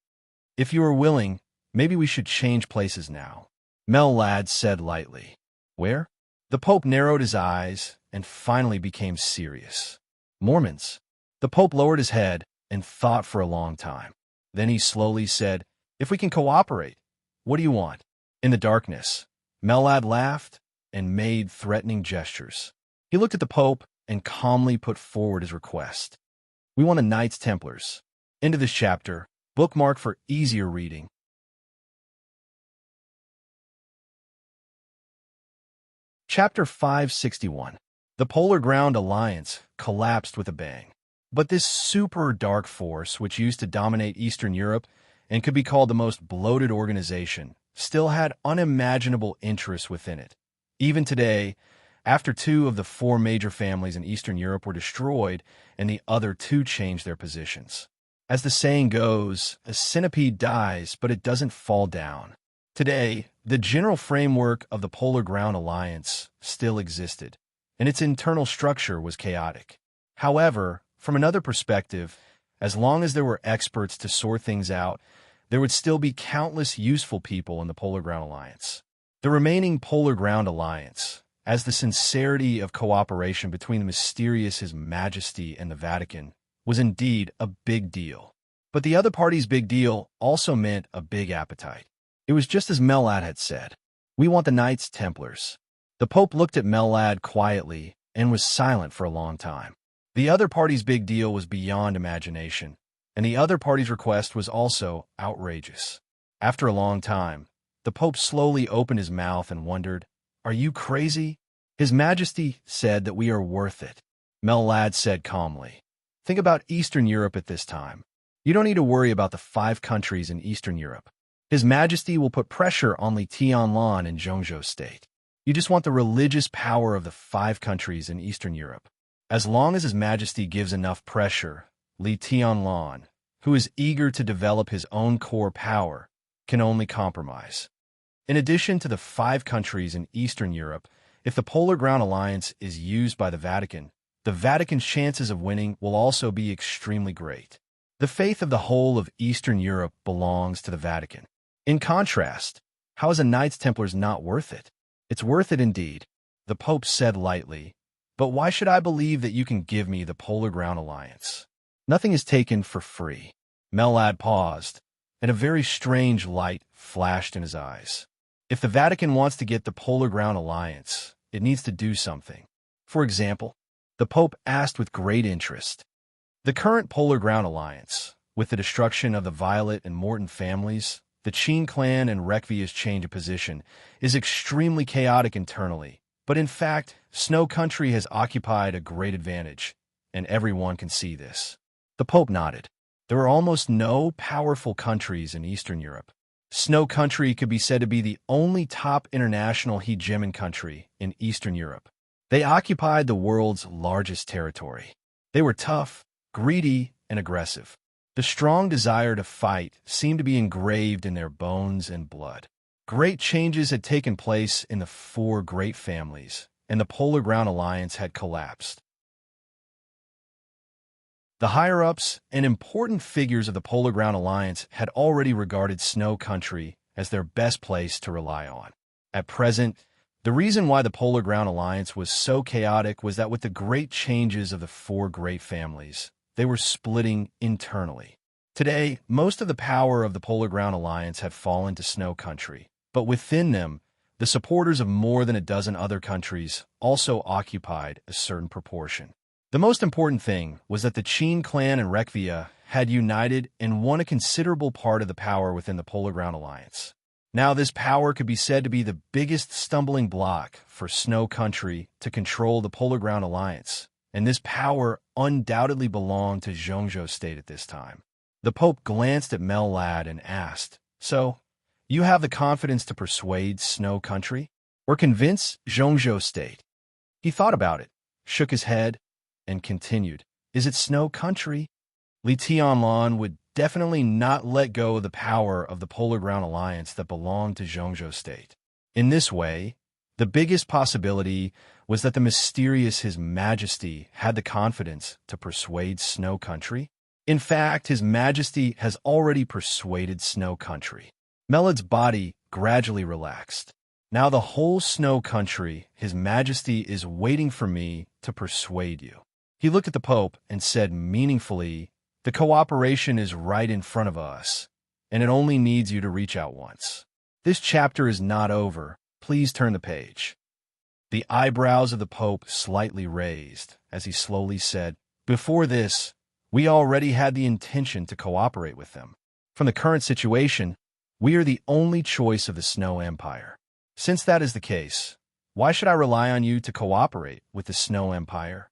"If you are willing, maybe we should change places now," Mellad said lightly. "Where?" The Pope narrowed his eyes and finally became serious. "Mormons." The Pope lowered his head and thought for a long time. Then he slowly said, "If we can cooperate, what do you want?" In the darkness, Mellad laughed and made threatening gestures. He looked at the Pope and calmly put forward his request. "We want the Knights Templars." End of this chapter. Bookmark for easier reading. Chapter 561. The Polar Ground Alliance collapsed with a bang. But this super dark force, which used to dominate Eastern Europe and could be called the most bloated organization, still had unimaginable interests within it. Even today, after 2 of the 4 major families in Eastern Europe were destroyed and the other 2 changed their positions. As the saying goes, a centipede dies, but it doesn't fall down. Today, the general framework of the Polar Ground Alliance still existed, and its internal structure was chaotic. However, from another perspective, as long as there were experts to sort things out, there would still be countless useful people in the Polar Ground Alliance. The remaining Polar Ground Alliance, as the sincerity of cooperation between the mysterious His Majesty and the Vatican, was indeed a big deal. But the other party's big deal also meant a big appetite. It was just as Mellad had said. "We want the Knights Templars." The Pope looked at Mellad quietly and was silent for a long time. The other party's big deal was beyond imagination, and the other party's request was also outrageous. After a long time, the Pope slowly opened his mouth and wondered, "Are you crazy?" His Majesty said that we are worth it. Mellad said calmly, "Think about Eastern Europe at this time. You don't need to worry about the 5 countries in Eastern Europe. His Majesty will put pressure on Li Tianlan and Zhongzhou State. You just want the religious power of the 5 countries in Eastern Europe. As long as His Majesty gives enough pressure, Li Tianlan, who is eager to develop his own core power, can only compromise. In addition to the 5 countries in Eastern Europe, if the Polar Ground Alliance is used by the Vatican's chances of winning will also be extremely great. The faith of the whole of Eastern Europe belongs to the Vatican. In contrast, how is the Knights Templars not worth it? It's worth it indeed," the Pope said lightly. "But why should I believe that you can give me the Polar Ground Alliance? Nothing is taken for free." Mellad paused, and a very strange light flashed in his eyes. If the Vatican wants to get the Polar Ground Alliance, it needs to do something. For example, the Pope asked with great interest. The current Polar Ground Alliance, with the destruction of the Violet and Morton families, the Qin clan and Rekvia's change of position, is extremely chaotic internally. But in fact, Snow Country has occupied a great advantage, and everyone can see this. The Pope nodded. There are almost no powerful countries in Eastern Europe. Snow Country could be said to be the only top international hegemon country in Eastern Europe. They occupied the world's largest territory. They were tough, greedy, and aggressive. The strong desire to fight seemed to be engraved in their bones and blood. Great changes had taken place in the 4 great families, and the Polar Ground Alliance had collapsed. The higher-ups and important figures of the Polar Ground Alliance had already regarded Snow Country as their best place to rely on. At present, the reason why the Polar Ground Alliance was so chaotic was that with the great changes of the 4 great families, they were splitting internally. Today, most of the power of the Polar Ground Alliance had fallen to Snow Country, but within them, the supporters of more than a dozen other countries also occupied a certain proportion. The most important thing was that the Qin clan and Rekvia had united and won a considerable part of the power within the Polar Ground Alliance. Now, this power could be said to be the biggest stumbling block for Snow Country to control the Polar Ground Alliance, and this power undoubtedly belonged to Zhongzhou State at this time. The Pope glanced at Mel-Lad and asked, "So, you have the confidence to persuade Snow Country? Or convince Zhongzhou State?" He thought about it, shook his head, and continued, "Is it Snow Country? Li Tianlan would definitely not let go of the power of the Polar Ground Alliance that belonged to Zhongzhou State. In this way, the biggest possibility was that the mysterious His Majesty had the confidence to persuade Snow Country. In fact, His Majesty has already persuaded Snow Country." Melad's body gradually relaxed. "Now the whole Snow Country, His Majesty is waiting for me to persuade you." He looked at the Pope and said meaningfully, "The cooperation is right in front of us, and it only needs you to reach out once. This chapter is not over. Please turn the page." The eyebrows of the Pope slightly raised as he slowly said, "Before this, we already had the intention to cooperate with them. From the current situation, we are the only choice of the Snow Empire. Since that is the case, why should I rely on you to cooperate with the Snow Empire?"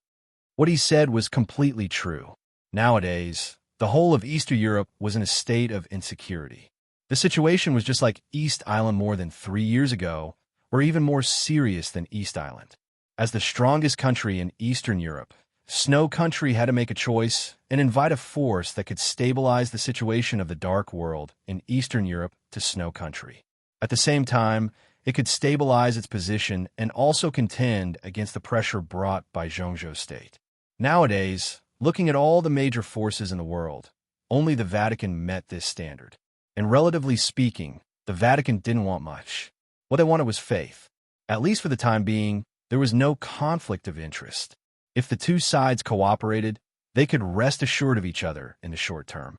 What he said was completely true. Nowadays, the whole of Eastern Europe was in a state of insecurity. The situation was just like East Island more than 3 years ago, or even more serious than East Island. As the strongest country in Eastern Europe, Snow Country had to make a choice and invite a force that could stabilize the situation of the Dark World in Eastern Europe to Snow Country. At the same time, it could stabilize its position and also contend against the pressure brought by Zhongzhou State. Nowadays, looking at all the major forces in the world, only the Vatican met this standard. And relatively speaking, the Vatican didn't want much. What they wanted was faith. At least for the time being, there was no conflict of interest. If the two sides cooperated, they could rest assured of each other in the short term.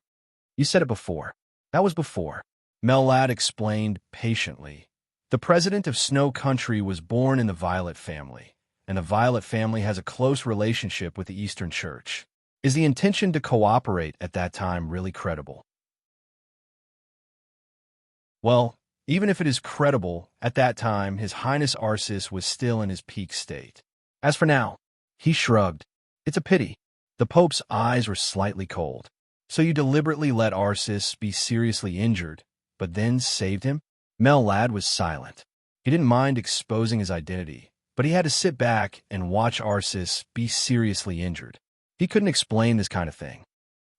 "You said it before." "That was before," Mel-Lad explained patiently. "The president of Snow Country was born in the Violet family, and the Violet family has a close relationship with the Eastern Church. Is the intention to cooperate at that time really credible?" "Well, even if it is credible, at that time His Highness Arsis was still in his peak state. As for now," he shrugged, "it's a pity." The Pope's eyes were slightly cold. "So you deliberately let Arsis be seriously injured, but then saved him?" Mel-Lad was silent. He didn't mind exposing his identity, but he had to sit back and watch Arsis be seriously injured. He couldn't explain this kind of thing.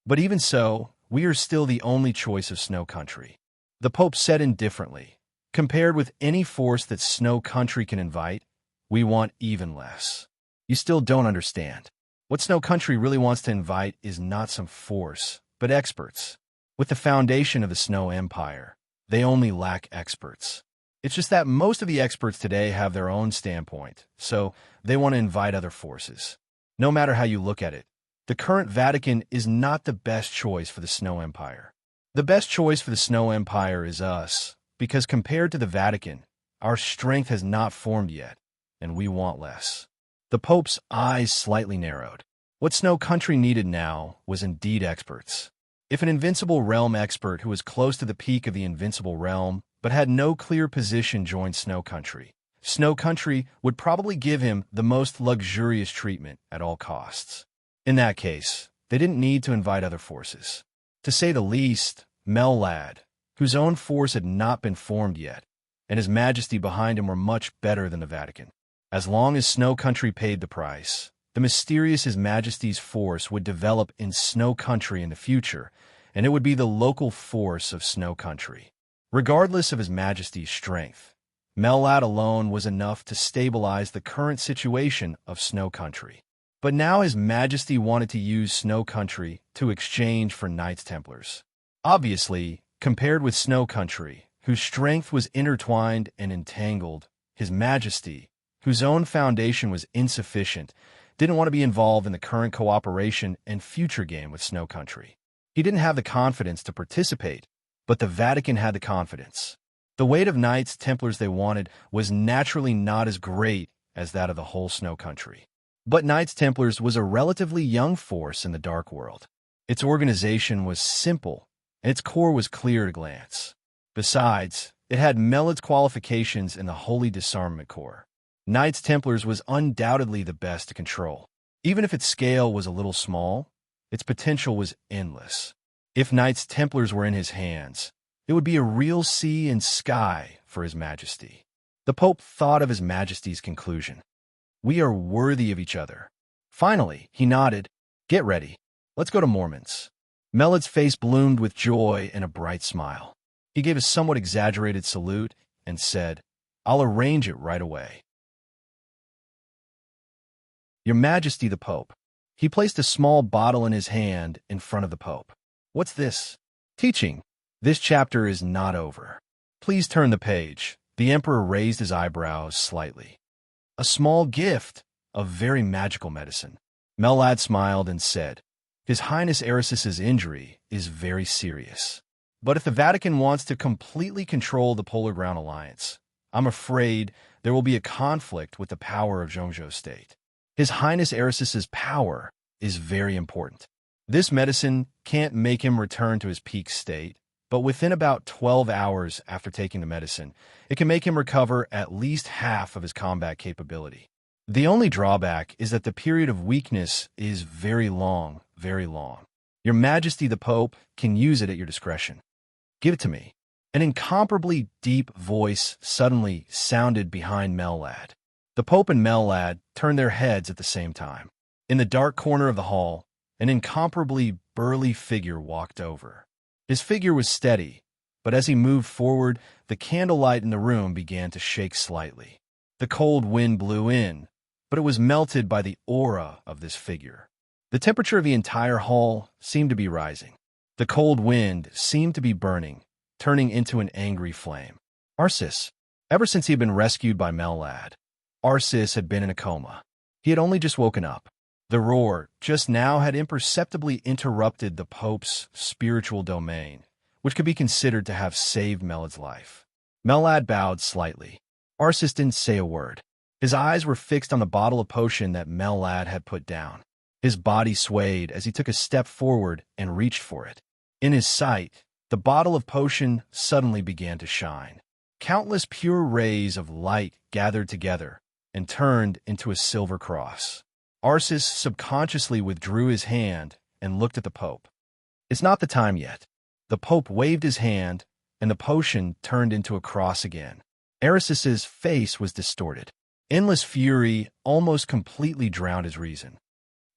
"But even so, we are still the only choice of Snow Country," the Pope said indifferently. "Compared with any force that Snow Country can invite, we want even less. You still don't understand. What Snow Country really wants to invite is not some force, but experts. With the foundation of the Snow Empire, they only lack experts. It's just that most of the experts today have their own standpoint, so they want to invite other forces. No matter how you look at it, the current Vatican is not the best choice for the Snow Empire. The best choice for the Snow Empire is us, because compared to the Vatican, our strength has not formed yet, and we want less." The Pope's eyes slightly narrowed. What Snow Country needed now was indeed experts. If an Invincible Realm expert who was close to the peak of the Invincible Realm but had no clear position joined Snow Country, Snow Country would probably give him the most luxurious treatment at all costs. In that case, they didn't need to invite other forces. To say the least, Mel-Lad, whose own force had not been formed yet, and His Majesty behind him were much better than the Vatican. As long as Snow Country paid the price, the mysterious His Majesty's force would develop in Snow Country in the future, and it would be the local force of Snow Country. Regardless of His Majesty's strength, Mel-Lad alone was enough to stabilize the current situation of Snow Country. But now His Majesty wanted to use Snow Country to exchange for Knights Templars. Obviously, compared with Snow Country, whose strength was intertwined and entangled, His Majesty, whose own foundation was insufficient, didn't want to be involved in the current cooperation and future game with Snow Country. He didn't have the confidence to participate, but the Vatican had the confidence. The weight of Knights Templars they wanted was naturally not as great as that of the whole Snow Country. But Knights Templars was a relatively young force in the Dark World. Its organization was simple, and its core was clear at a glance. Besides, It had Melad's qualifications in the Holy Disarmament Corps. Knights Templars was undoubtedly the best to control. Even if its scale was a little small, its potential was endless. If Knights Templars were in his hands, it would be a real sea and sky for His Majesty. The Pope thought of His Majesty's conclusion. We are worthy of each other. Finally, he nodded. Get ready. Let's go to Mormont's. Melad's face bloomed with joy and a bright smile. He gave a somewhat exaggerated salute and said, I'll arrange it right away. Your Majesty the Pope. He placed a small bottle in his hand in front of the Pope. What's this? Teaching. This chapter is not over. Please turn the page. The Emperor raised his eyebrows slightly. A small gift of very magical medicine. Melad smiled and said, His Highness Erisis's injury is very serious. But if the Vatican wants to completely control the Polar Ground Alliance, I'm afraid there will be a conflict with the power of Zhongzhou State. His Highness Erisis's power is very important. This medicine can't make him return to his peak state, but within about 12 hours after taking the medicine, it can make him recover at least half of his combat capability. The only drawback is that the period of weakness is very long, very long. Your Majesty the Pope can use it at your discretion. Give it to me. An incomparably deep voice suddenly sounded behind Melad. The Pope and Melad turned their heads at the same time. In the dark corner of the hall, an incomparably burly figure walked over. His figure was steady, but as he moved forward, the candlelight in the room began to shake slightly. The cold wind blew in, but it was melted by the aura of this figure. The temperature of the entire hall seemed to be rising. The cold wind seemed to be burning, turning into an angry flame. Arsis. Ever since he had been rescued by Melad, Arsis had been in a coma. He had only just woken up. The roar just now had imperceptibly interrupted the Pope's spiritual domain, which could be considered to have saved Melad's life. Melad bowed slightly. Arsis didn't say a word. His eyes were fixed on the bottle of potion that Melad had put down. His body swayed as he took a step forward and reached for it. In his sight, the bottle of potion suddenly began to shine. Countless pure rays of light gathered together and turned into a silver cross. Arsis subconsciously withdrew his hand and looked at the Pope. It's not the time yet. The Pope waved his hand, and the potion turned into a cross again. Erisis's face was distorted. Endless fury almost completely drowned his reason.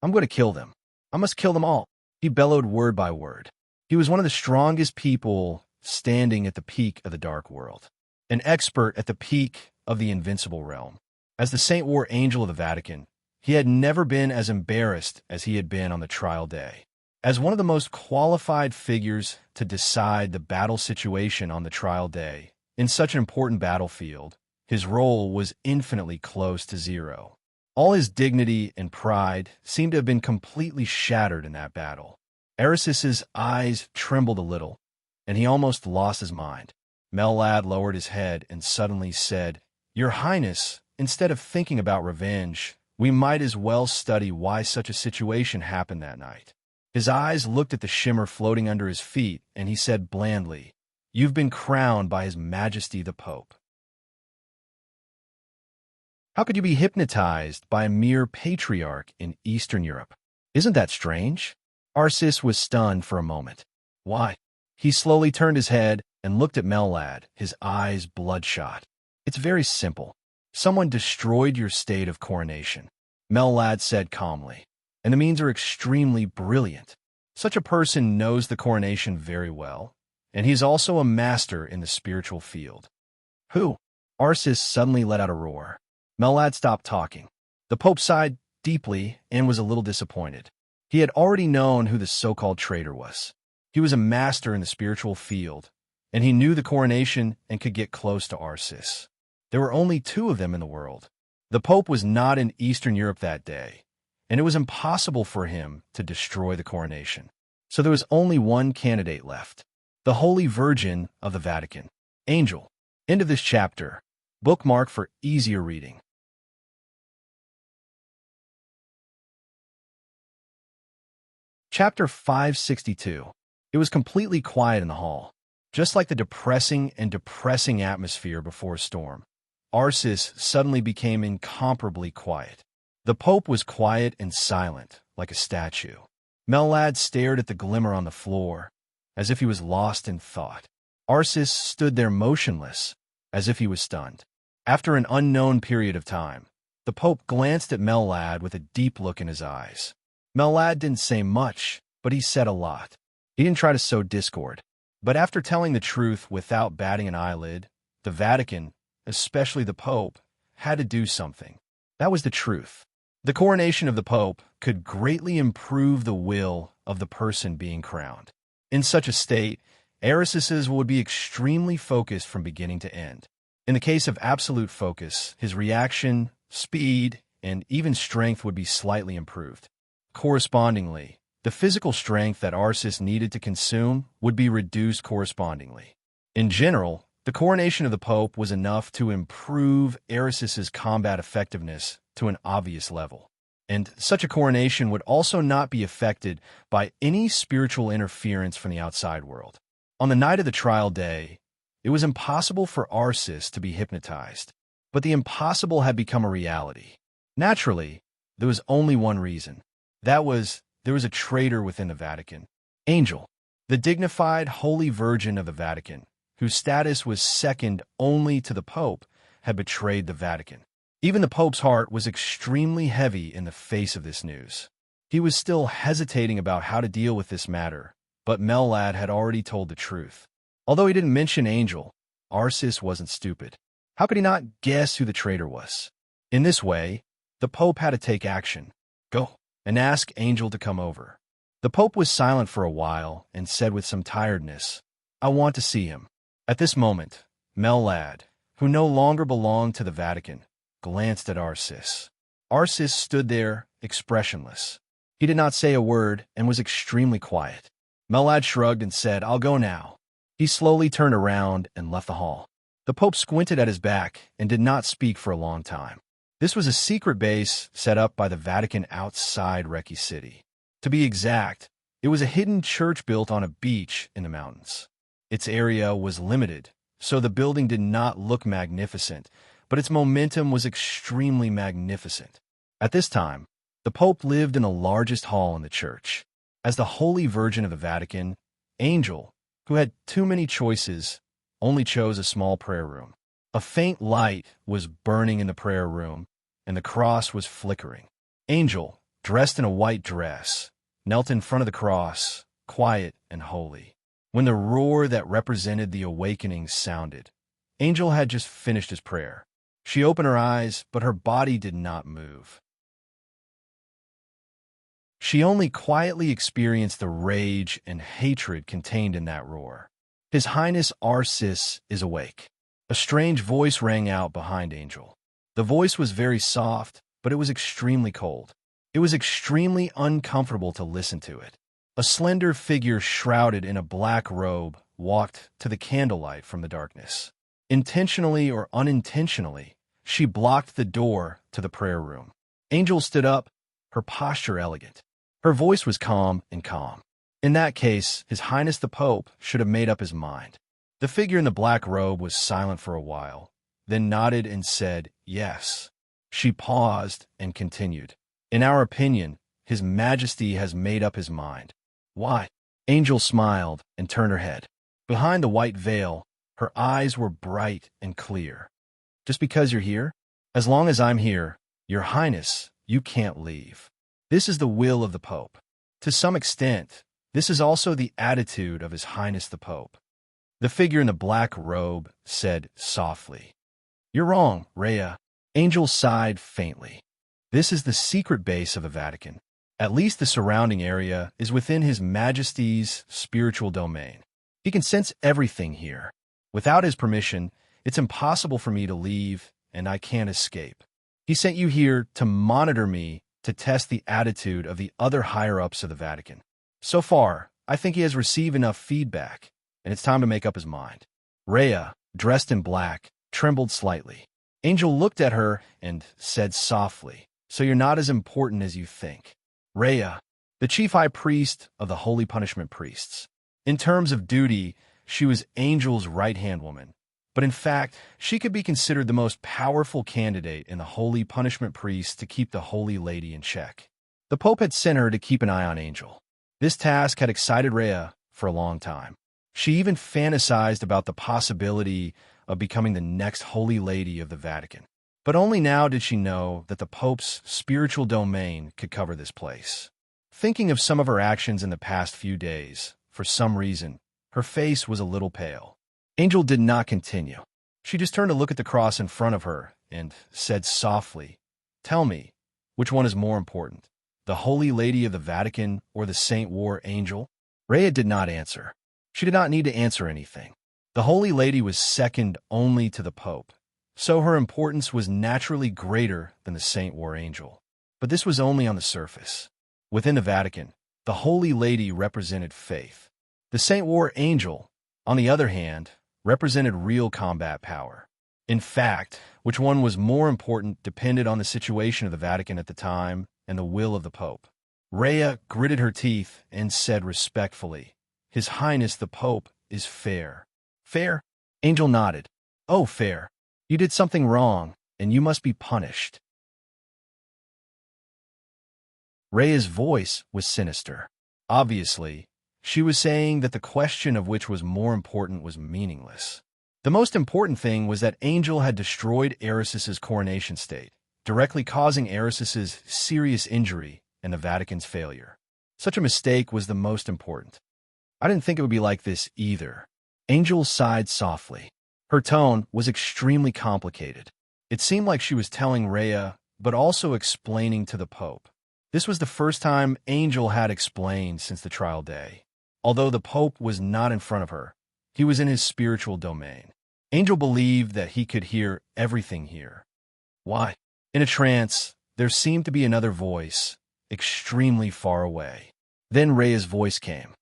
I'm going to kill them. I must kill them all. He bellowed word by word. He was one of the strongest people standing at the peak of the Dark World, an expert at the peak of the invincible realm. As the Saint War Angel of the Vatican, he had never been as embarrassed as he had been on the trial day. As one of the most qualified figures to decide the battle situation on the trial day, in such an important battlefield, his role was infinitely close to zero. All his dignity and pride seemed to have been completely shattered in that battle. Erisis's eyes trembled a little, and he almost lost his mind. Melad lowered his head and suddenly said, Your Highness, instead of thinking about revenge, we might as well study why such a situation happened that night. His eyes looked at the shimmer floating under his feet, and he said blandly, You've been crowned by His Majesty the Pope. How could you be hypnotized by a mere patriarch in Eastern Europe? Isn't that strange? Arsis was stunned for a moment. Why? He slowly turned his head and looked at Melad, his eyes bloodshot. It's very simple. Someone destroyed your state of coronation, Melad said calmly, and the means are extremely brilliant. Such a person knows the coronation very well, and he is also a master in the spiritual field. Who? Arsis suddenly let out a roar. Melad stopped talking. The Pope sighed deeply and was a little disappointed. He had already known who the so-called traitor was. He was a master in the spiritual field, and he knew the coronation and could get close to Arsis. There were only two of them in the world. The Pope was not in Eastern Europe that day, and it was impossible for him to destroy the coronation. So there was only one candidate left, the Holy Virgin of the Vatican. Angel. End of this chapter. Bookmark for easier reading. Chapter 562. It was completely quiet in the hall. Just like the depressing atmosphere before a storm, Arcis suddenly became incomparably quiet. The Pope was quiet and silent, like a statue. Mellad stared at the glimmer on the floor, as if he was lost in thought. Arcis stood there motionless, as if he was stunned. After an unknown period of time, the Pope glanced at Mellad with a deep look in his eyes. Mellad didn't say much, but he said a lot. He didn't try to sow discord. But after telling the truth without batting an eyelid, the Vatican, especially the Pope, had to do something. That was the truth. The coronation of the Pope could greatly improve the will of the person being crowned. In such a state, Arcis would be extremely focused from beginning to end. In the case of absolute focus, his reaction, speed, and even strength would be slightly improved. Correspondingly, the physical strength that Arcis needed to consume would be reduced correspondingly. In general, the coronation of the Pope was enough to improve Arcis's combat effectiveness to an obvious level. And such a coronation would also not be affected by any spiritual interference from the outside world. On the night of the trial day, it was impossible for Arcis to be hypnotized, but the impossible had become a reality. Naturally, there was only one reason. That was, there was a traitor within the Vatican. Angel, the dignified Holy Virgin of the Vatican, whose status was second only to the Pope, had betrayed the Vatican. Even the Pope's heart was extremely heavy in the face of this news. He was still hesitating about how to deal with this matter, but Mellad had already told the truth. Although he didn't mention Angel, Arcis wasn't stupid. How could he not guess who the traitor was? In this way, the Pope had to take action. Go and ask Angel to come over. The Pope was silent for a while and said with some tiredness, I want to see him. At this moment, Mellad, who no longer belonged to the Vatican, glanced at Arcis. Arcis stood there, expressionless. He did not say a word and was extremely quiet. Mellad shrugged and said, I'll go now. He slowly turned around and left the hall. The Pope squinted at his back and did not speak for a long time. This was a secret base set up by the Vatican outside Recce City. To be exact, it was a hidden church built on a beach in the mountains. Its area was limited, so the building did not look magnificent, but its momentum was extremely magnificent. At this time, the Pope lived in the largest hall in the church. As the Holy Virgin of the Vatican, Angel, who had too many choices, only chose a small prayer room. A faint light was burning in the prayer room, and the cross was flickering. Angel, dressed in a white dress, knelt in front of the cross, quiet and holy. When the roar that represented the awakening sounded, Angel had just finished his prayer. She opened her eyes, but her body did not move. She only quietly experienced the rage and hatred contained in that roar. His Highness Arcis is awake. A strange voice rang out behind Angel. The voice was very soft, but it was extremely cold. It was extremely uncomfortable to listen to it. A slender figure shrouded in a black robe walked to the candlelight from the darkness. Intentionally or unintentionally, she blocked the door to the prayer room. Angel stood up, her posture elegant. Her voice was calm and calm. In that case, His Highness the Pope should have made up his mind. The figure in the black robe was silent for a while, then nodded and said, yes. She paused and continued. In our opinion, His Majesty has made up his mind. Why? Angel smiled and turned her head. Behind the white veil, her eyes were bright and clear. Just because you're here? As long as I'm here, Your Highness, you can't leave. This is the will of the Pope. To some extent, this is also the attitude of His Highness the Pope. The figure in the black robe said softly, You're wrong, Rhea. Angel sighed faintly. This is the secret base of the Vatican. At least the surrounding area is within His Majesty's spiritual domain. He can sense everything here. Without his permission, it's impossible for me to leave, and I can't escape. He sent you here to monitor me to test the attitude of the other higher-ups of the Vatican. So far, I think he has received enough feedback, and it's time to make up his mind. Rhea, dressed in black, trembled slightly. Angel looked at her and said softly, So you're not as important as you think. Rhea, the chief high priest of the Holy Punishment Priests. In terms of duty, she was Angel's right-hand woman, but in fact, she could be considered the most powerful candidate in the Holy Punishment Priest to keep the Holy Lady in check. The Pope had sent her to keep an eye on Angel. This task had excited Rhea for a long time. She even fantasized about the possibility of becoming the next Holy Lady of the Vatican. But only now did she know that the Pope's spiritual domain could cover this place. Thinking of some of her actions in the past few days, for some reason, her face was a little pale. Angel did not continue. She just turned to look at the cross in front of her and said softly, "Tell me, which one is more important, the Holy Lady of the Vatican or the Saint War Angel?" Rhea did not answer. She did not need to answer anything. The Holy Lady was second only to the Pope, so her importance was naturally greater than the Saint War Angel. But this was only on the surface. Within the Vatican, the Holy Lady represented faith. The Saint War Angel, on the other hand, represented real combat power. In fact, which one was more important depended on the situation of the Vatican at the time and the will of the Pope. Rhea gritted her teeth and said respectfully, "His Highness the Pope is fair." "Fair?" Angel nodded. "Oh, fair. You did something wrong, and you must be punished." Rhea's voice was sinister. Obviously, she was saying that the question of which was more important was meaningless. The most important thing was that Angel had destroyed Eris's coronation state, directly causing Eris's serious injury and the Vatican's failure. Such a mistake was the most important. "I didn't think it would be like this either." Angel sighed softly. Her tone was extremely complicated. It seemed like she was telling Rhea, but also explaining to the Pope. This was the first time Angel had explained since the trial day. Although the Pope was not in front of her, he was in his spiritual domain. Angel believed that he could hear everything here. Why? In a trance, there seemed to be another voice, extremely far away. Then Rhea's voice came.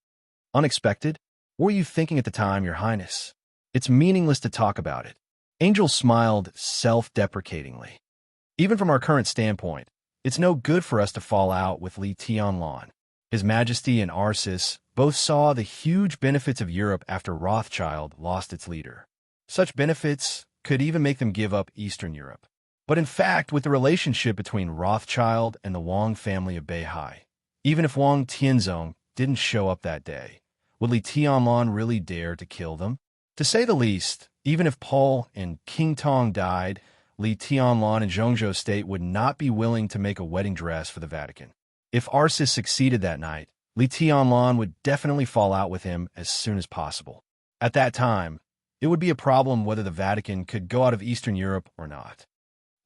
"Unexpected? What were you thinking at the time, Your Highness? It's meaningless to talk about it." Angel smiled self-deprecatingly. "Even from our current standpoint, it's no good for us to fall out with Li Tianlan. His Majesty and Arsis both saw the huge benefits of Europe after Rothschild lost its leader. Such benefits could even make them give up Eastern Europe. But in fact, with the relationship between Rothschild and the Wang family of Beihai, even if Wang Tianzong didn't show up that day, would Li Tianlan really dare to kill them? To say the least, even if Paul and King Tong died, Li Tianlan and Zhongzhou State would not be willing to make a wedding dress for the Vatican. If Arsis succeeded that night, Li Tianlan would definitely fall out with him as soon as possible. At that time, it would be a problem whether the Vatican could go out of Eastern Europe or not.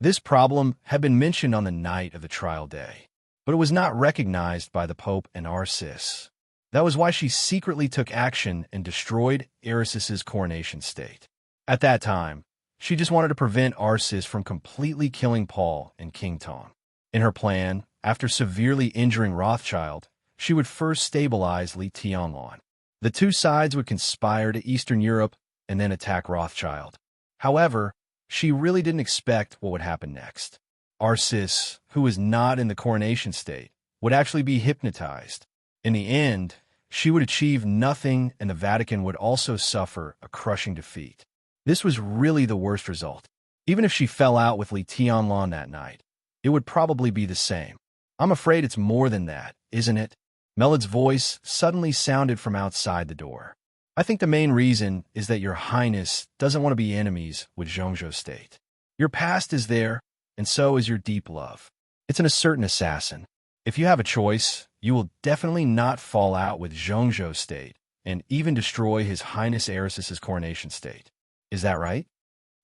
This problem had been mentioned on the night of the trial day, but it was not recognized by the Pope and Arsis. That was why she secretly took action and destroyed Eris's coronation state. At that time, she just wanted to prevent Arsis from completely killing Paul and King Tong. In her plan, after severely injuring Rothschild, she would first stabilize Li Tianlan. The two sides would conspire to Eastern Europe and then attack Rothschild. However, she really didn't expect what would happen next. Arsis, who was not in the coronation state, would actually be hypnotized. In the end, she would achieve nothing and the Vatican would also suffer a crushing defeat. This was really the worst result. Even if she fell out with Li Tianlan that night, it would probably be the same. "I'm afraid it's more than that, isn't it?" Melad's voice suddenly sounded from outside the door. "I think the main reason is that Your Highness doesn't want to be enemies with Zhongzhou State. Your past is there, and so is your deep love. It's an certain assassin. If you have a choice, you will definitely not fall out with Zhongzhou State and even destroy His Highness Eris's coronation state. Is that right?"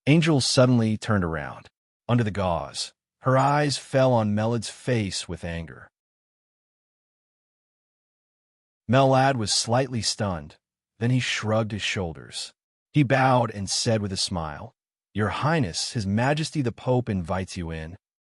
Angel suddenly turned around. Under the gauze, her eyes fell on Melad's face with anger. Melad was slightly stunned. Then he shrugged his shoulders. He bowed and said with a smile, "Your Highness, His Majesty the Pope invites you in."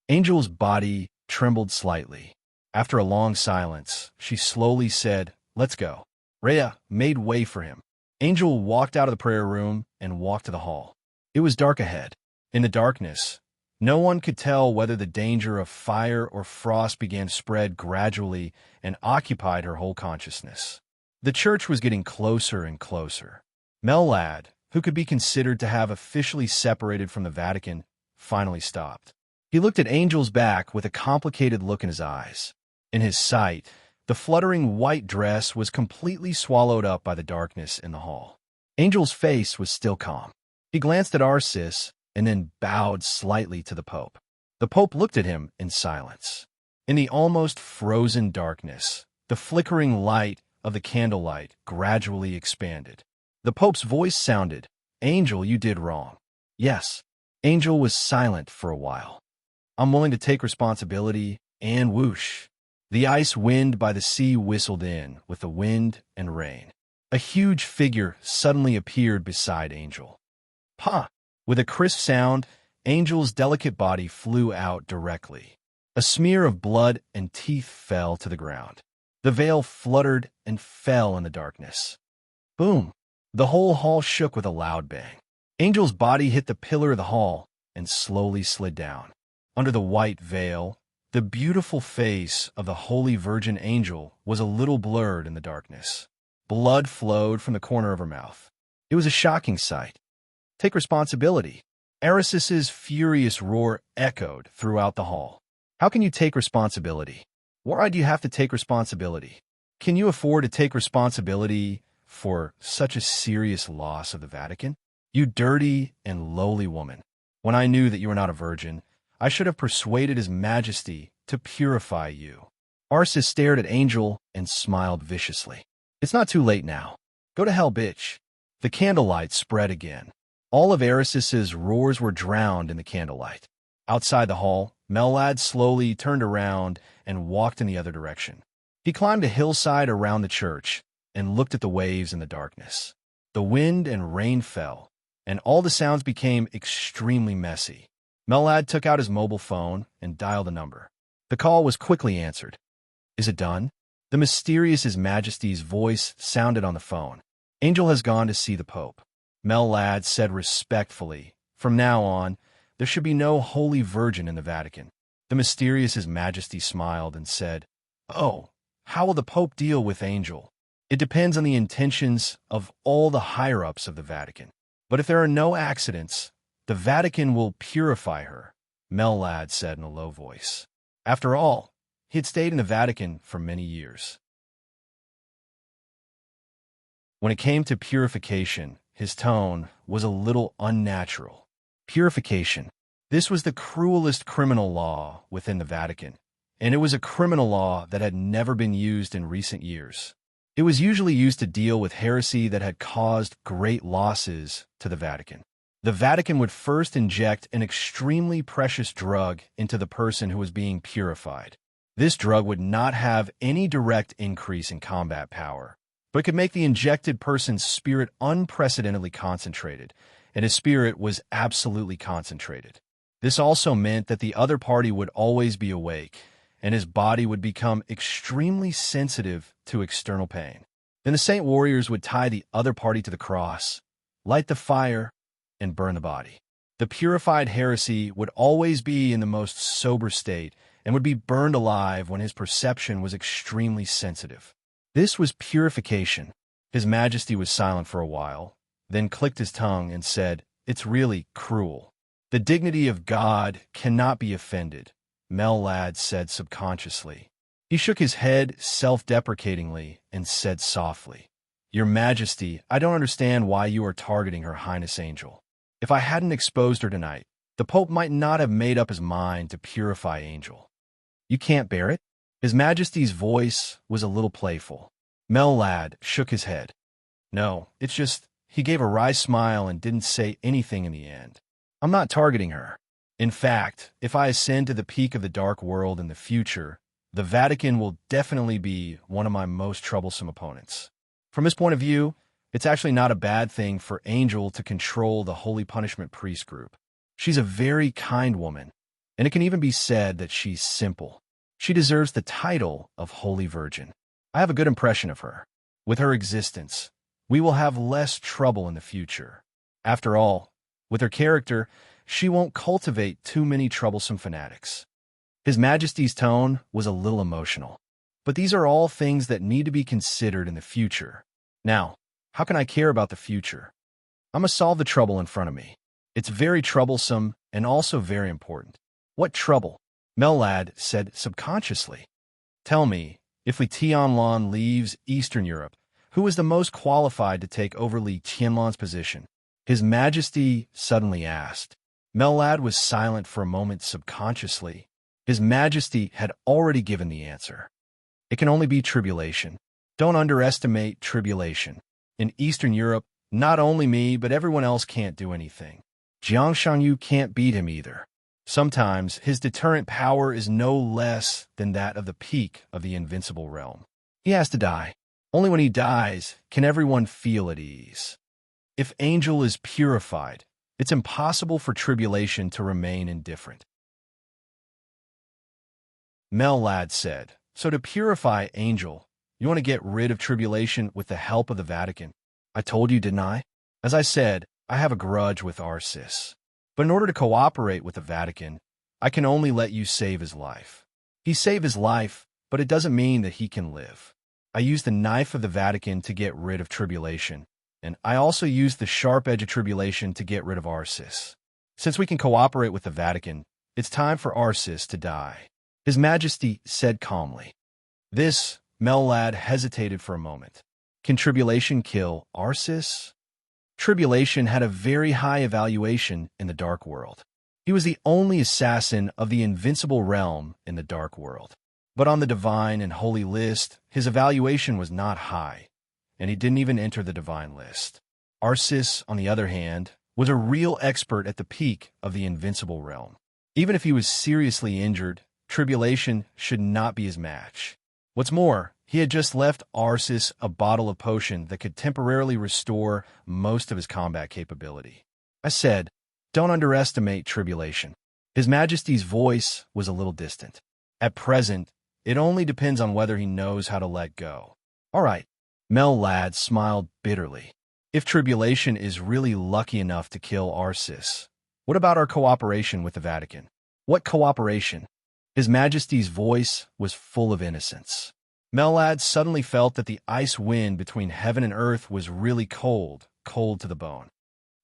Angel's body trembled slightly. After a long silence, she slowly said, "Let's go." Rhea made way for him. Angel walked out of the prayer room and walked to the hall. It was dark ahead. In the darkness, no one could tell whether the danger of fire or frost began to spread gradually and occupied her whole consciousness. The church was getting closer and closer. Mellad, who could be considered to have officially separated from the Vatican, finally stopped. He looked at Angel's back with a complicated look in his eyes. In his sight, the fluttering white dress was completely swallowed up by the darkness in the hall. Angel's face was still calm. He glanced at Arcis and then bowed slightly to the Pope. The Pope looked at him in silence. In the almost frozen darkness, the flickering light of the candlelight gradually expanded. The Pope's voice sounded, "Angel, you did wrong." Yes. Angel was silent for a while. "I'm willing to take responsibility," and whoosh. The ice wind by the sea whistled in with the wind and rain. A huge figure suddenly appeared beside Angel. "Pa!" With a crisp sound, Angel's delicate body flew out directly. A smear of blood and teeth fell to the ground. The veil fluttered and fell in the darkness. Boom! The whole hall shook with a loud bang. Angel's body hit the pillar of the hall and slowly slid down. Under the white veil, the beautiful face of the Holy Virgin Angel was a little blurred in the darkness. Blood flowed from the corner of her mouth. It was a shocking sight. "Take responsibility." Aracis's furious roar echoed throughout the hall. "How can you take responsibility? Why do you have to take responsibility? Can you afford to take responsibility for such a serious loss of the Vatican? You dirty and lowly woman. When I knew that you were not a virgin, I should have persuaded His Majesty to purify you." Arcis stared at Angel and smiled viciously. "It's not too late now. Go to hell, bitch." The candlelight spread again. All of Aracis's roars were drowned in the candlelight. Outside the hall, Mellad slowly turned around and walked in the other direction. He climbed a hillside around the church and looked at the waves in the darkness. The wind and rain fell, and all the sounds became extremely messy. Mellad took out his mobile phone and dialed a number. The call was quickly answered. "Is it done?" The mysterious His Majesty's voice sounded on the phone. "Angel has gone to see the Pope." Mellad said respectfully, "From now on, there should be no Holy Virgin in the Vatican." The mysterious His Majesty smiled and said, "Oh, how will the Pope deal with Angel? It depends on the intentions of all the higher-ups of the Vatican. But if there are no accidents, the Vatican will purify her," Mellad said in a low voice. After all, he had stayed in the Vatican for many years. When it came to purification, his tone was a little unnatural. Purification. This was the cruelest criminal law within the Vatican, and it was a criminal law that had never been used in recent years. It was usually used to deal with heresy that had caused great losses to the Vatican. The Vatican would first inject an extremely precious drug into the person who was being purified. This drug would not have any direct increase in combat power, but could make the injected person's spirit unprecedentedly concentrated, and his spirit was absolutely concentrated. This also meant that the other party would always be awake, and his body would become extremely sensitive to external pain. Then the saint warriors would tie the other party to the cross, light the fire, and burn the body. The purified heresy would always be in the most sober state and would be burned alive when his perception was extremely sensitive. This was purification. His Majesty was silent for a while, then clicked his tongue and said, "It's really cruel. The dignity of God cannot be offended," Mellad said subconsciously. He shook his head self-deprecatingly and said softly, "Your Majesty, I don't understand why you are targeting Her Highness Angel. If I hadn't exposed her tonight, the Pope might not have made up his mind to purify Angel." "You can't bear it?" His Majesty's voice was a little playful. Mellad shook his head. "No, it's just," he gave a wry smile and didn't say anything in the end. "I'm not targeting her. In fact, if I ascend to the peak of the dark world in the future, the Vatican will definitely be one of my most troublesome opponents. From this point of view, it's actually not a bad thing for Angel to control the Holy Punishment Priest group. She's a very kind woman, and it can even be said that she's simple. She deserves the title of Holy Virgin. I have a good impression of her. With her existence, we will have less trouble in the future. After all, with her character, she won't cultivate too many troublesome fanatics." His Majesty's tone was a little emotional. "But these are all things that need to be considered in the future. Now, How can I care about the future? I'm gonna solve the trouble in front of me. It's very troublesome and also very important. What trouble? Mellad said subconsciously. Tell me, if Li Tianlan leaves Eastern Europe, who is the most qualified to take over Li Tianlan's position? His Majesty suddenly asked. Mellad was silent for a moment subconsciously. His Majesty had already given the answer. It can only be tribulation. Don't underestimate tribulation. In Eastern Europe, not only me, but everyone else can't do anything. Jiang Shanyu can't beat him either. Sometimes his deterrent power is no less than that of the peak of the invincible realm. He has to die. Only when he dies can everyone feel at ease. If Angel is purified, it's impossible for tribulation to remain indifferent. Mellad said, so to purify Angel, you want to get rid of tribulation with the help of the Vatican? I told you, didn't I? As I said, I have a grudge with Arsis. But in order to cooperate with the Vatican, I can only let you save his life. He saved his life, but it doesn't mean that he can live. I used the knife of the Vatican to get rid of tribulation, and I also used the sharp edge of tribulation to get rid of Arsis. Since we can cooperate with the Vatican, it's time for Arsis to die. His Majesty said calmly. This, Mellad hesitated for a moment. Can tribulation kill Arsis? Tribulation had a very high evaluation in the Dark World. He was the only assassin of the invincible realm in the Dark World. But on the divine and holy list, his evaluation was not high, and he didn't even enter the divine list. Arsis, on the other hand, was a real expert at the peak of the invincible realm. Even if he was seriously injured, tribulation should not be his match. What's more, he had just left Arsis a bottle of potion that could temporarily restore most of his combat capability. I said, don't underestimate tribulation. His Majesty's voice was a little distant. At present, it only depends on whether he knows how to let go. All right, Mellad smiled bitterly. If tribulation is really lucky enough to kill Arsis, what about our cooperation with the Vatican? What cooperation? His Majesty's voice was full of innocence. Mellad suddenly felt that the ice wind between heaven and earth was really cold, cold to the bone.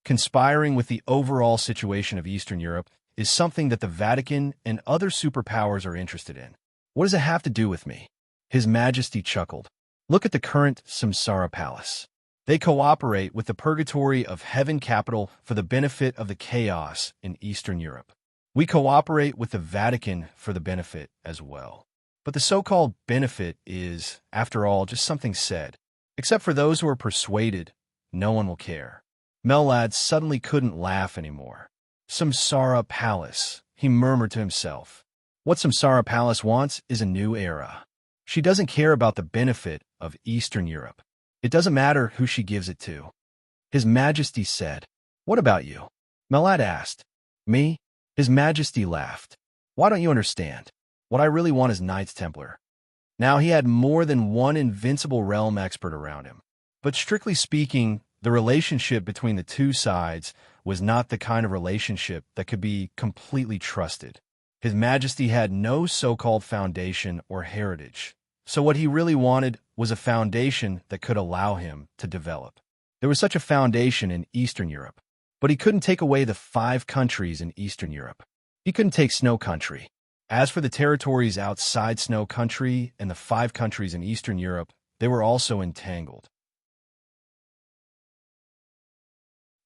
Conspiring with the overall situation of Eastern Europe is something that the Vatican and other superpowers are interested in. What does it have to do with me? His Majesty chuckled. Look at the current Samsara Palace. They cooperate with the Purgatory of Heaven Capital for the benefit of the chaos in Eastern Europe. We cooperate with the Vatican for the benefit as well. But the so-called benefit is, after all, just something said. Except for those who are persuaded, no one will care. Mellad suddenly couldn't laugh anymore. Samsara Palace, he murmured to himself. What Samsara Palace wants is a new era. She doesn't care about the benefit of Eastern Europe. It doesn't matter who she gives it to. His Majesty said, what about you? Mellad asked. Me? His Majesty laughed. Why don't you understand? What I really want is Knights Templar. Now he had more than one invincible realm expert around him. But strictly speaking, the relationship between the two sides was not the kind of relationship that could be completely trusted. His Majesty had no so-called foundation or heritage. So what he really wanted was a foundation that could allow him to develop. There was such a foundation in Eastern Europe. But he couldn't take away the 5 countries in Eastern Europe. He couldn't take Snow Country. As for the territories outside Snow Country and the 5 countries in Eastern Europe, they were also entangled.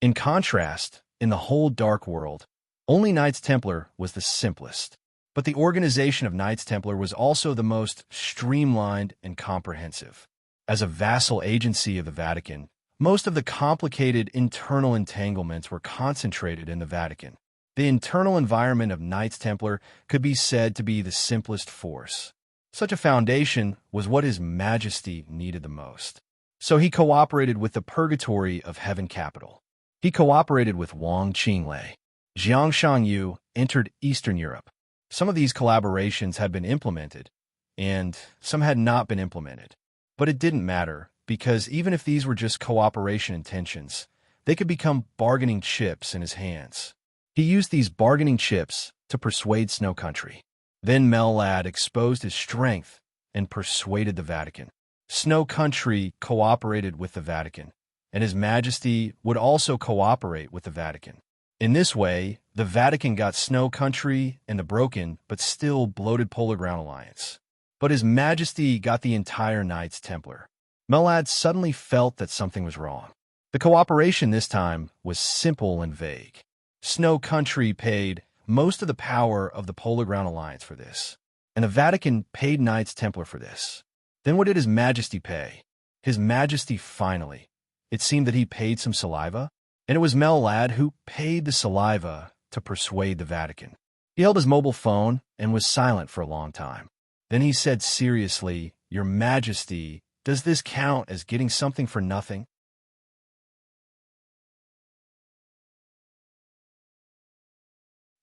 In contrast, in the whole Dark World, only Knights Templar was the simplest. But the organization of Knights Templar was also the most streamlined and comprehensive. As a vassal agency of the Vatican, most of the complicated internal entanglements were concentrated in the Vatican. The internal environment of Knights Templar could be said to be the simplest force. Such a foundation was what His Majesty needed the most. So he cooperated with the Purgatory of Heaven Capital. He cooperated with Wang Qinglei. Jiang Shanyu entered Eastern Europe. Some of these collaborations had been implemented, and some had not been implemented. But it didn't matter, because even if these were just cooperation intentions, they could become bargaining chips in his hands. He used these bargaining chips to persuade Snow Country. Then Mellad exposed his strength and persuaded the Vatican. Snow Country cooperated with the Vatican, and His Majesty would also cooperate with the Vatican. In this way, the Vatican got Snow Country and the broken but still bloated Polar Ground Alliance. But His Majesty got the entire Knights Templar. Melad suddenly felt that something was wrong. The cooperation this time was simple and vague. Snow Country paid most of the power of the Polar Ground Alliance for this, and the Vatican paid Knights Templar for this. Then what did His Majesty pay? His Majesty finally. It seemed that he paid some saliva, and it was Melad who paid the saliva to persuade the Vatican. He held his mobile phone and was silent for a long time. Then he said seriously, "Your Majesty, does this count as getting something for nothing?"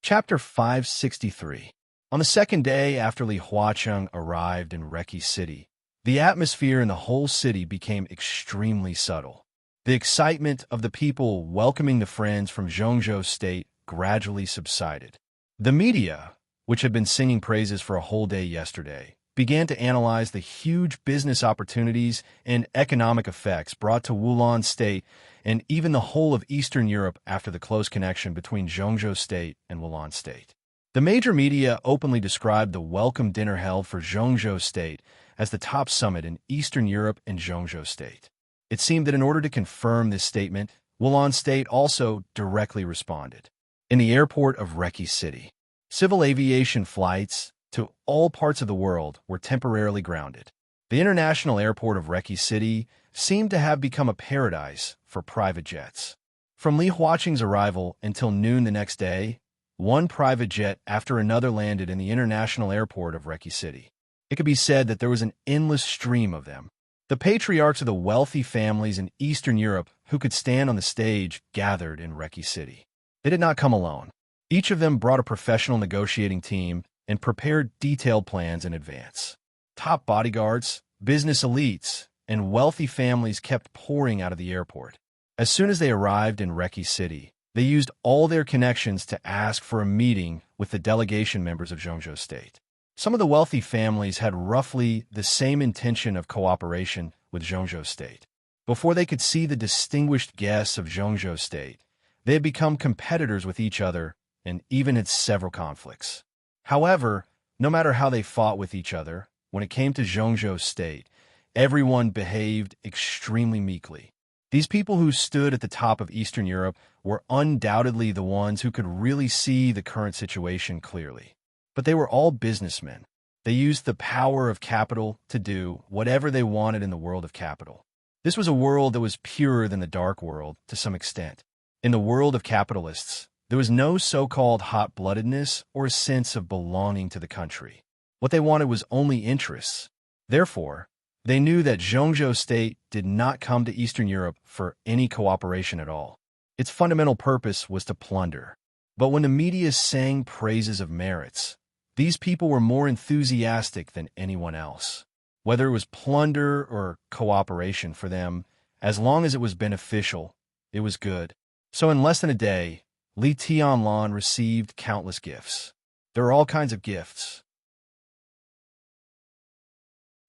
Chapter 563. On the second day after Li Huacheng arrived in Reki City, the atmosphere in the whole city became extremely subtle. The excitement of the people welcoming the friends from Zhongzhou State gradually subsided. The media, which had been singing praises for a whole day yesterday, began to analyze the huge business opportunities and economic effects brought to Wulan State and even the whole of Eastern Europe after the close connection between Zhongzhou State and Wulan State. The major media openly described the welcome dinner held for Zhongzhou State as the top summit in Eastern Europe and Zhongzhou State. It seemed that in order to confirm this statement, Wulan State also directly responded. In the airport of Reki City, civil aviation flights to all parts of the world were temporarily grounded. The international airport of Reki City seemed to have become a paradise for private jets. From Li Huacheng's arrival until noon the next day, one private jet after another landed in the international airport of Reki City. It could be said that there was an endless stream of them. The patriarchs of the wealthy families in Eastern Europe who could stand on the stage gathered in Reki City. They did not come alone. Each of them brought a professional negotiating team and prepared detailed plans in advance. Top bodyguards, business elites, and wealthy families kept pouring out of the airport. As soon as they arrived in Reki City, they used all their connections to ask for a meeting with the delegation members of Zhongzhou State. Some of the wealthy families had roughly the same intention of cooperation with Zhongzhou State. Before they could see the distinguished guests of Zhongzhou State, they had become competitors with each other and even had several conflicts. However, no matter how they fought with each other, when it came to Zhongzhou State, everyone behaved extremely meekly. These people who stood at the top of Eastern Europe were undoubtedly the ones who could really see the current situation clearly. But they were all businessmen. They used the power of capital to do whatever they wanted in the world of capital. This was a world that was purer than the dark world to some extent. In the world of capitalists, there was no so-called hot-bloodedness or a sense of belonging to the country. What they wanted was only interests. Therefore, they knew that Zhongzhou State did not come to Eastern Europe for any cooperation at all. Its fundamental purpose was to plunder. But when the media sang praises of merits, these people were more enthusiastic than anyone else. Whether it was plunder or cooperation for them, as long as it was beneficial, it was good. So in less than a day, Li Tianlan received countless gifts. There were all kinds of gifts.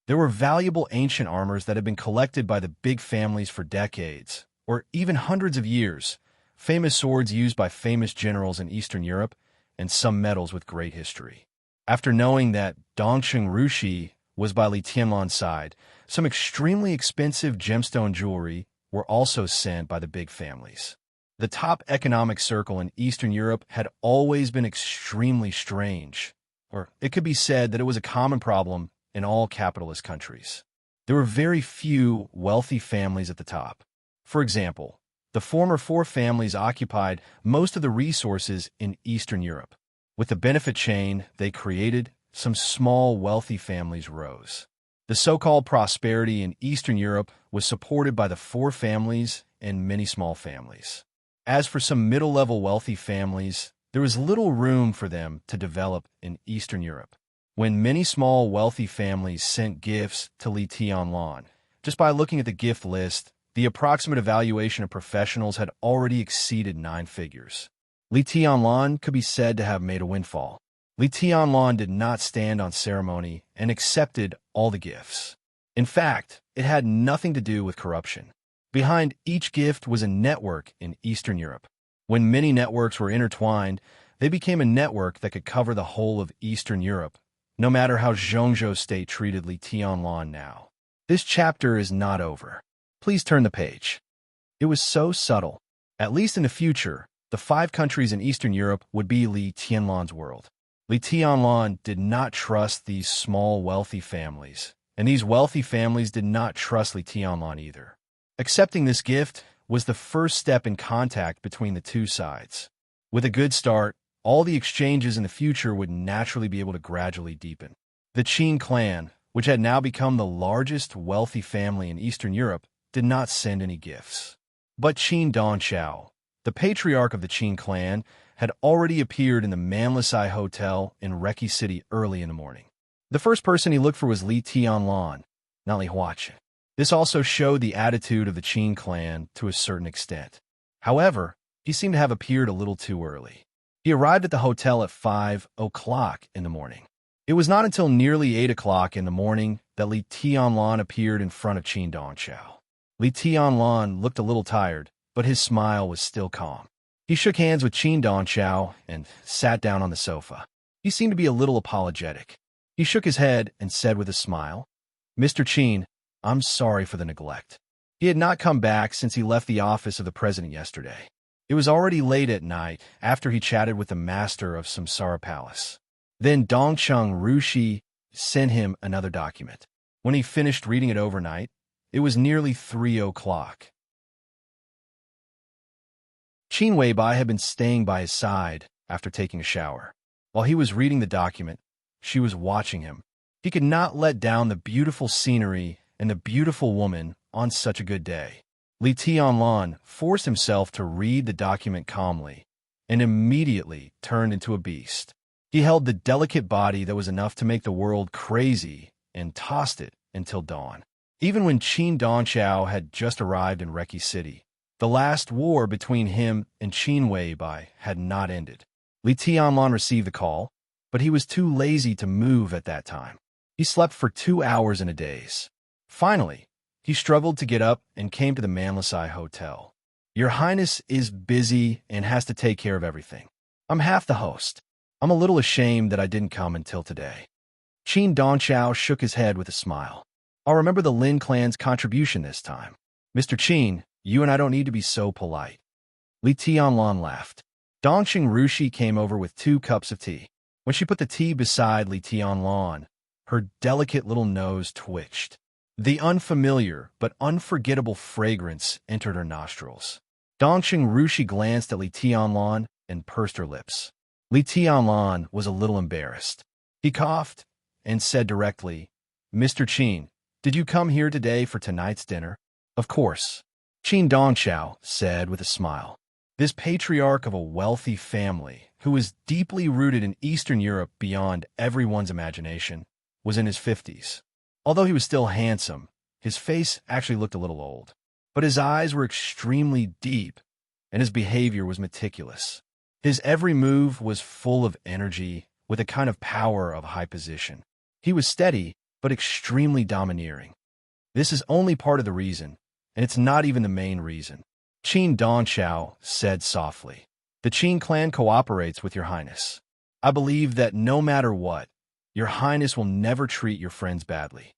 There were valuable ancient armors that had been collected by the big families for decades, or even hundreds of years, famous swords used by famous generals in Eastern Europe, and some medals with great history. After knowing that Dongcheng Rushi was by Li Tianlan's side, some extremely expensive gemstone jewelry were also sent by the big families. The top economic circle in Eastern Europe had always been extremely strange, or it could be said that it was a common problem in all capitalist countries. There were very few wealthy families at the top. For example, the former four families occupied most of the resources in Eastern Europe. With the benefit chain they created, some small wealthy families rose. The so-called prosperity in Eastern Europe was supported by the four families and many small families. As for some middle-level wealthy families, there was little room for them to develop in Eastern Europe. When many small wealthy families sent gifts to Li Tianlan, just by looking at the gift list, the approximate evaluation of professionals had already exceeded 9 figures. Li Tianlan could be said to have made a windfall. Li Tianlan did not stand on ceremony and accepted all the gifts. In fact, it had nothing to do with corruption. Behind each gift was a network in Eastern Europe. When many networks were intertwined, they became a network that could cover the whole of Eastern Europe, no matter how Zhongzhou State treated Li Tianlan now. This chapter is not over. Please turn the page. It was so subtle. At least in the future, the 5 countries in Eastern Europe would be Li Tianlan's world. Li Tianlan did not trust these small, wealthy families, and these wealthy families did not trust Li Tianlan either. Accepting this gift was the first step in contact between the two sides. With a good start, all the exchanges in the future would naturally be able to gradually deepen. The Qin clan, which had now become the largest wealthy family in Eastern Europe, did not send any gifts. But Qin Dongqiao, the patriarch of the Qin clan, had already appeared in the Manlisai Hotel in Reki City early in the morning. The first person he looked for was Li Tianlan, not Li Huaqin. This also showed the attitude of the Qin clan to a certain extent. However, he seemed to have appeared a little too early. He arrived at the hotel at 5 o'clock in the morning. It was not until nearly 8 o'clock in the morning that Li Tianlan appeared in front of Qin Dongqiao. Li Tianlan looked a little tired, but his smile was still calm. He shook hands with Qin Dongqiao and sat down on the sofa. He seemed to be a little apologetic. He shook his head and said with a smile, "Mr. Qin, I'm sorry for the neglect." He had not come back since he left the office of the president yesterday. It was already late at night after he chatted with the master of Samsara Palace. Then Dongcheng Rushi sent him another document. When he finished reading it overnight, it was nearly 3 o'clock. Qin Weibai had been staying by his side after taking a shower. While he was reading the document, she was watching him. He could not let down the beautiful scenery and the beautiful woman on such a good day. Li Tianlan forced himself to read the document calmly and immediately turned into a beast. He held the delicate body that was enough to make the world crazy and tossed it until dawn. Even when Qin Dongqiao had just arrived in Reki City, the last war between him and Qin Weibai had not ended. Li Tianlan received the call, but he was too lazy to move at that time. He slept for 2 hours in a daze. Finally, he struggled to get up and came to the Manlisai Hotel. "Your Highness is busy and has to take care of everything. I'm half the host. I'm a little ashamed that I didn't come until today." Qin Dongqiao shook his head with a smile. "I'll remember the Lin clan's contribution this time. Mr. Qin, you and I don't need to be so polite." Li Tianlan laughed. Dongqing Rushi came over with 2 cups of tea. When she put the tea beside Li Tianlan, her delicate little nose twitched. The unfamiliar but unforgettable fragrance entered her nostrils. Dongqing Rushi glanced at Li Tianlan and pursed her lips. Li Tianlan was a little embarrassed. He coughed and said directly, "Mr. Qin, did you come here today for tonight's dinner?" "Of course," Qin Dongqiao said with a smile. This patriarch of a wealthy family, who was deeply rooted in Eastern Europe beyond everyone's imagination, was in his 50s. Although he was still handsome, his face actually looked a little old. But his eyes were extremely deep, and his behavior was meticulous. His every move was full of energy, with a kind of power of high position. He was steady, but extremely domineering. This is only part of the reason, and it's not even the main reason. Qin Dongqiao said softly, "The Qin clan cooperates with your highness. I believe that no matter what, your highness will never treat your friends badly."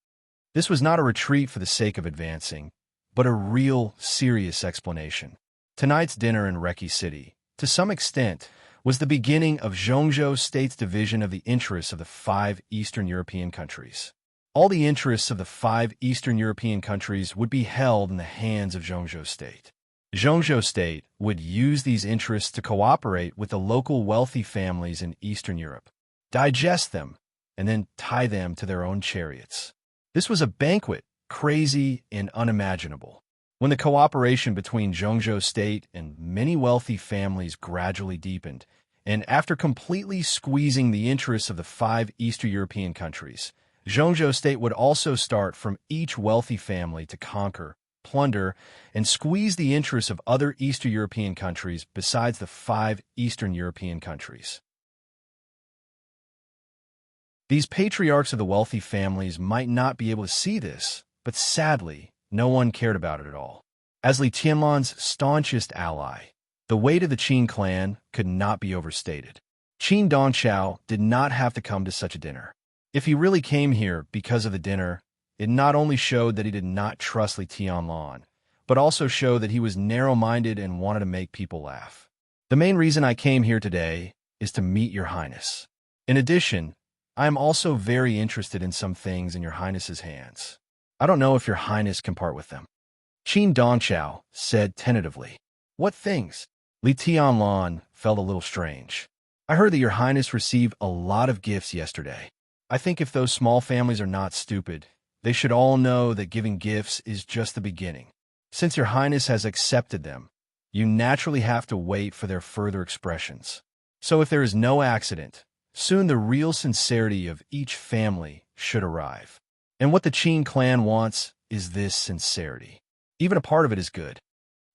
This was not a retreat for the sake of advancing, but a real, serious explanation. Tonight's dinner in Reki City, to some extent, was the beginning of Zhongzhou State's division of the interests of the 5 Eastern European countries. All the interests of the 5 Eastern European countries would be held in the hands of Zhongzhou State. Zhongzhou State would use these interests to cooperate with the local wealthy families in Eastern Europe, digest them, and then tie them to their own chariots. This was a banquet, crazy and unimaginable. When the cooperation between Zhongzhou State and many wealthy families gradually deepened, and after completely squeezing the interests of the 5 Eastern European countries, Zhongzhou State would also start from each wealthy family to conquer, plunder, and squeeze the interests of other Eastern European countries besides the 5 Eastern European countries. These patriarchs of the wealthy families might not be able to see this, but sadly, no one cared about it at all. As Li Tianlan's staunchest ally, the weight of the Qin clan could not be overstated. Qin Dongqiao did not have to come to such a dinner. If he really came here because of the dinner, it not only showed that he did not trust Li Tianlan, but also showed that he was narrow-minded and wanted to make people laugh. The main reason I came here today is to meet your highness. In addition, I am also very interested in some things in your highness's hands. I don't know if your highness can part with them. Qin Dongqiao said tentatively. What things? Li Tianlan felt a little strange. I heard that your highness received a lot of gifts yesterday. I think if those small families are not stupid, they should all know that giving gifts is just the beginning. Since your highness has accepted them, you naturally have to wait for their further expressions. So if there is no accident, soon the real sincerity of each family should arrive. And what the Qin clan wants is this sincerity. Even a part of it is good.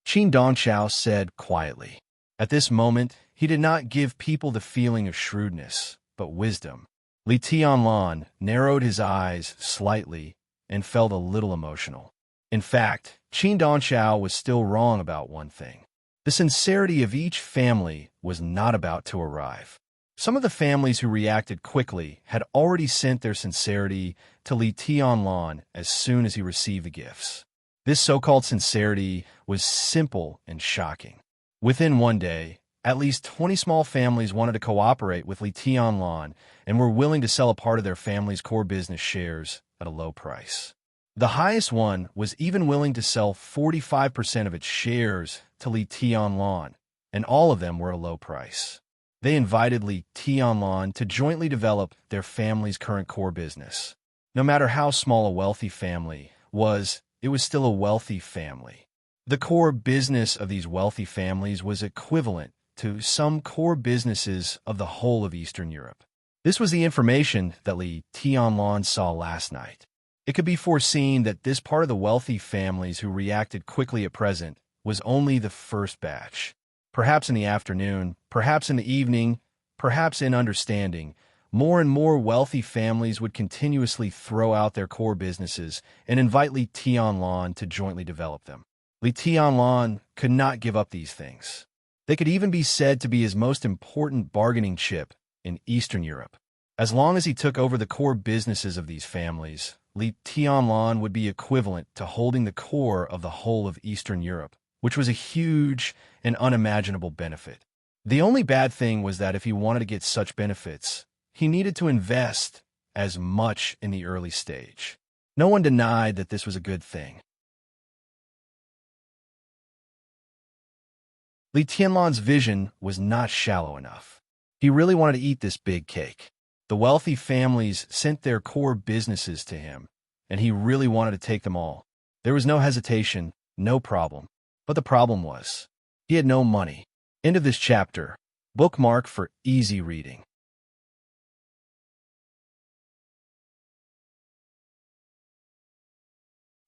Qin Dongqiao said quietly. At this moment, he did not give people the feeling of shrewdness, but wisdom. Li Tianlan narrowed his eyes slightly and felt a little emotional. In fact, Qin Dongqiao was still wrong about one thing. The sincerity of each family was not about to arrive. Some of the families who reacted quickly had already sent their sincerity to Li Tianlan as soon as he received the gifts. This so-called sincerity was simple and shocking. Within one day, at least 20 small families wanted to cooperate with Li Tianlan and were willing to sell a part of their family's core business shares at a low price. The highest one was even willing to sell 45% of its shares to Li Tianlan, and all of them were a low price. They invited Li Tianlan to jointly develop their family's current core business. No matter how small a wealthy family was, it was still a wealthy family. The core business of these wealthy families was equivalent to some core businesses of the whole of Eastern Europe. This was the information that Li Tianlan saw last night. It could be foreseen that this part of the wealthy families who reacted quickly at present was only the first batch. Perhaps in the afternoon, perhaps in the evening, perhaps in understanding, more and more wealthy families would continuously throw out their core businesses and invite Li Tianlan to jointly develop them. Li Tianlan could not give up these things. They could even be said to be his most important bargaining chip in Eastern Europe. As long as he took over the core businesses of these families, Li Tianlan would be equivalent to holding the core of the whole of Eastern Europe, which was a huge and unimaginable benefit. The only bad thing was that if he wanted to get such benefits, he needed to invest as much in the early stage. No one denied that this was a good thing. Li Tianlan's vision was not shallow enough. He really wanted to eat this big cake. The wealthy families sent their core businesses to him, and he really wanted to take them all. There was no hesitation, no problem. But the problem was, he had no money. End of this chapter. Bookmark for easy reading.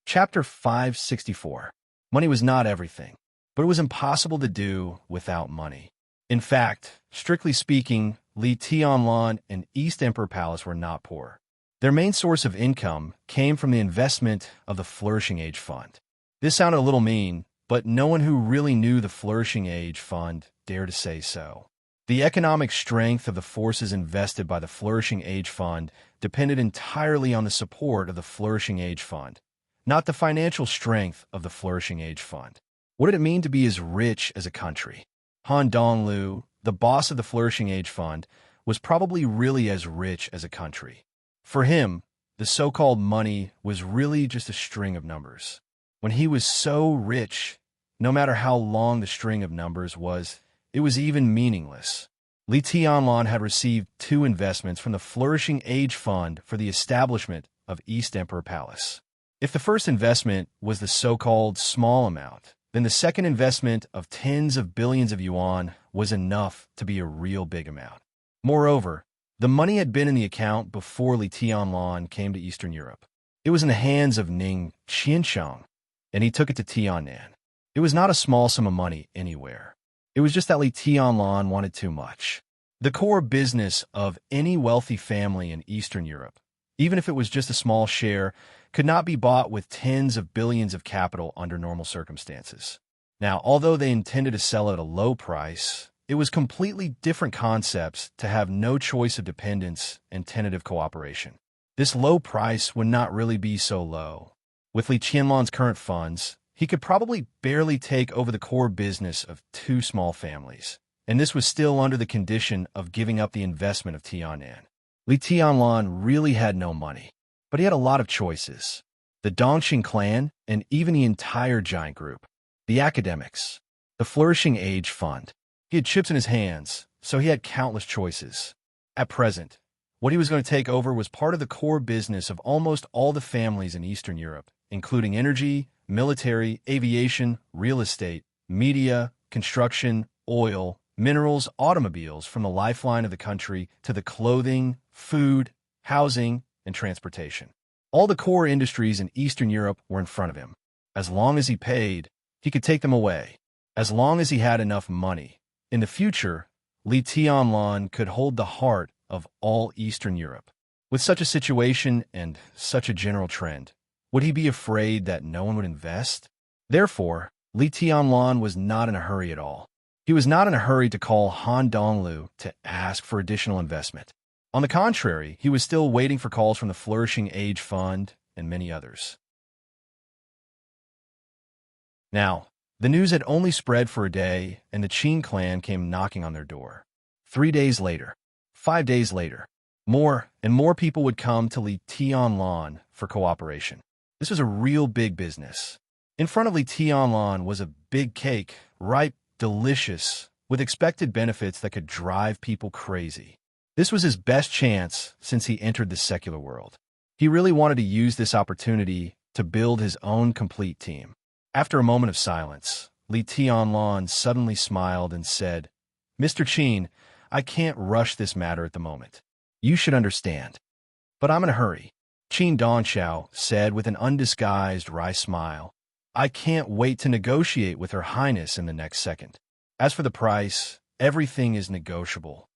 Chapter 564. Money was not everything, but it was impossible to do without money. In fact, strictly speaking, Li Tianlan and East Emperor Palace were not poor. Their main source of income came from the investment of the Flourishing Age Fund. This sounded a little mean, but no one who really knew the Flourishing Age Fund dared to say so. The economic strength of the forces invested by the Flourishing Age Fund depended entirely on the support of the Flourishing Age Fund, not the financial strength of the Flourishing Age Fund. What did it mean to be as rich as a country? Han Donglu, the boss of the Flourishing Age Fund, was probably really as rich as a country. For him, the so-called money was really just a string of numbers. When he was so rich, no matter how long the string of numbers was, it was even meaningless. Li Tianlan had received 2 investments from the Flourishing Age Fund for the establishment of East Emperor Palace. If the first investment was the so-called small amount, then the second investment of tens of billions of yuan was enough to be a real big amount. Moreover, the money had been in the account before Li Tianlan came to Eastern Europe. It was in the hands of Ning Qiansheng, and he took it to Tiannan. It was not a small sum of money anywhere. It was just that Li Tianlan wanted too much. The core business of any wealthy family in Eastern Europe, even if it was just a small share, could not be bought with tens of billions of capital under normal circumstances. Now, although they intended to sell at a low price, it was completely different concepts to have no choice of dependence and tentative cooperation. This low price would not really be so low. With Li Qianlong's current funds, he could probably barely take over the core business of two small families, and this was still under the condition of giving up the investment of Tian'an. Li Tianlong really had no money, but he had a lot of choices. The Dongqing clan and even the entire giant group. The academics. The Flourishing Age Fund. He had chips in his hands, so he had countless choices. At present, what he was going to take over was part of the core business of almost all the families in Eastern Europe, including energy, military, aviation, real estate, media, construction, oil, minerals, automobiles, from the lifeline of the country to the clothing, food, housing, and transportation. All the core industries in Eastern Europe were in front of him. As long as he paid, he could take them away. As long as he had enough money. In the future, Li Tianlong could hold the heart of all Eastern Europe. With such a situation and such a general trend, would he be afraid that no one would invest? Therefore, Li Tianlong was not in a hurry at all. He was not in a hurry to call Han Donglu to ask for additional investment. On the contrary, he was still waiting for calls from the Flourishing Age Fund and many others. Now, the news had only spread for a day, and the Qin clan came knocking on their door. 3 days later, 5 days later, more and more people would come to Li Tianlong for cooperation. This was a real big business. In front of Li Tianlong was a big cake, ripe, delicious, with expected benefits that could drive people crazy. This was his best chance since he entered the secular world. He really wanted to use this opportunity to build his own complete team. After a moment of silence, Li Tianlong suddenly smiled and said, "Mr. Qin, I can't rush this matter at the moment. You should understand. But I'm in a hurry." Qin Dongxiao said with an undisguised wry smile, "I can't wait to negotiate with Her Highness in the next second. As for the price, everything is negotiable."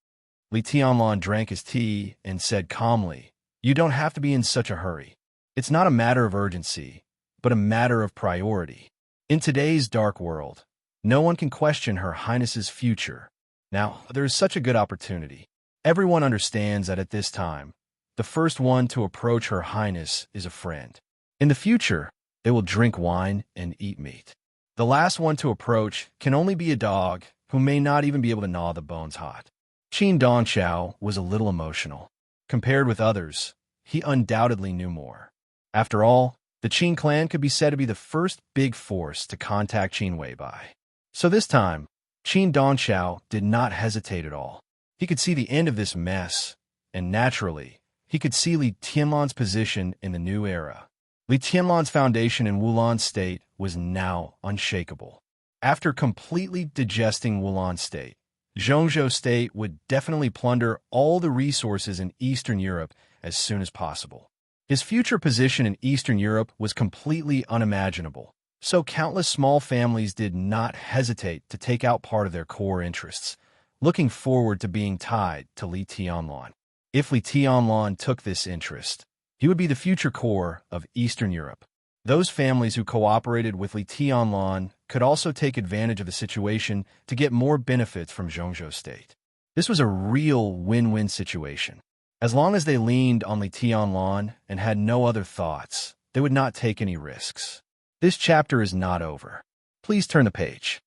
Li Tianlong drank his tea and said calmly, "You don't have to be in such a hurry. It's not a matter of urgency, but a matter of priority. In today's dark world, no one can question Her Highness's future. Now, there is such a good opportunity. Everyone understands that at this time, the first one to approach Her Highness is a friend. In the future, they will drink wine and eat meat. The last one to approach can only be a dog who may not even be able to gnaw the bones hot." Qin Dongxiao was a little emotional. Compared with others, he undoubtedly knew more. After all, the Qin clan could be said to be the first big force to contact Qin Weibai. So this time, Qin Dongxiao did not hesitate at all. He could see the end of this mess, and naturally, he could see Li Tianlong's position in the new era. Li Tianlong's foundation in Wulan State was now unshakable. After completely digesting Wulan State, Zhongzhou State would definitely plunder all the resources in Eastern Europe as soon as possible. His future position in Eastern Europe was completely unimaginable, so countless small families did not hesitate to take out part of their core interests, looking forward to being tied to Li Tianlong. If Li Tianlong took this interest, he would be the future core of Eastern Europe. Those families who cooperated with Li Tianlong could also take advantage of the situation to get more benefits from Zhongzhou State. This was a real win-win situation. As long as they leaned on Li Tianlong and had no other thoughts, they would not take any risks. This chapter is not over. Please turn the page.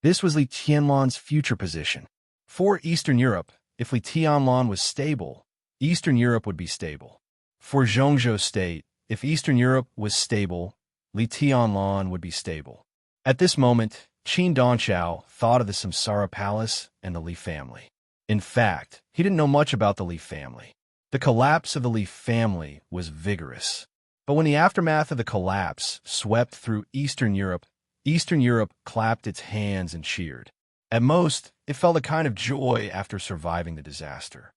This was Li Tianlong's future position. For Eastern Europe, if Li Tianlong was stable, Eastern Europe would be stable. For Zhongzhou State, if Eastern Europe was stable, Li Tianlong would be stable. At this moment, Qin Dongxiao thought of the Samsara Palace and the Li family. In fact, he didn't know much about the Li family. The collapse of the Li family was vigorous. But when the aftermath of the collapse swept through Eastern Europe clapped its hands and cheered. At most, it felt a kind of joy after surviving the disaster.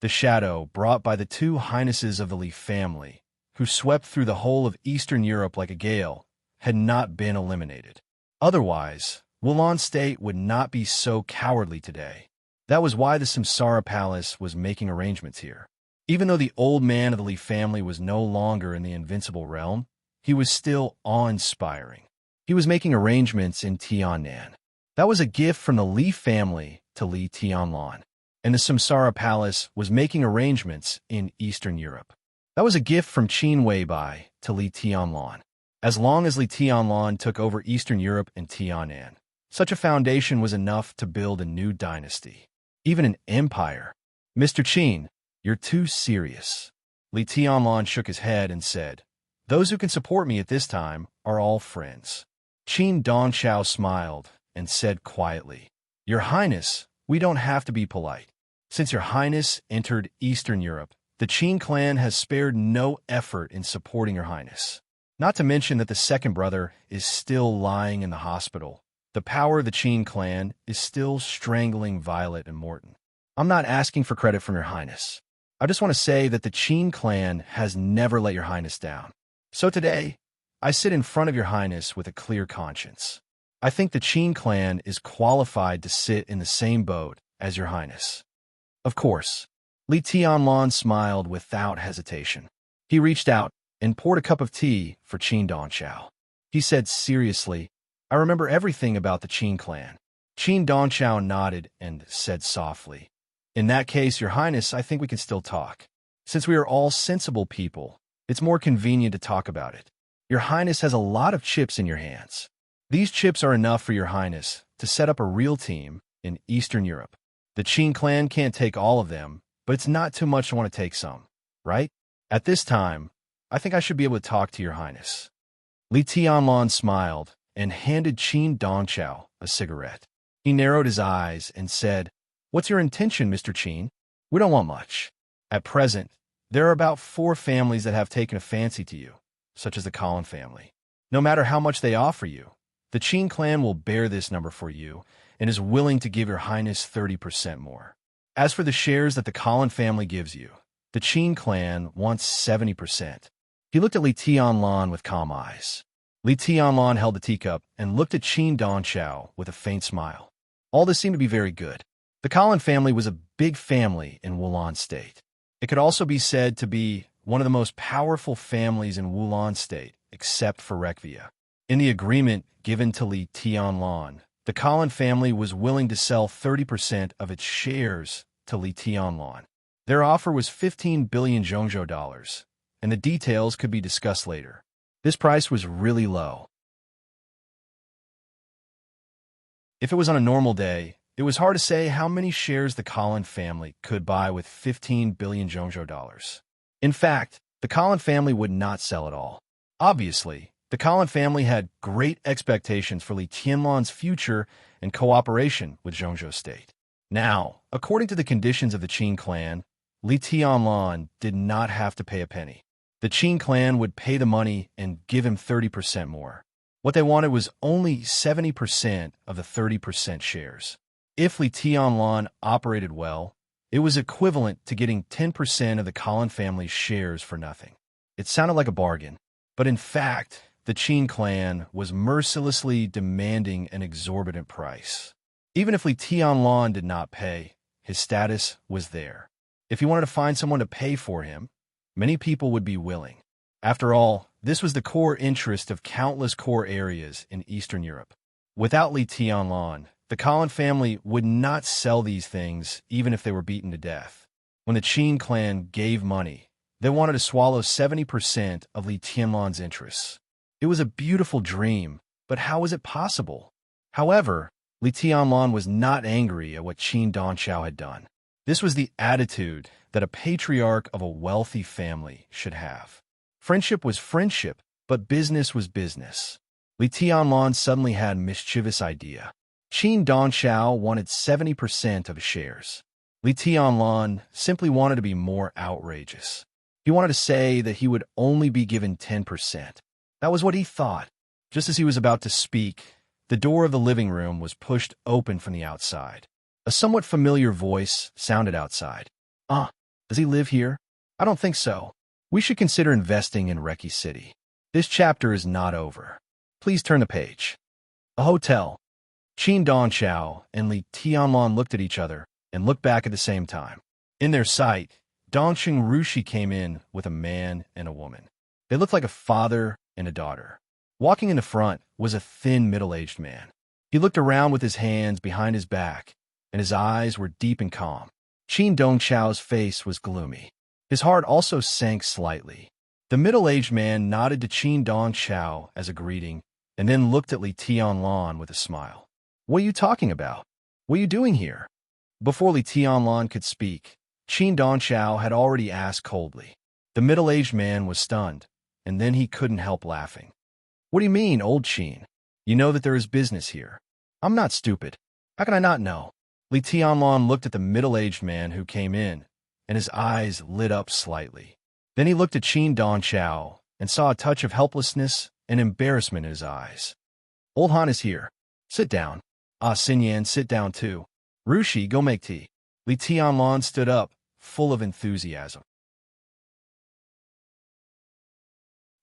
The shadow brought by the two highnesses of the Li family, who swept through the whole of Eastern Europe like a gale, had not been eliminated. Otherwise, Wulan State would not be so cowardly today. That was why the Samsara Palace was making arrangements here. Even though the old man of the Li family was no longer in the invincible realm, he was still awe-inspiring. He was making arrangements in Tiannan. That was a gift from the Li family to Li Tianlan. And the Samsara Palace was making arrangements in Eastern Europe. That was a gift from Qin Weibai to Li Tianlan. As long as Li Tianlan took over Eastern Europe and Tiannan, such a foundation was enough to build a new dynasty, even an empire. Mr. Qin, you're too serious. Li Tianlan shook his head and said, "Those who can support me at this time are all friends." Qin Dongshao smiled and said quietly, "Your Highness, we don't have to be polite. Since Your Highness entered Eastern Europe, the Qin clan has spared no effort in supporting Your Highness. Not to mention that the second brother is still lying in the hospital. The power of the Qin clan is still strangling Violet and Morton. I'm not asking for credit from Your Highness. I just want to say that the Qin clan has never let Your Highness down. So today, I sit in front of Your Highness with a clear conscience. I think the Qin clan is qualified to sit in the same boat as Your Highness." Of course, Li Tianlan smiled without hesitation. He reached out and poured a cup of tea for Qin Dongshao. He said seriously, "I remember everything about the Qin clan." Qin Dongshao nodded and said softly, "In that case, Your Highness, I think we can still talk. Since we are all sensible people, it's more convenient to talk about it. Your Highness has a lot of chips in your hands. These chips are enough for Your Highness to set up a real team in Eastern Europe. The Qin clan can't take all of them, but it's not too much to want to take some, right? At this time, I think I should be able to talk to Your Highness." Li Tianlan smiled and handed Qin Dongshao a cigarette. He narrowed his eyes and said, "What's your intention, Mr. Qin? We don't want much. At present, there are about 4 families that have taken a fancy to you, such as the Collin family. No matter how much they offer you, the Qin clan will bear this number for you and is willing to give Your Highness 30% more. As for the shares that the Collin family gives you, the Qin clan wants 70%. He looked at Li Tianlan with calm eyes. Li Tianlan held the teacup and looked at Qin Dongshao with a faint smile. All this seemed to be very good. The Collin family was a big family in Wulan State. It could also be said to be one of the most powerful families in Wulan State, except for Rekvia. In the agreement given to Li Tianlan, the Collin family was willing to sell 30% of its shares to Li Tianlan. Their offer was 15 billion Zhongzhou dollars, and the details could be discussed later. This price was really low. If it was on a normal day, it was hard to say how many shares the Collin family could buy with 15 billion Zhongzhou dollars. In fact, the Collin family would not sell at all. Obviously, the Collin family had great expectations for Li Tianlan's future and cooperation with Zhongzhou State. Now, according to the conditions of the Qin clan, Li Tianlan did not have to pay a penny. The Qin clan would pay the money and give him 30% more. What they wanted was only 70% of the 30% shares. If Li Tianlan operated well, it was equivalent to getting 10% of the Collin family's shares for nothing. It sounded like a bargain, but in fact, the Qin clan was mercilessly demanding an exorbitant price. Even if Li Tianlan did not pay, his status was there. If he wanted to find someone to pay for him, many people would be willing. After all, this was the core interest of countless core areas in Eastern Europe. Without Li Tianlan, the Collin family would not sell these things even if they were beaten to death. When the Qin clan gave money, they wanted to swallow 70% of Li Tianlan's interests. It was a beautiful dream, but how was it possible? However, Li Tianlan was not angry at what Qin Dongshao had done. This was the attitude that a patriarch of a wealthy family should have. Friendship was friendship, but business was business. Li Tianlan suddenly had a mischievous idea. Qin Dongshao wanted 70% of his shares. Li Tianlan simply wanted to be more outrageous. He wanted to say that he would only be given 10%. That was what he thought. Just as he was about to speak, the door of the living room was pushed open from the outside. A somewhat familiar voice sounded outside. Does he live here? I don't think so. We should consider investing in Reki City. This chapter is not over. Please turn the page. A hotel. Qin Dongshao and Li Tianlan looked at each other and looked back at the same time. In their sight, Dongqing Rushi came in with a man and a woman. They looked like a father and a daughter. Walking in the front was a thin, middle-aged man. He looked around with his hands behind his back, and his eyes were deep and calm. Qin Dongqiao's face was gloomy. His heart also sank slightly. The middle-aged man nodded to Qin Dongqiao as a greeting, and then looked at Li Tianlan with a smile. "What are you talking about? What are you doing here?" Before Li Tianlan could speak, Qin Dongqiao had already asked coldly. The middle-aged man was stunned, and then he couldn't help laughing. "What do you mean, old Qin? You know that there is business here." "I'm not stupid. How can I not know?" Li Tianlan looked at the middle-aged man who came in, and his eyes lit up slightly. Then he looked at Qin Dongqiao and saw a touch of helplessness and embarrassment in his eyes. "Old Han is here. Sit down. Ah, Xinyan, sit down too. Rushi, go make tea." Li Tianlan stood up, full of enthusiasm.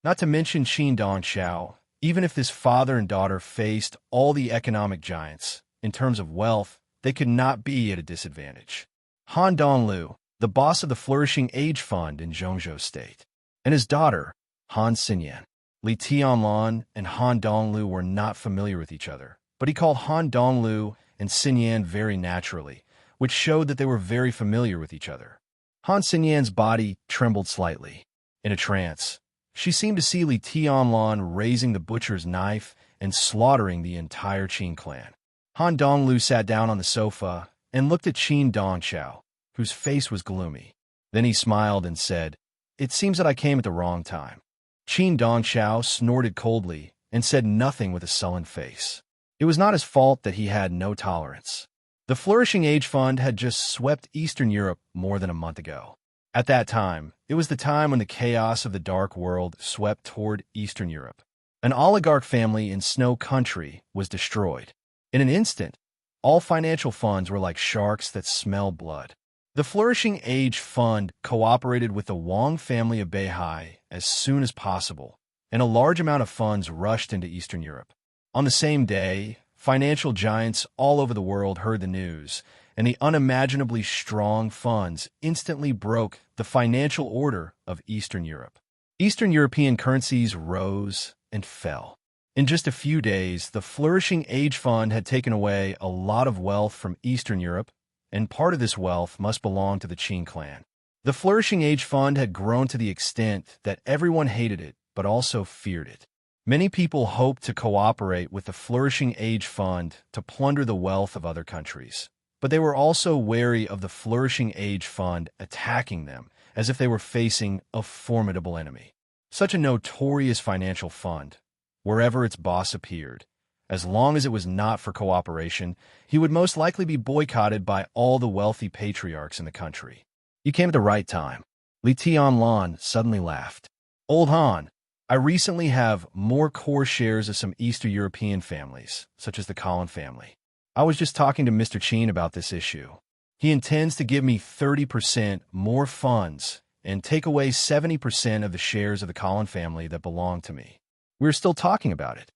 Not to mention Qin Dongqiao, even if this father and daughter faced all the economic giants, in terms of wealth, they could not be at a disadvantage. Han Donglu, the boss of the Flourishing Age Fund in Zhongzhou State, and his daughter, Han Xinyan. Li Tianlan and Han Donglu were not familiar with each other, but he called Han Donglu and Xinyan very naturally, which showed that they were very familiar with each other. Han Xinyan's body trembled slightly. In a trance, she seemed to see Li Tianlan raising the butcher's knife and slaughtering the entire Qin clan. Han Donglu sat down on the sofa and looked at Qin Dongqiao, whose face was gloomy. Then he smiled and said, "It seems that I came at the wrong time." Qin Dongqiao snorted coldly and said nothing with a sullen face. It was not his fault that he had no tolerance. The Flourishing Age Fund had just swept Eastern Europe more than a month ago. At that time, it was the time when the chaos of the Dark World swept toward Eastern Europe. An oligarch family in Snow Country was destroyed. In an instant, all financial funds were like sharks that smell blood. The Flourishing Age Fund cooperated with the Wang family of Beihai as soon as possible, and a large amount of funds rushed into Eastern Europe. On the same day, financial giants all over the world heard the news, and the unimaginably strong funds instantly broke the financial order of Eastern Europe. Eastern European currencies rose and fell. In just a few days, the Flourishing Age Fund had taken away a lot of wealth from Eastern Europe, and part of this wealth must belong to the Qin clan. The Flourishing Age Fund had grown to the extent that everyone hated it, but also feared it. Many people hoped to cooperate with the Flourishing Age Fund to plunder the wealth of other countries, but they were also wary of the Flourishing Age Fund attacking them as if they were facing a formidable enemy. Such a notorious financial fund, wherever its boss appeared, as long as it was not for cooperation, he would most likely be boycotted by all the wealthy patriarchs in the country. "You came at the right time." Li Tianlan suddenly laughed. "Old Han, I recently have more core shares of some Eastern European families, such as the Collin family. I was just talking to Mr. Qin about this issue. He intends to give me 30% more funds and take away 70% of the shares of the Collin family that belong to me. We're still talking about it."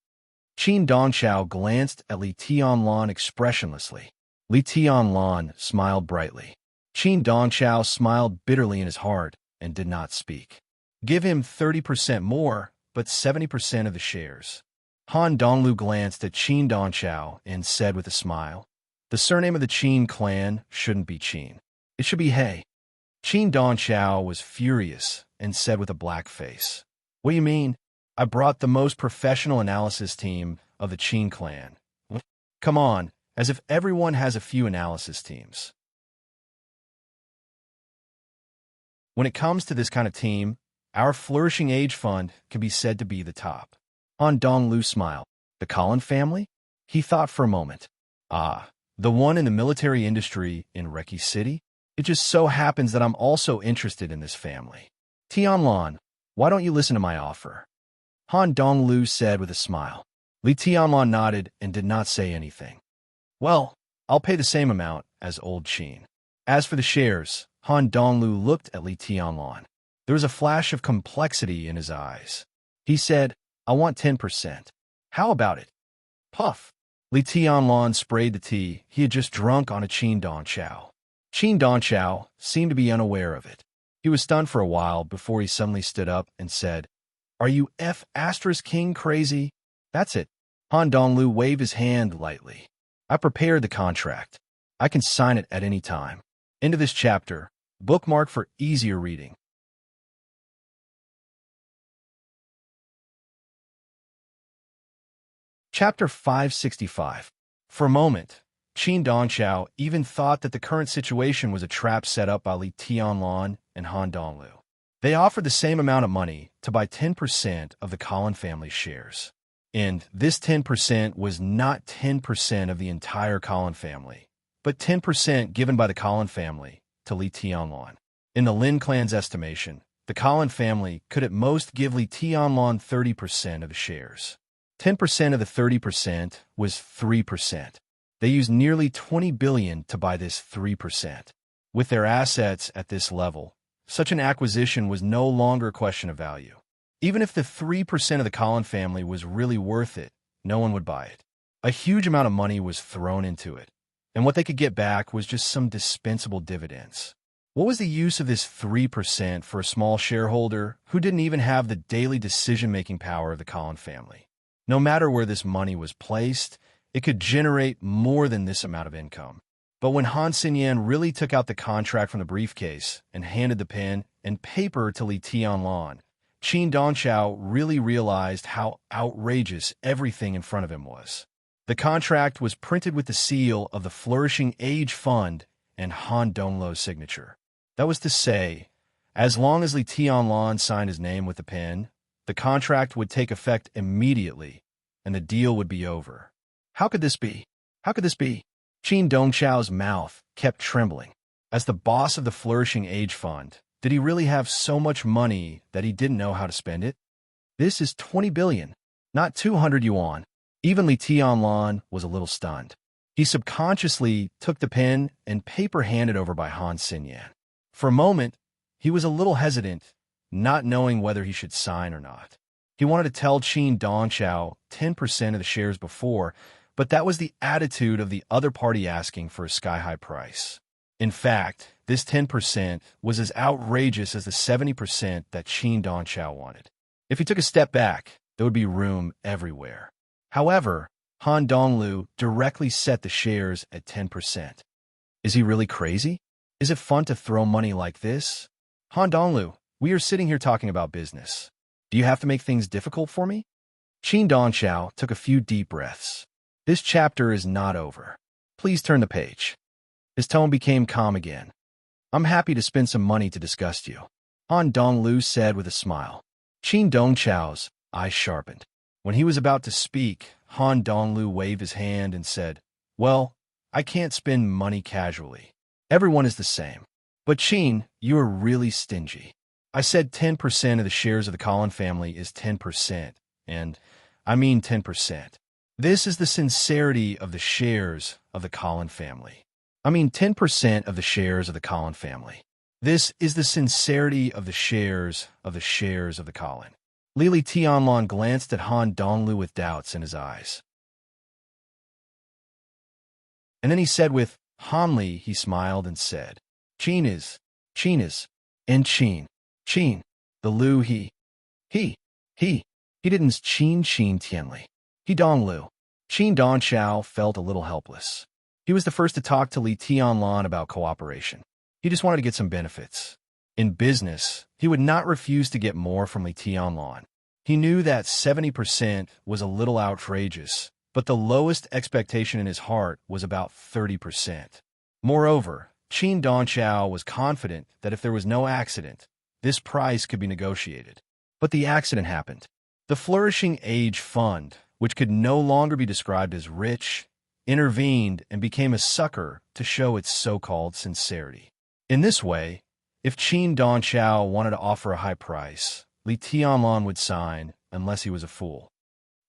Qin Dongqiao glanced at Li Tianlan expressionlessly. Li Tianlan smiled brightly. Qin Dongqiao smiled bitterly in his heart and did not speak. "Give him 30% more, but 70% of the shares." Han Donglu glanced at Qin Dongqiao and said with a smile, "The surname of the Qin clan shouldn't be Qin. It should be He." Qin Dongqiao was furious and said with a black face, "What do you mean? I brought the most professional analysis team of the Qin clan. Come on, as if everyone has a few analysis teams. When it comes to this kind of team, our Flourishing Age Fund can be said to be the top." Han Donglu smiled. "The Collin family?" He thought for a moment. "Ah, the one in the military industry in Reki City? It just so happens that I'm also interested in this family. Tianlan, why don't you listen to my offer?" Han Donglu said with a smile. Li Tianlan nodded and did not say anything. "Well, I'll pay the same amount as old Qin." As for the shares, Han Donglu looked at Li Tianlan. There was a flash of complexity in his eyes. He said, "I want 10%. How about it?" Puff! Li Tianlan sprayed the tea he had just drunk on a Qin Dongqiao. Qin Dongqiao seemed to be unaware of it. He was stunned for a while before he suddenly stood up and said, "Are you King crazy?" "That's it." Han Donglu waved his hand lightly. "I prepared the contract. I can sign it at any time." Into this chapter. Bookmark for easier reading. Chapter 565. For a moment, Qin Dongchao even thought that the current situation was a trap set up by Li Tianlan and Han Donglu. They offered the same amount of money to buy 10% of the Collin family's shares. And this 10% was not 10% of the entire Collin family, but 10% given by the Collin family to Li Tianlan. In the Lin clan's estimation, the Collin family could at most give Li Tianlan 30% of the shares. 10% of the 30% was 3%. They used nearly 20 billion to buy this 3%. With their assets at this level, such an acquisition was no longer a question of value. Even if the 3% of the Collin family was really worth it, no one would buy it. A huge amount of money was thrown into it, and what they could get back was just some dispensable dividends. What was the use of this 3% for a small shareholder who didn't even have the daily decision-making power of the Collin family? No matter where this money was placed, it could generate more than this amount of income. But when Han Xinyan really took out the contract from the briefcase and handed the pen and paper to Li Tianlan, Qin Dongchao really realized how outrageous everything in front of him was. The contract was printed with the seal of the Flourishing Age Fund and Han Donglu's signature. That was to say, as long as Li Tianlan signed his name with the pen, the contract would take effect immediately, and the deal would be over. How could this be? How could this be? Qin Dongchao's mouth kept trembling. As the boss of the Flourishing Age Fund, did he really have so much money that he didn't know how to spend it? This is 20 billion, not 200 yuan. Even Li Tianlan was a little stunned. He subconsciously took the pen and paper handed over by Han Xinyan. For a moment, he was a little hesitant, not knowing whether he should sign or not. He wanted to tell Qin Dongchao 10% of the shares before, but that was the attitude of the other party asking for a sky-high price. In fact, this 10% was as outrageous as the 70% that Qin Dongchao wanted. If he took a step back, there would be room everywhere. However, Han Donglu directly set the shares at 10%. Is he really crazy? Is it fun to throw money like this? Han Donglu, we are sitting here talking about business. Do you have to make things difficult for me? Qin Dongchao took a few deep breaths. This chapter is not over. Please turn the page. His tone became calm again. I'm happy to spend some money to disgust you, Han Donglu said with a smile. Qin Dongchao's eyes sharpened. When he was about to speak, Han Donglu waved his hand and said, "Well, I can't spend money casually. Everyone is the same. But Qin, you are really stingy. I said 10% of the shares of the Collin family is 10%, and I mean 10%. This is the sincerity of the shares of the Collin family. I mean 10% of the shares of the Collin family. This is the sincerity of the shares of the Collin." Li Tianlan glanced at Han Donglu with doubts in his eyes. And then he said with Han Li, he smiled and said, Qin is, and Qin, the Lu he didn't Qin Tianli. He Donglu. Qin Dongchao felt a little helpless. He was the first to talk to Li Tianlan about cooperation. He just wanted to get some benefits. In business, he would not refuse to get more from Li Tianlan. He knew that 70% was a little outrageous, but the lowest expectation in his heart was about 30%. Moreover, Qin Dongchao was confident that if there was no accident, this price could be negotiated. But the accident happened. The Flourishing Age Fund, which could no longer be described as rich, intervened and became a sucker to show its so-called sincerity. In this way, if Qin Dongchao wanted to offer a high price, Li Tianlan would sign unless he was a fool.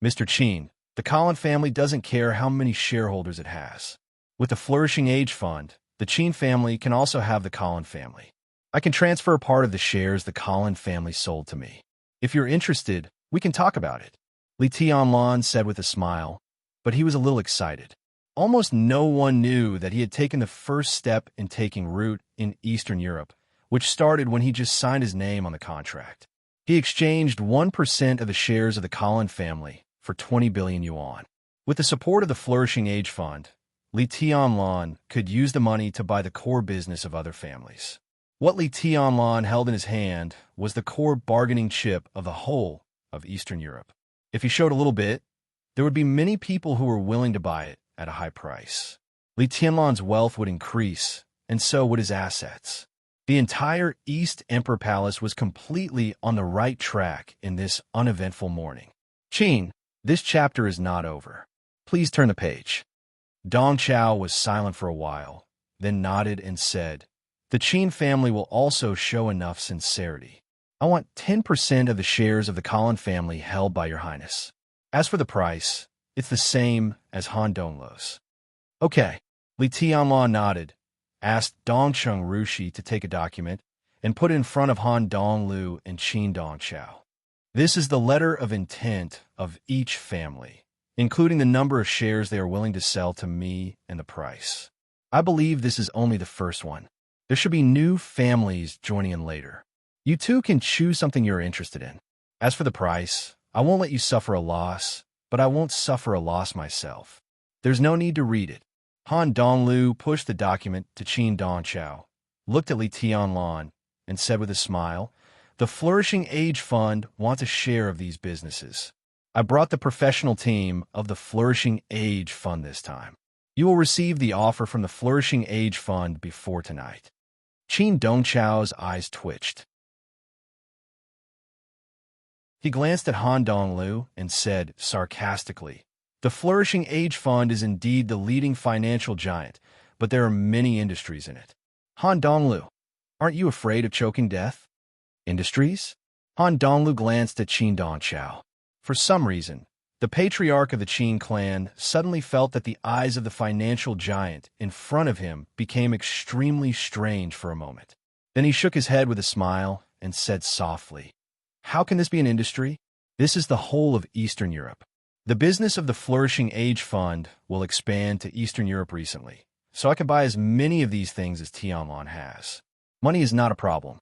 Mr. Qin, the Collin family doesn't care how many shareholders it has. With the Flourishing Age Fund, the Qin family can also have the Collin family. I can transfer a part of the shares the Collin family sold to me. If you're interested, we can talk about it. Li Tianlan said with a smile, but he was a little excited. Almost no one knew that he had taken the first step in taking root in Eastern Europe, which started when he just signed his name on the contract. He exchanged 1% of the shares of the Collin family for 20 billion yuan. With the support of the Flourishing Age Fund, Li Tianlan could use the money to buy the core business of other families. What Li Tianlan held in his hand was the core bargaining chip of the whole of Eastern Europe. If he showed a little bit, there would be many people who were willing to buy it at a high price. Li Tianlan's wealth would increase, and so would his assets. The entire East Emperor Palace was completely on the right track in this uneventful morning. Qin, this chapter is not over. Please turn the page. Dong Chao was silent for a while, then nodded and said, "The Qin family will also show enough sincerity. I want 10% of the shares of the Collin family held by your highness. As for the price, it's the same as Han Donglu's." "Okay." Li Tianlan nodded, asked Dongcheng Rushi to take a document, and put it in front of Han Donglu and Qin Dongchao. "This is the letter of intent of each family, including the number of shares they are willing to sell to me and the price. I believe this is only the first one. There should be new families joining in later. You two can choose something you're interested in. As for the price, I won't let you suffer a loss, but I won't suffer a loss myself. There's no need to read it." Han Donglu pushed the document to Qin Dongchao, looked at Li Tianlan, and said with a smile, "The Flourishing Age Fund wants a share of these businesses. I brought the professional team of the Flourishing Age Fund this time. You will receive the offer from the Flourishing Age Fund before tonight." Qin Dongchao's eyes twitched. He glanced at Han Donglu and said sarcastically, "The Flourishing Age Fund is indeed the leading financial giant, but there are many industries in it. Han Donglu, aren't you afraid of choking death?" "Industries?" Han Donglu glanced at Qin Dongchao. For some reason, the patriarch of the Qin clan suddenly felt that the eyes of the financial giant in front of him became extremely strange for a moment. Then he shook his head with a smile and said softly, "How can this be an industry? This is the whole of Eastern Europe. The business of the Flourishing Age Fund will expand to Eastern Europe recently, so I can buy as many of these things as Tianlan has. Money is not a problem."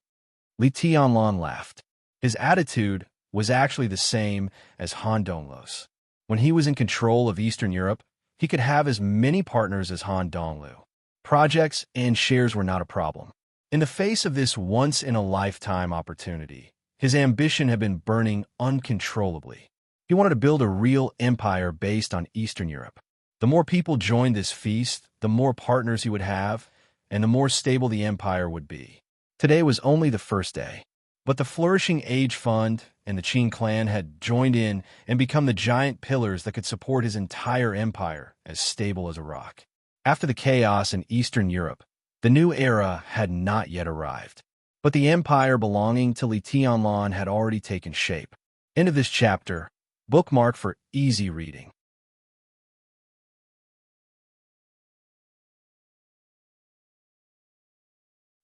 Li Tianlan laughed. His attitude was actually the same as Han Donglu's. When he was in control of Eastern Europe, he could have as many partners as Han Donglu. Projects and shares were not a problem. In the face of this once-in-a-lifetime opportunity, his ambition had been burning uncontrollably. He wanted to build a real empire based on Eastern Europe. The more people joined this feast, the more partners he would have, and the more stable the empire would be. Today was only the first day, but the Flourishing Age Fund and the Qin clan had joined in and become the giant pillars that could support his entire empire as stable as a rock. After the chaos in Eastern Europe, the new era had not yet arrived, but the empire belonging to Li Tianlan had already taken shape. End of this chapter. Bookmark for easy reading.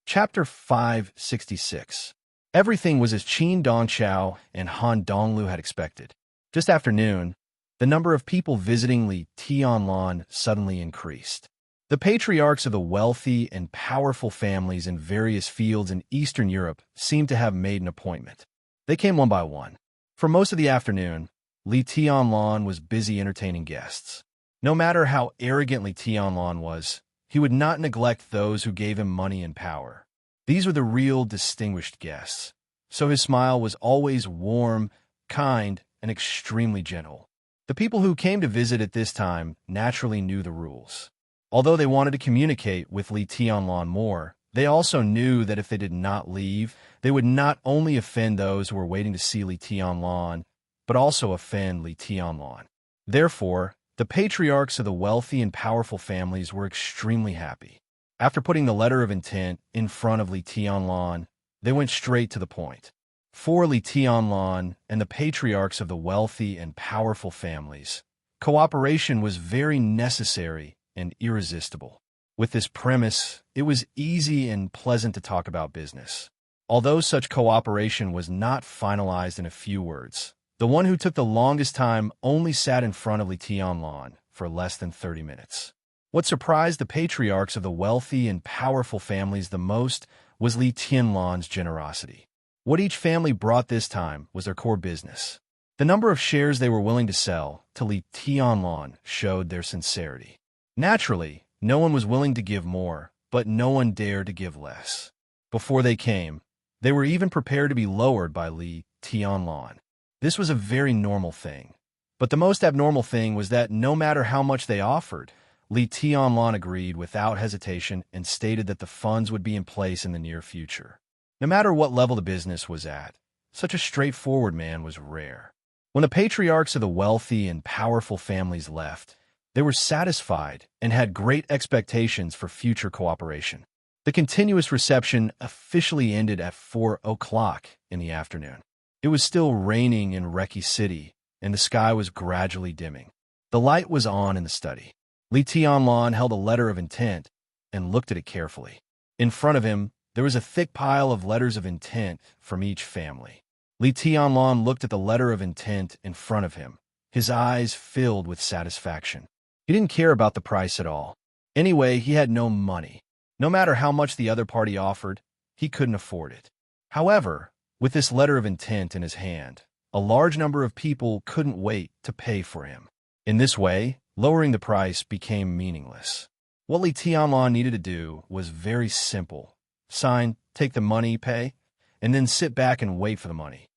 Chapter 566. Everything was as Qin Dongchao and Han Donglu had expected. Just after noon, the number of people visiting Li Tianlan suddenly increased. The patriarchs of the wealthy and powerful families in various fields in Eastern Europe seemed to have made an appointment. They came one by one. For most of the afternoon, Li Tianlan was busy entertaining guests. No matter how arrogant Li Tianlan was, he would not neglect those who gave him money and power. These were the real distinguished guests, so his smile was always warm, kind, and extremely gentle. The people who came to visit at this time naturally knew the rules. Although they wanted to communicate with Li Tianlan more, they also knew that if they did not leave, they would not only offend those who were waiting to see Li Tianlan, but also offend Li Tianlan. Therefore, the patriarchs of the wealthy and powerful families were extremely happy. After putting the letter of intent in front of Li Tianlan, they went straight to the point. For Li Tianlan and the patriarchs of the wealthy and powerful families, cooperation was very necessary and irresistible. With this premise, it was easy and pleasant to talk about business. Although such cooperation was not finalized in a few words, the one who took the longest time only sat in front of Li Tianlan for less than 30 minutes. What surprised the patriarchs of the wealthy and powerful families the most was Li Tianlan's generosity. What each family brought this time was their core business. The number of shares they were willing to sell to Li Tianlan showed their sincerity. Naturally, no one was willing to give more, but no one dared to give less. Before they came, they were even prepared to be lowered by Li Tianlan. This was a very normal thing. But the most abnormal thing was that no matter how much they offered, Li Tianlan agreed without hesitation and stated that the funds would be in place in the near future. No matter what level the business was at, such a straightforward man was rare. When the patriarchs of the wealthy and powerful families left, they were satisfied and had great expectations for future cooperation. The continuous reception officially ended at 4 o'clock in the afternoon. It was still raining in Reki City, and the sky was gradually dimming. The light was on in the study. Li Tianlan held a letter of intent and looked at it carefully. In front of him, there was a thick pile of letters of intent from each family. Li Tianlan looked at the letter of intent in front of him, his eyes filled with satisfaction. He didn't care about the price at all. Anyway, he had no money. No matter how much the other party offered, he couldn't afford it. However, with this letter of intent in his hand, a large number of people couldn't wait to pay for him. In this way, lowering the price became meaningless. What Li Tianlan needed to do was very simple. Sign, take the money, pay, and then sit back and wait for the money.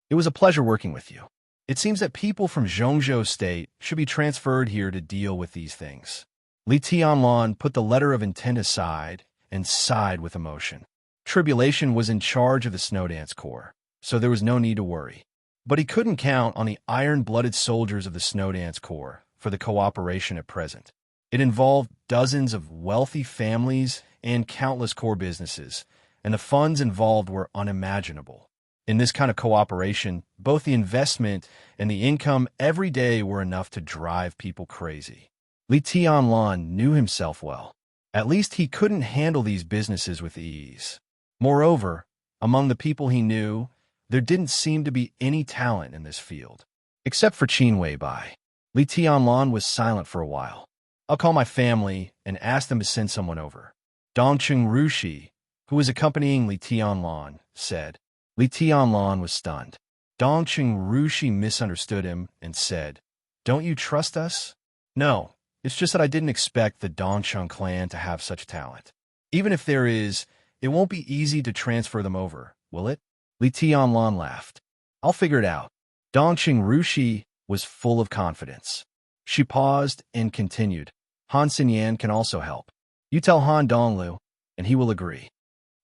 It was a pleasure working with you. It seems that people from Zhongzhou State should be transferred here to deal with these things. Li Tianlan put the letter of intent aside and sighed with emotion. Tribulation was in charge of the Snow Dance Corps, so there was no need to worry. But he couldn't count on the iron-blooded soldiers of the Snow Dance Corps for the cooperation at present. It involved dozens of wealthy families and countless core businesses, and the funds involved were unimaginable. In this kind of cooperation, both the investment and the income every day were enough to drive people crazy. Li Tianlan knew himself well. At least he couldn't handle these businesses with ease. Moreover, among the people he knew, there didn't seem to be any talent in this field. Except for Qin Weibai. Li Tianlan was silent for a while. I'll call my family and ask them to send someone over. Dongqing Rushi, who was accompanying Li Tianlan, said. Li Tianlan was stunned. Dongqing Rushi misunderstood him and said, "Don't you trust us?" "No, it's just that I didn't expect the Dongsheng clan to have such talent. Even if there is, it won't be easy to transfer them over, will it?" Li Tianlan laughed. "I'll figure it out." Dongqing Rushi was full of confidence. She paused and continued. "Han Xinyan can also help. You tell Han Donglu, and he will agree."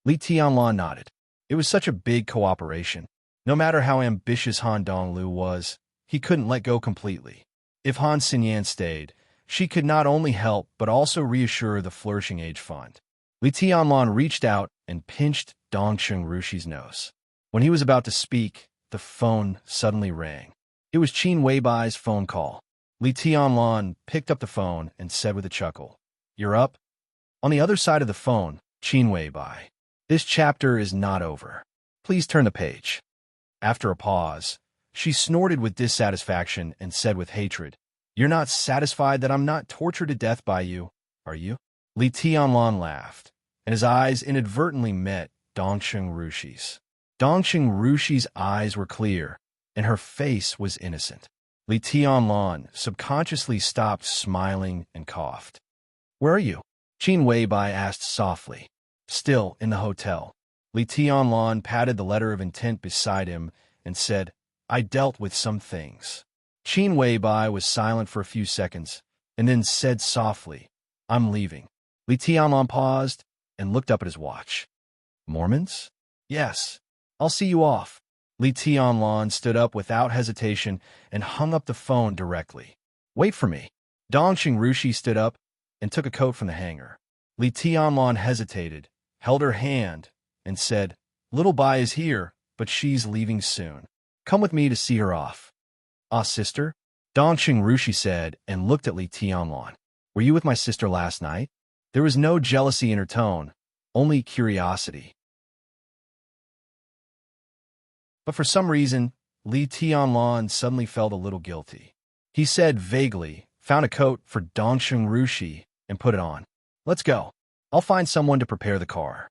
Li Tianlan nodded. It was such a big cooperation. No matter how ambitious Han Donglu was, he couldn't let go completely. If Han Xinyan stayed, she could not only help but also reassure the Flourishing Age Fund. Li Tianlan reached out and pinched Dongqing Rushi's nose. When he was about to speak, the phone suddenly rang. It was Qin Weibai's phone call. Li Tianlan picked up the phone and said with a chuckle, "You're up?" On the other side of the phone, Qin Weibai. "This chapter is not over. Please turn the page." After a pause, she snorted with dissatisfaction and said with hatred, "You're not satisfied that I'm not tortured to death by you, are you?" Li Tianlan laughed, and his eyes inadvertently met Dongqing Rushi's. Dongqing Rushi's eyes were clear, and her face was innocent. Li Tianlan subconsciously stopped smiling and coughed. "Where are you?" Qin Weibai asked softly. Still in the hotel. Li Tianlan patted the letter of intent beside him and said, "I dealt with some things." Qin Weibai was silent for a few seconds, and then said softly, "I'm leaving." Li Tianlan paused and looked up at his watch. "Mormons?" "Yes. I'll see you off." Li Tianlan stood up without hesitation and hung up the phone directly. "Wait for me." Dongqing Rushi stood up and took a coat from the hanger. Li Tianlan hesitated, held her hand, and said, "Little Bai is here, but she's leaving soon. Come with me to see her off." "Ah, sister?" Dongqing Rushi said and looked at Li Tianlan. "Were you with my sister last night?" There was no jealousy in her tone, only curiosity. But for some reason, Li Tianlan suddenly felt a little guilty. He said vaguely, found a coat for Dongsheng Rushi, and put it on. Let's go. I'll find someone to prepare the car.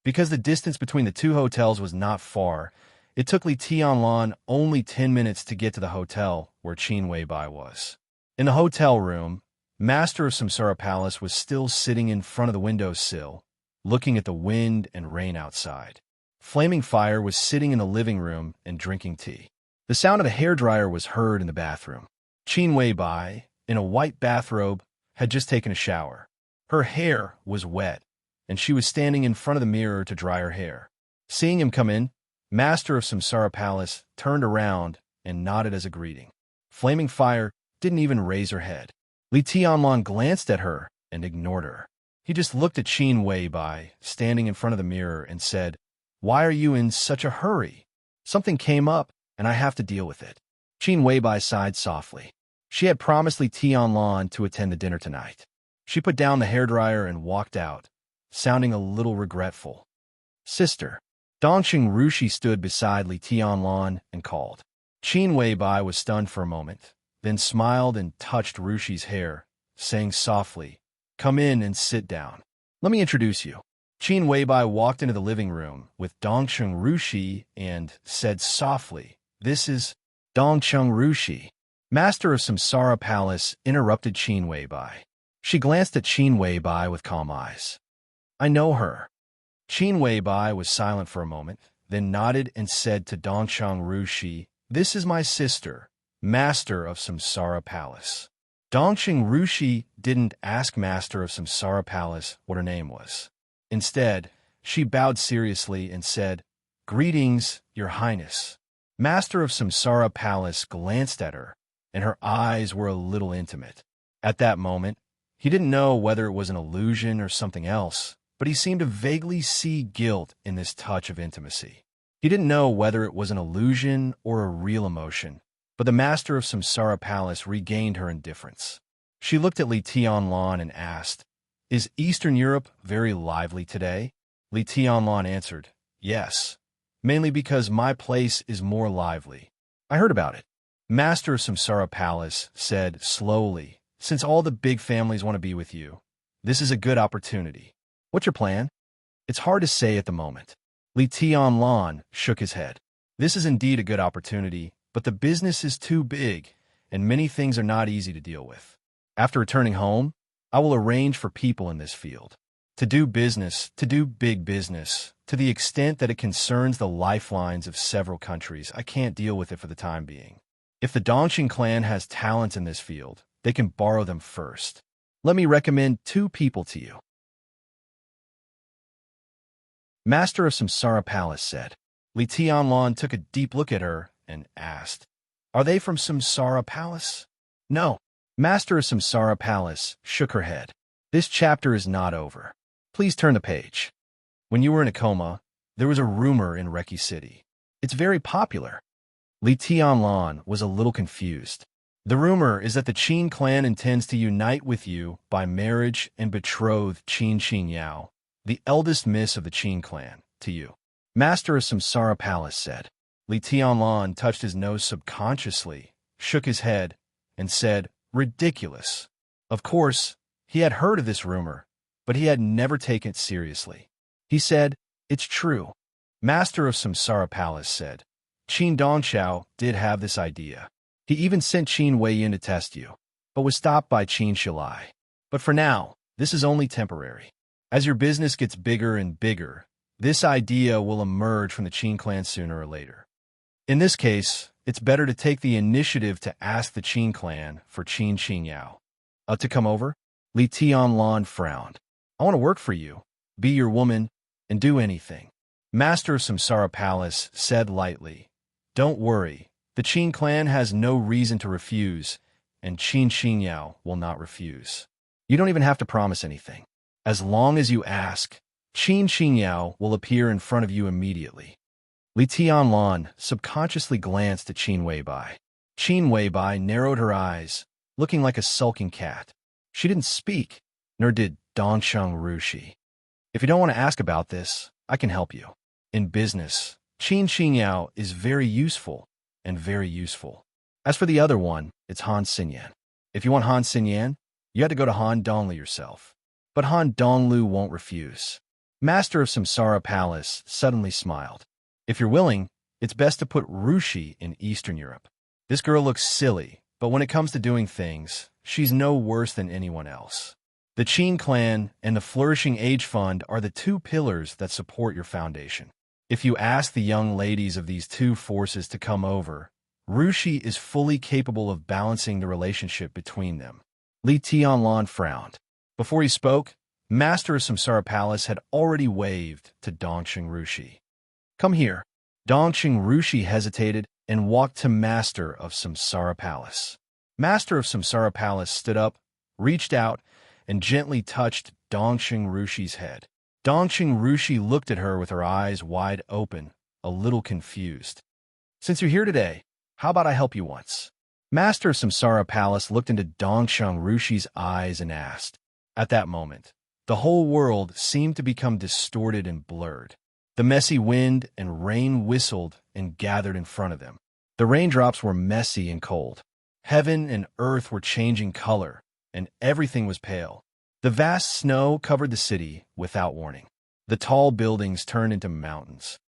Because the distance between the two hotels was not far, it took Li Tianlan only 10 minutes to get to the hotel where Qin Weibai was. In the hotel room, Master of Samsara Palace was still sitting in front of the windowsill, looking at the wind and rain outside. Flaming Fire was sitting in the living room and drinking tea. The sound of the hairdryer was heard in the bathroom. Qin Weibai, in a white bathrobe, had just taken a shower. Her hair was wet, and she was standing in front of the mirror to dry her hair. Seeing him come in, Master of Samsara Palace turned around and nodded as a greeting. Flaming Fire didn't even raise her head. Li Tianlan glanced at her and ignored her. He just looked at Qin Weibai, standing in front of the mirror, and said, "Why are you in such a hurry? Something came up, and I have to deal with it." Qin Weibai sighed softly. She had promised Li Tianlan to attend the dinner tonight. She put down the hairdryer and walked out, sounding a little regretful. "Sister." Dongsheng Rushi stood beside Li Tianlan and called. Qin Weibai was stunned for a moment, then smiled and touched Rushi's hair, saying softly, "Come in and sit down. Let me introduce you." Qin Weibai walked into the living room with Dongsheng Rushi and said softly, "This is Dongsheng Rushi." Master of Samsara Palace interrupted Qin Weibai. She glanced at Qin Weibai with calm eyes. "I know her." Qin Weibai was silent for a moment, then nodded and said to Dongsheng Rushi, "This is my sister, Master of Samsara Palace." Dongsheng Rushi didn't ask Master of Samsara Palace what her name was. Instead, she bowed seriously and said, "Greetings, Your Highness." Master of Samsara Palace glanced at her, and her eyes were a little intimate. At that moment, he didn't know whether it was an illusion or something else, but he seemed to vaguely see guilt in this touch of intimacy. He didn't know whether it was an illusion or a real emotion, but the Master of Samsara Palace regained her indifference. She looked at Li Tianlan and asked, "Is Eastern Europe very lively today?" Li Tianlan answered, "Yes, mainly because my place is more lively. I heard about it." Master of Samsara Palace said slowly, "Since all the big families want to be with you, this is a good opportunity. What's your plan?" "It's hard to say at the moment." Li Tianlan shook his head. "This is indeed a good opportunity, but the business is too big, and many things are not easy to deal with. After returning home, I will arrange for people in this field to do business, to do big business, to the extent that it concerns the lifelines of several countries. I can't deal with it for the time being. If the Dongxing clan has talent in this field, they can borrow them first. Let me recommend 2 people to you." Master of Samsara Palace said. Li Tianlan took a deep look at her and asked, "Are they from Samsara Palace?" "No." Master of Samsara Palace shook her head. "This chapter is not over. Please turn the page. When you were in a coma, there was a rumor in Reki City. It's very popular." Li Tianlan was a little confused. "The rumor is that the Qin clan intends to unite with you by marriage and betroth Qin Xingyao, the eldest miss of the Qin clan, to you." Master of Samsara Palace said. Li Tianlan touched his nose subconsciously, shook his head, and said, "Ridiculous." Of course, he had heard of this rumor, but he had never taken it seriously. He said, "It's true." Master of Samsara Palace said, "Qin Dongxiao did have this idea. He even sent Qin Wei in to test you, but was stopped by Qin Shilai. But for now, this is only temporary. As your business gets bigger and bigger, this idea will emerge from the Qin clan sooner or later. In this case, it's better to take the initiative to ask the Qin clan for Qin Xingyao to come over." Li Tianlan frowned. "I want to work for you, be your woman, and do anything." Master of Samsara Palace said lightly, "Don't worry, the Qin clan has no reason to refuse, and Qin Xingyao will not refuse. You don't even have to promise anything. As long as you ask, Qin Xingyao will appear in front of you immediately." Li Tianlan subconsciously glanced at Qin Weibai. Qin Weibai narrowed her eyes, looking like a sulking cat. She didn't speak, nor did Dongsheng Rushi. "If you don't want to ask about this, I can help you. In business, Qin Xingyao is very useful, and very useful. As for the other one, it's Han Xinyan. If you want Han Xinyan, you had to go to Han Donglu yourself. But Han Donglu won't refuse. Master of Samsara Palace suddenly smiled. If you're willing, it's best to put Rushi in Eastern Europe. This girl looks silly, but when it comes to doing things, she's no worse than anyone else. The Qin clan and the Flourishing Age Fund are the two pillars that support your foundation. If you ask the young ladies of these two forces to come over, Rushi is fully capable of balancing the relationship between them. Li Tianlan frowned. Before he spoke, Master of Samsara Palace had already waved to Dongqing Rushi. Come here. Dongqing Rushi hesitated and walked to Master of Samsara Palace. Master of Samsara Palace stood up, reached out, and gently touched Dongqing Rushi's head. Dongqing Rushi looked at her with her eyes wide open, a little confused. Since you're here today, how about I help you once? Master of Samsara Palace looked into Dongqing Rushi's eyes and asked. At that moment, the whole world seemed to become distorted and blurred. The messy wind and rain whistled and gathered in front of them. The raindrops were messy and cold. Heaven and earth were changing color, and everything was pale. The vast snow covered the city without warning. The tall buildings turned into mountains.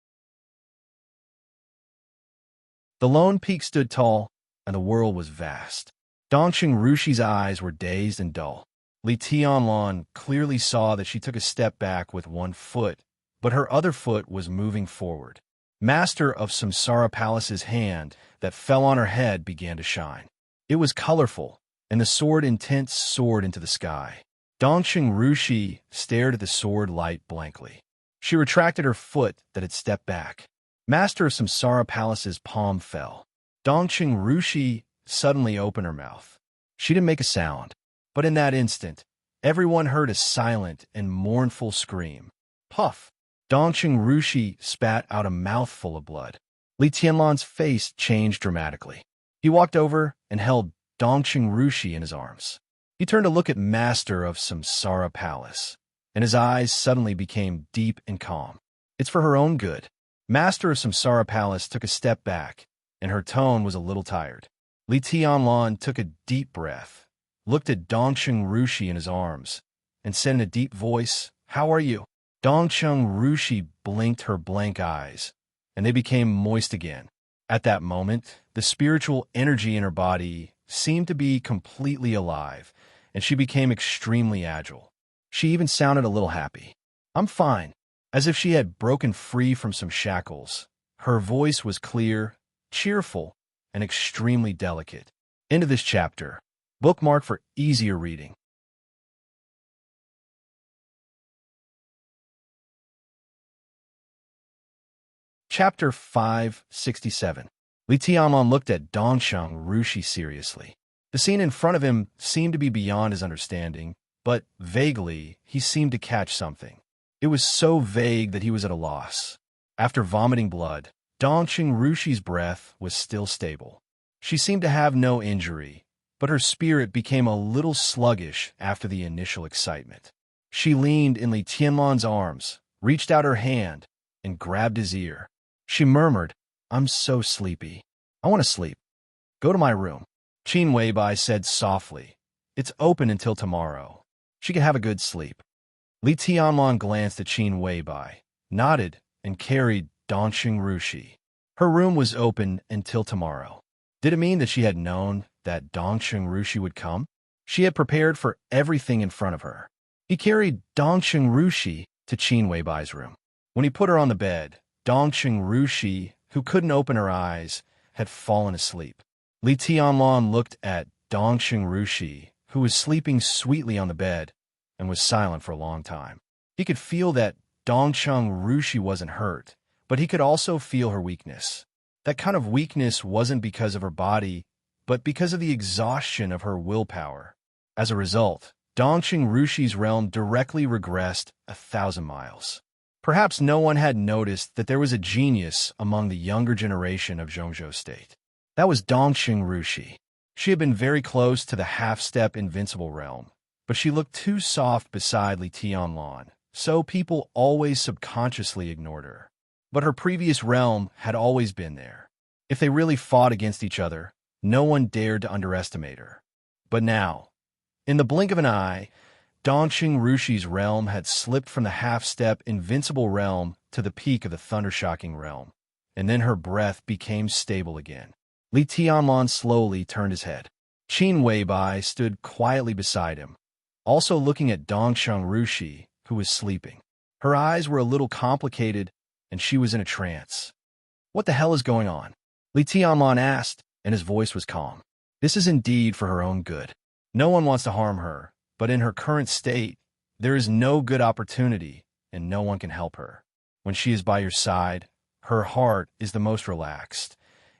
The lone peak stood tall, and the world was vast. Dongqing Rushi's eyes were dazed and dull. Li Tianlan clearly saw that she took a step back with one foot, but her other foot was moving forward. Master of Samsara Palace's hand that fell on her head began to shine. It was colorful, and the sword intense soared into the sky. Dongqing Rushi stared at the sword light blankly. She retracted her foot that had stepped back. Master of Samsara Palace's palm fell. Dongqing Rushi suddenly opened her mouth. She didn't make a sound, but in that instant, everyone heard a silent and mournful scream. Puff! Dongqing Rushi spat out a mouthful of blood. Li Tianlan's face changed dramatically. He walked over and held Dongqing Rushi in his arms. He turned to look at Master of Samsara Palace, and his eyes suddenly became deep and calm. It's for her own good. Master of Samsara Palace took a step back, and her tone was a little tired. Li Tianlan took a deep breath, looked at Dongqing Rushi in his arms, and said in a deep voice, "How are you?" Dongqing Rushi blinked her blank eyes, and they became moist again. At that moment, the spiritual energy in her body seemed to be completely alive, and she became extremely agile. She even sounded a little happy. "I'm fine," as if she had broken free from some shackles. Her voice was clear, cheerful, and extremely delicate. End of this chapter. Bookmark for easier reading. Chapter 567. Li Tianlan looked at Dongqing Rushi seriously. The scene in front of him seemed to be beyond his understanding, but vaguely he seemed to catch something. It was so vague that he was at a loss. After vomiting blood, Dongqing Rushi's breath was still stable. She seemed to have no injury, but her spirit became a little sluggish after the initial excitement. She leaned in Li Tianlan's arms, reached out her hand, and grabbed his ear. She murmured, "I'm so sleepy. I want to sleep. Go to my room." Qin Weibai said softly, "It's open until tomorrow. She can have a good sleep." Li Tianlan glanced at Qin Weibai, nodded, and carried Dongqing Rushi. Her room was open until tomorrow. Did it mean that she had known that Dongqing Rushi would come? She had prepared for everything in front of her. He carried Dongqing Rushi to Qin Weibai's room. When he put her on the bed, Dongqing Rushi, who couldn't open her eyes, had fallen asleep. Li Tianlan looked at Dongqing Rushi, who was sleeping sweetly on the bed, and was silent for a long time. He could feel that Dongqing Rushi wasn't hurt, but he could also feel her weakness. That kind of weakness wasn't because of her body, but because of the exhaustion of her willpower. As a result, Dongqing Rushi's realm directly regressed 1,000 miles. Perhaps no one had noticed that there was a genius among the younger generation of Zhongzhou State. That was Dongqing Rushi. She had been very close to the half-step invincible realm, but she looked too soft beside Li Tianlan, so people always subconsciously ignored her. But her previous realm had always been there. If they really fought against each other, No one dared to underestimate her. But now, in the blink of an eye, Dongqing Rushi's realm had slipped from the half-step invincible realm to the peak of the thundershocking realm, and then her breath became stable again. Li Tianlan slowly turned his head. Qin Weibai stood quietly beside him, also looking at Dongqing Rushi, who was sleeping. Her eyes were a little complicated, and she was in a trance. "What the hell is going on?" Li Tianlan asked, and his voice was calm. "This is indeed for her own good. No one wants to harm her, but in her current state, there is no good opportunity, and no one can help her. When she is by your side, her heart is the most relaxed,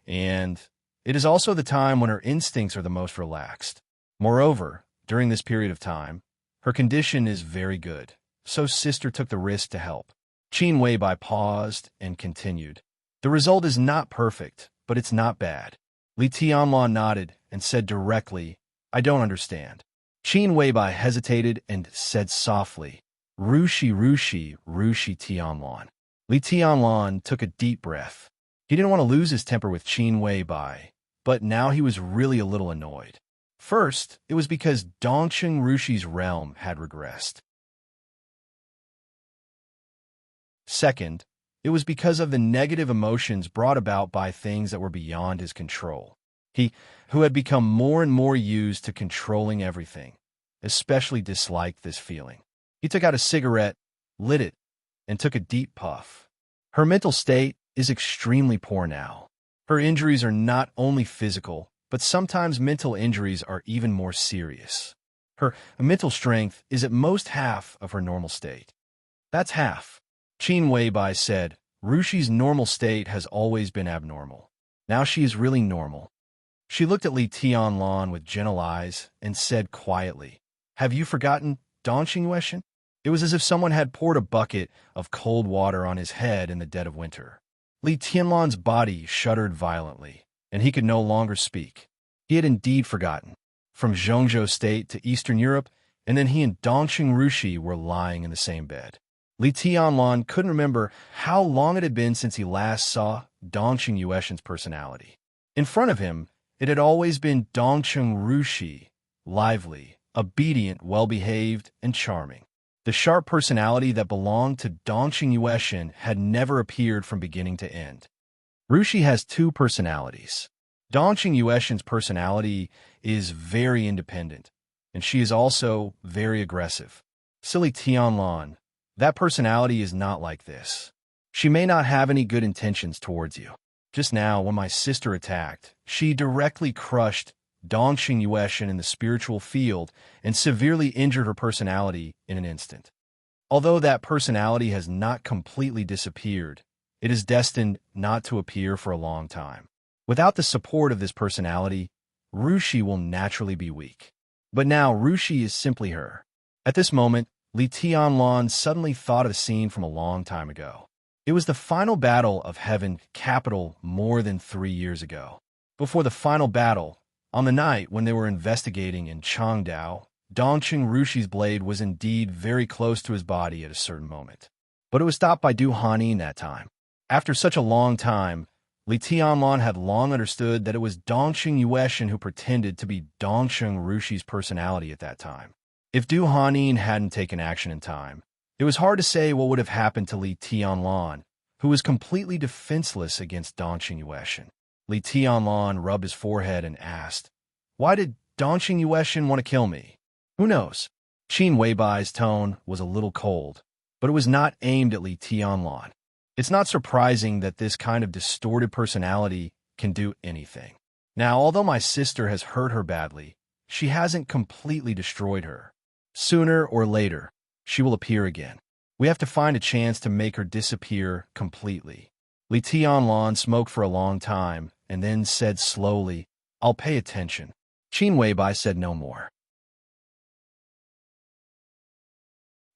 and it is also the time when her instincts are the most relaxed. Moreover, during this period of time, her condition is very good, so sister took the risk to help." Qin Weibai paused and continued. "The result is not perfect, but it's not bad." Li Tianlan nodded and said directly, "I don't understand." Qin Weibai hesitated and said softly, "Rushi, Rushi, Rushi Tianlan." Li Tianlan took a deep breath. He didn't want to lose his temper with Qin Weibai, but now he was really a little annoyed. First, it was because Dongqing Rushi's realm had regressed. Second, it was because of the negative emotions brought about by things that were beyond his control. He, who had become more and more used to controlling everything, especially disliked this feeling. He took out a cigarette, lit it, and took a deep puff. Her mental state is extremely poor now. Her injuries are not only physical, but sometimes mental injuries are even more serious. Her mental strength is at most half of her normal state. That's half. Qin Weibai said, "Rushi's normal state has always been abnormal. Now she is really normal." She looked at Li Tianlan with gentle eyes and said quietly, "Have you forgotten Dongqing Yueshan?" It was as if someone had poured a bucket of cold water on his head in the dead of winter. Li Tianlan's body shuddered violently, and he could no longer speak. He had indeed forgotten. From Zhongzhou State to Eastern Europe, and then he and Dongqing Rushi were lying in the same bed. Li Tianlan couldn't remember how long it had been since he last saw Dongqing Yueshan's personality. In front of him, it had always been Dongqing Rushi, lively, obedient, well-behaved, and charming. The sharp personality that belonged to Dongqing Yueshan had never appeared from beginning to end. Rushi has two personalities. Dongqing Yueshan's personality is very independent, and she is also very aggressive. Silly Tianlan, that personality is not like this. She may not have any good intentions towards you. Just now, when my sister attacked, she directly crushed Dongqing Yueshan in the spiritual field and severely injured her personality in an instant. Although that personality has not completely disappeared, it is destined not to appear for a long time. Without the support of this personality, Rushi will naturally be weak. But now Rushi is simply her. At this moment, Li Tianlan suddenly thought of a scene from a long time ago. It was the final battle of Heaven Capital more than 3 years ago. Before the final battle, on the night when they were investigating in Changdao, Dongqing Rushi's blade was indeed very close to his body at a certain moment. But it was stopped by Du Hanin that time. After such a long time, Li Tianlan had long understood that it was Dongqing Yueshan who pretended to be Dongqing Rushi's personality at that time. If Du Hanin hadn't taken action in time, it was hard to say what would have happened to Li Tianlan, who was completely defenseless against Dongqing Yueshan. Li Tianlan rubbed his forehead and asked, "Why did Dongqing Yueshan want to kill me?" "Who knows?" Qin Weibai's tone was a little cold, but it was not aimed at Li Tianlan. It's not surprising that this kind of distorted personality can do anything. Now, although my sister has hurt her badly, she hasn't completely destroyed her. Sooner or later, she will appear again. We have to find a chance to make her disappear completely. Li Tianlan smoked for a long time and then said slowly, "I'll pay attention." Qin Weibai said no more.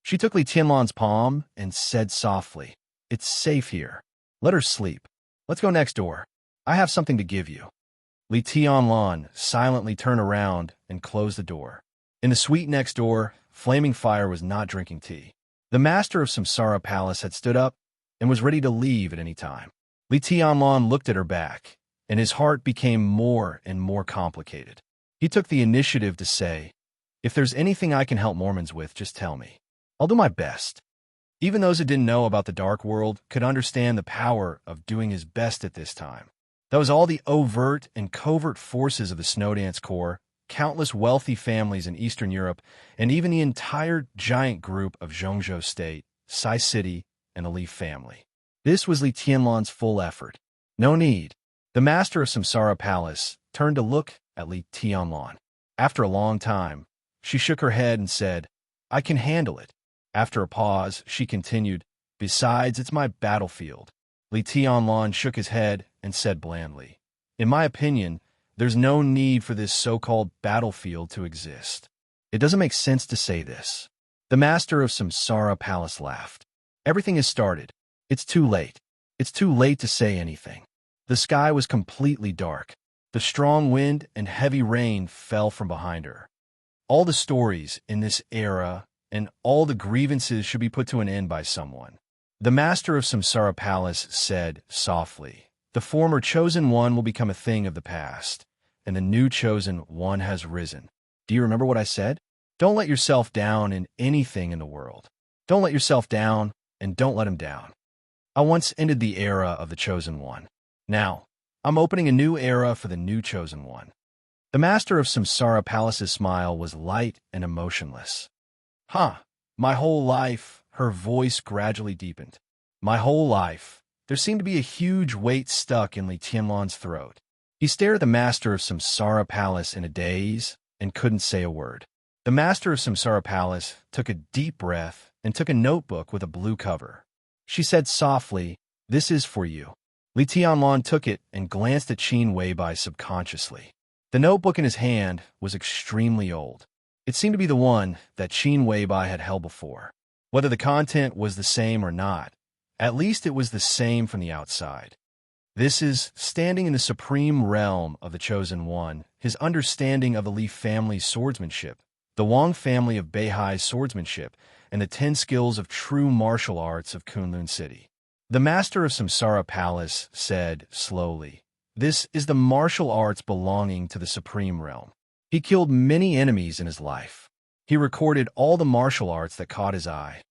She took Li Tianlan's palm and said softly, "It's safe here. Let her sleep. Let's go next door. I have something to give you." Li Tianlan silently turned around and closed the door. In the suite next door, Flaming Fire was not drinking tea. The master of Samsara Palace had stood up and was ready to leave at any time. Li Tianlan looked at her back, and his heart became more and more complicated. He took the initiative to say, "If there's anything I can help Mormons with, just tell me. I'll do my best." Even those who didn't know about the dark world could understand the power of doing his best at this time. That was all the overt and covert forces of the Snowdance Corps, countless wealthy families in Eastern Europe, and even the entire giant group of Zhongzhou State, Sai City, and the Leaf family. This was Li Tianlan's full effort. No need. The master of Samsara Palace turned to look at Li Tianlan. After a long time, she shook her head and said, "I can handle it." After a pause, she continued, "Besides, it's my battlefield." Li Tianlan shook his head and said blandly, "In my opinion, there's no need for this so-called battlefield to exist." It doesn't make sense to say this. The master of Samsara Palace laughed. "Everything has started. It's too late. It's too late to say anything." The sky was completely dark. The strong wind and heavy rain fell from behind her. All the stories in this era and all the grievances should be put to an end by someone. The master of Samsara Palace said softly, "The former chosen one will become a thing of the past, and the new chosen one has risen." Do you remember what I said? Don't let yourself down in anything in the world. Don't let yourself down, and don't let him down. I once ended the era of the chosen one. Now, I'm opening a new era for the new chosen one. The master of Samsara Palace's smile was light and emotionless. My whole life," her voice gradually deepened. "My whole life." There seemed to be a huge weight stuck in Li Tianlan's throat. He stared at the master of Samsara Palace in a daze and couldn't say a word. The master of Samsara Palace took a deep breath and took a notebook with a blue cover. She said softly, "This is for you." Li Tianlan took it and glanced at Qin Weibai subconsciously. The notebook in his hand was extremely old. It seemed to be the one that Qin Weibai had held before. Whether the content was the same or not, at least it was the same from the outside. This is standing in the supreme realm of the Chosen One, his understanding of the Li family's swordsmanship, the Wang family of Beihai's swordsmanship, and the 10 skills of true martial arts of Kunlun City. The master of Samsara Palace said slowly, "This is the martial arts belonging to the supreme realm." He killed many enemies in his life. He recorded all the martial arts that caught his eye.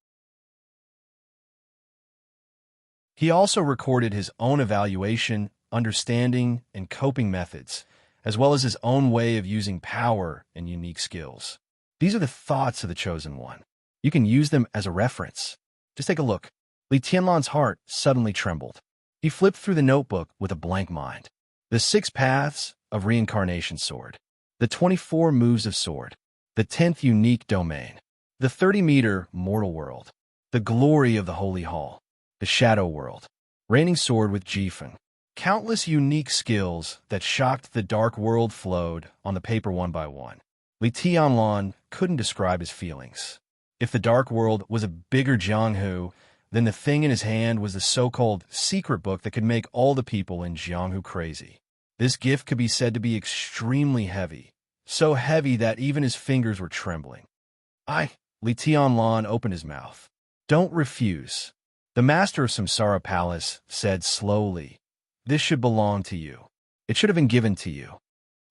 He also recorded his own evaluation, understanding, and coping methods, as well as his own way of using power and unique skills. These are the thoughts of the Chosen One. You can use them as a reference. Just take a look. Li Tianlan's heart suddenly trembled. He flipped through the notebook with a blank mind. The 6 paths of reincarnation sword. The 24 moves of sword, the 10th unique domain, the 30-meter mortal world, the glory of the holy hall, the shadow world, reigning sword with Jifeng. Countless unique skills that shocked the dark world flowed on the paper one by one. Li Tianlan couldn't describe his feelings. If the dark world was a bigger Jianghu, then the thing in his hand was the so-called secret book that could make all the people in Jianghu crazy. This gift could be said to be extremely heavy, so heavy that even his fingers were trembling. Li Tianlan opened his mouth. "Don't refuse." The master of Samsara Palace said slowly, "This should belong to you. It should have been given to you."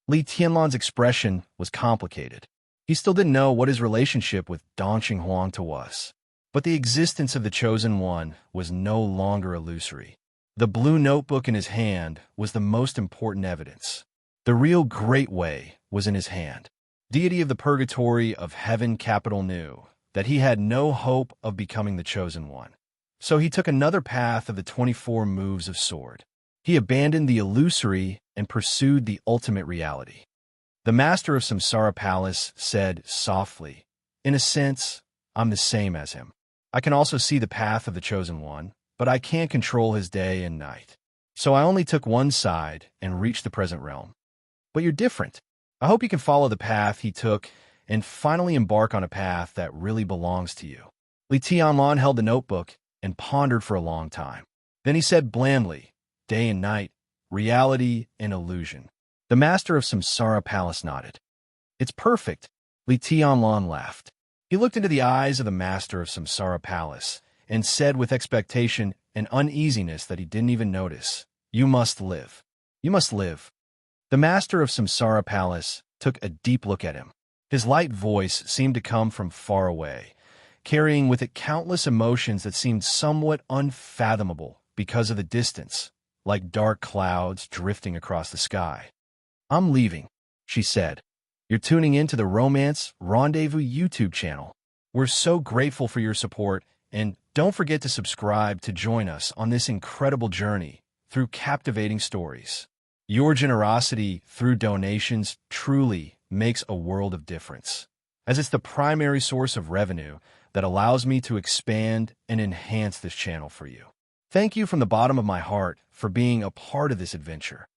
Li Tianlan's expression was complicated. He still didn't know what his relationship with Dong Xinghuang was. But the existence of the Chosen One was no longer illusory. The blue notebook in his hand was the most important evidence. The real Great Way was in his hand. Deity of the purgatory of heaven capital knew that he had no hope of becoming the Chosen One. So he took another path of the 24 moves of sword. He abandoned the illusory and pursued the ultimate reality. The master of Samsara Palace said softly, "In a sense, I'm the same as him. I can also see the path of the Chosen One, but I can't control his day and night. So I only took one side and reached the present realm. But you're different. I hope you can follow the path he took and finally embark on a path that really belongs to you." Li Tianlan held the notebook and pondered for a long time. Then he said blandly, "Day and night, reality and illusion." The master of Samsara Palace nodded. "It's perfect." Li Tianlan laughed. He looked into the eyes of the master of Samsara Palace and said with expectation and uneasiness that he didn't even notice, "You must live. You must live." The master of Samsara Palace took a deep look at him. His light voice seemed to come from far away, carrying with it countless emotions that seemed somewhat unfathomable because of the distance, like dark clouds drifting across the sky. "I'm leaving," she said. "You're tuning in to the Romance Rendezvous YouTube channel. We're so grateful for your support, and don't forget to subscribe to join us on this incredible journey through captivating stories. Your generosity through donations truly makes a world of difference, as it's the primary source of revenue that allows me to expand and enhance this channel for you. Thank you from the bottom of my heart for being a part of this adventure.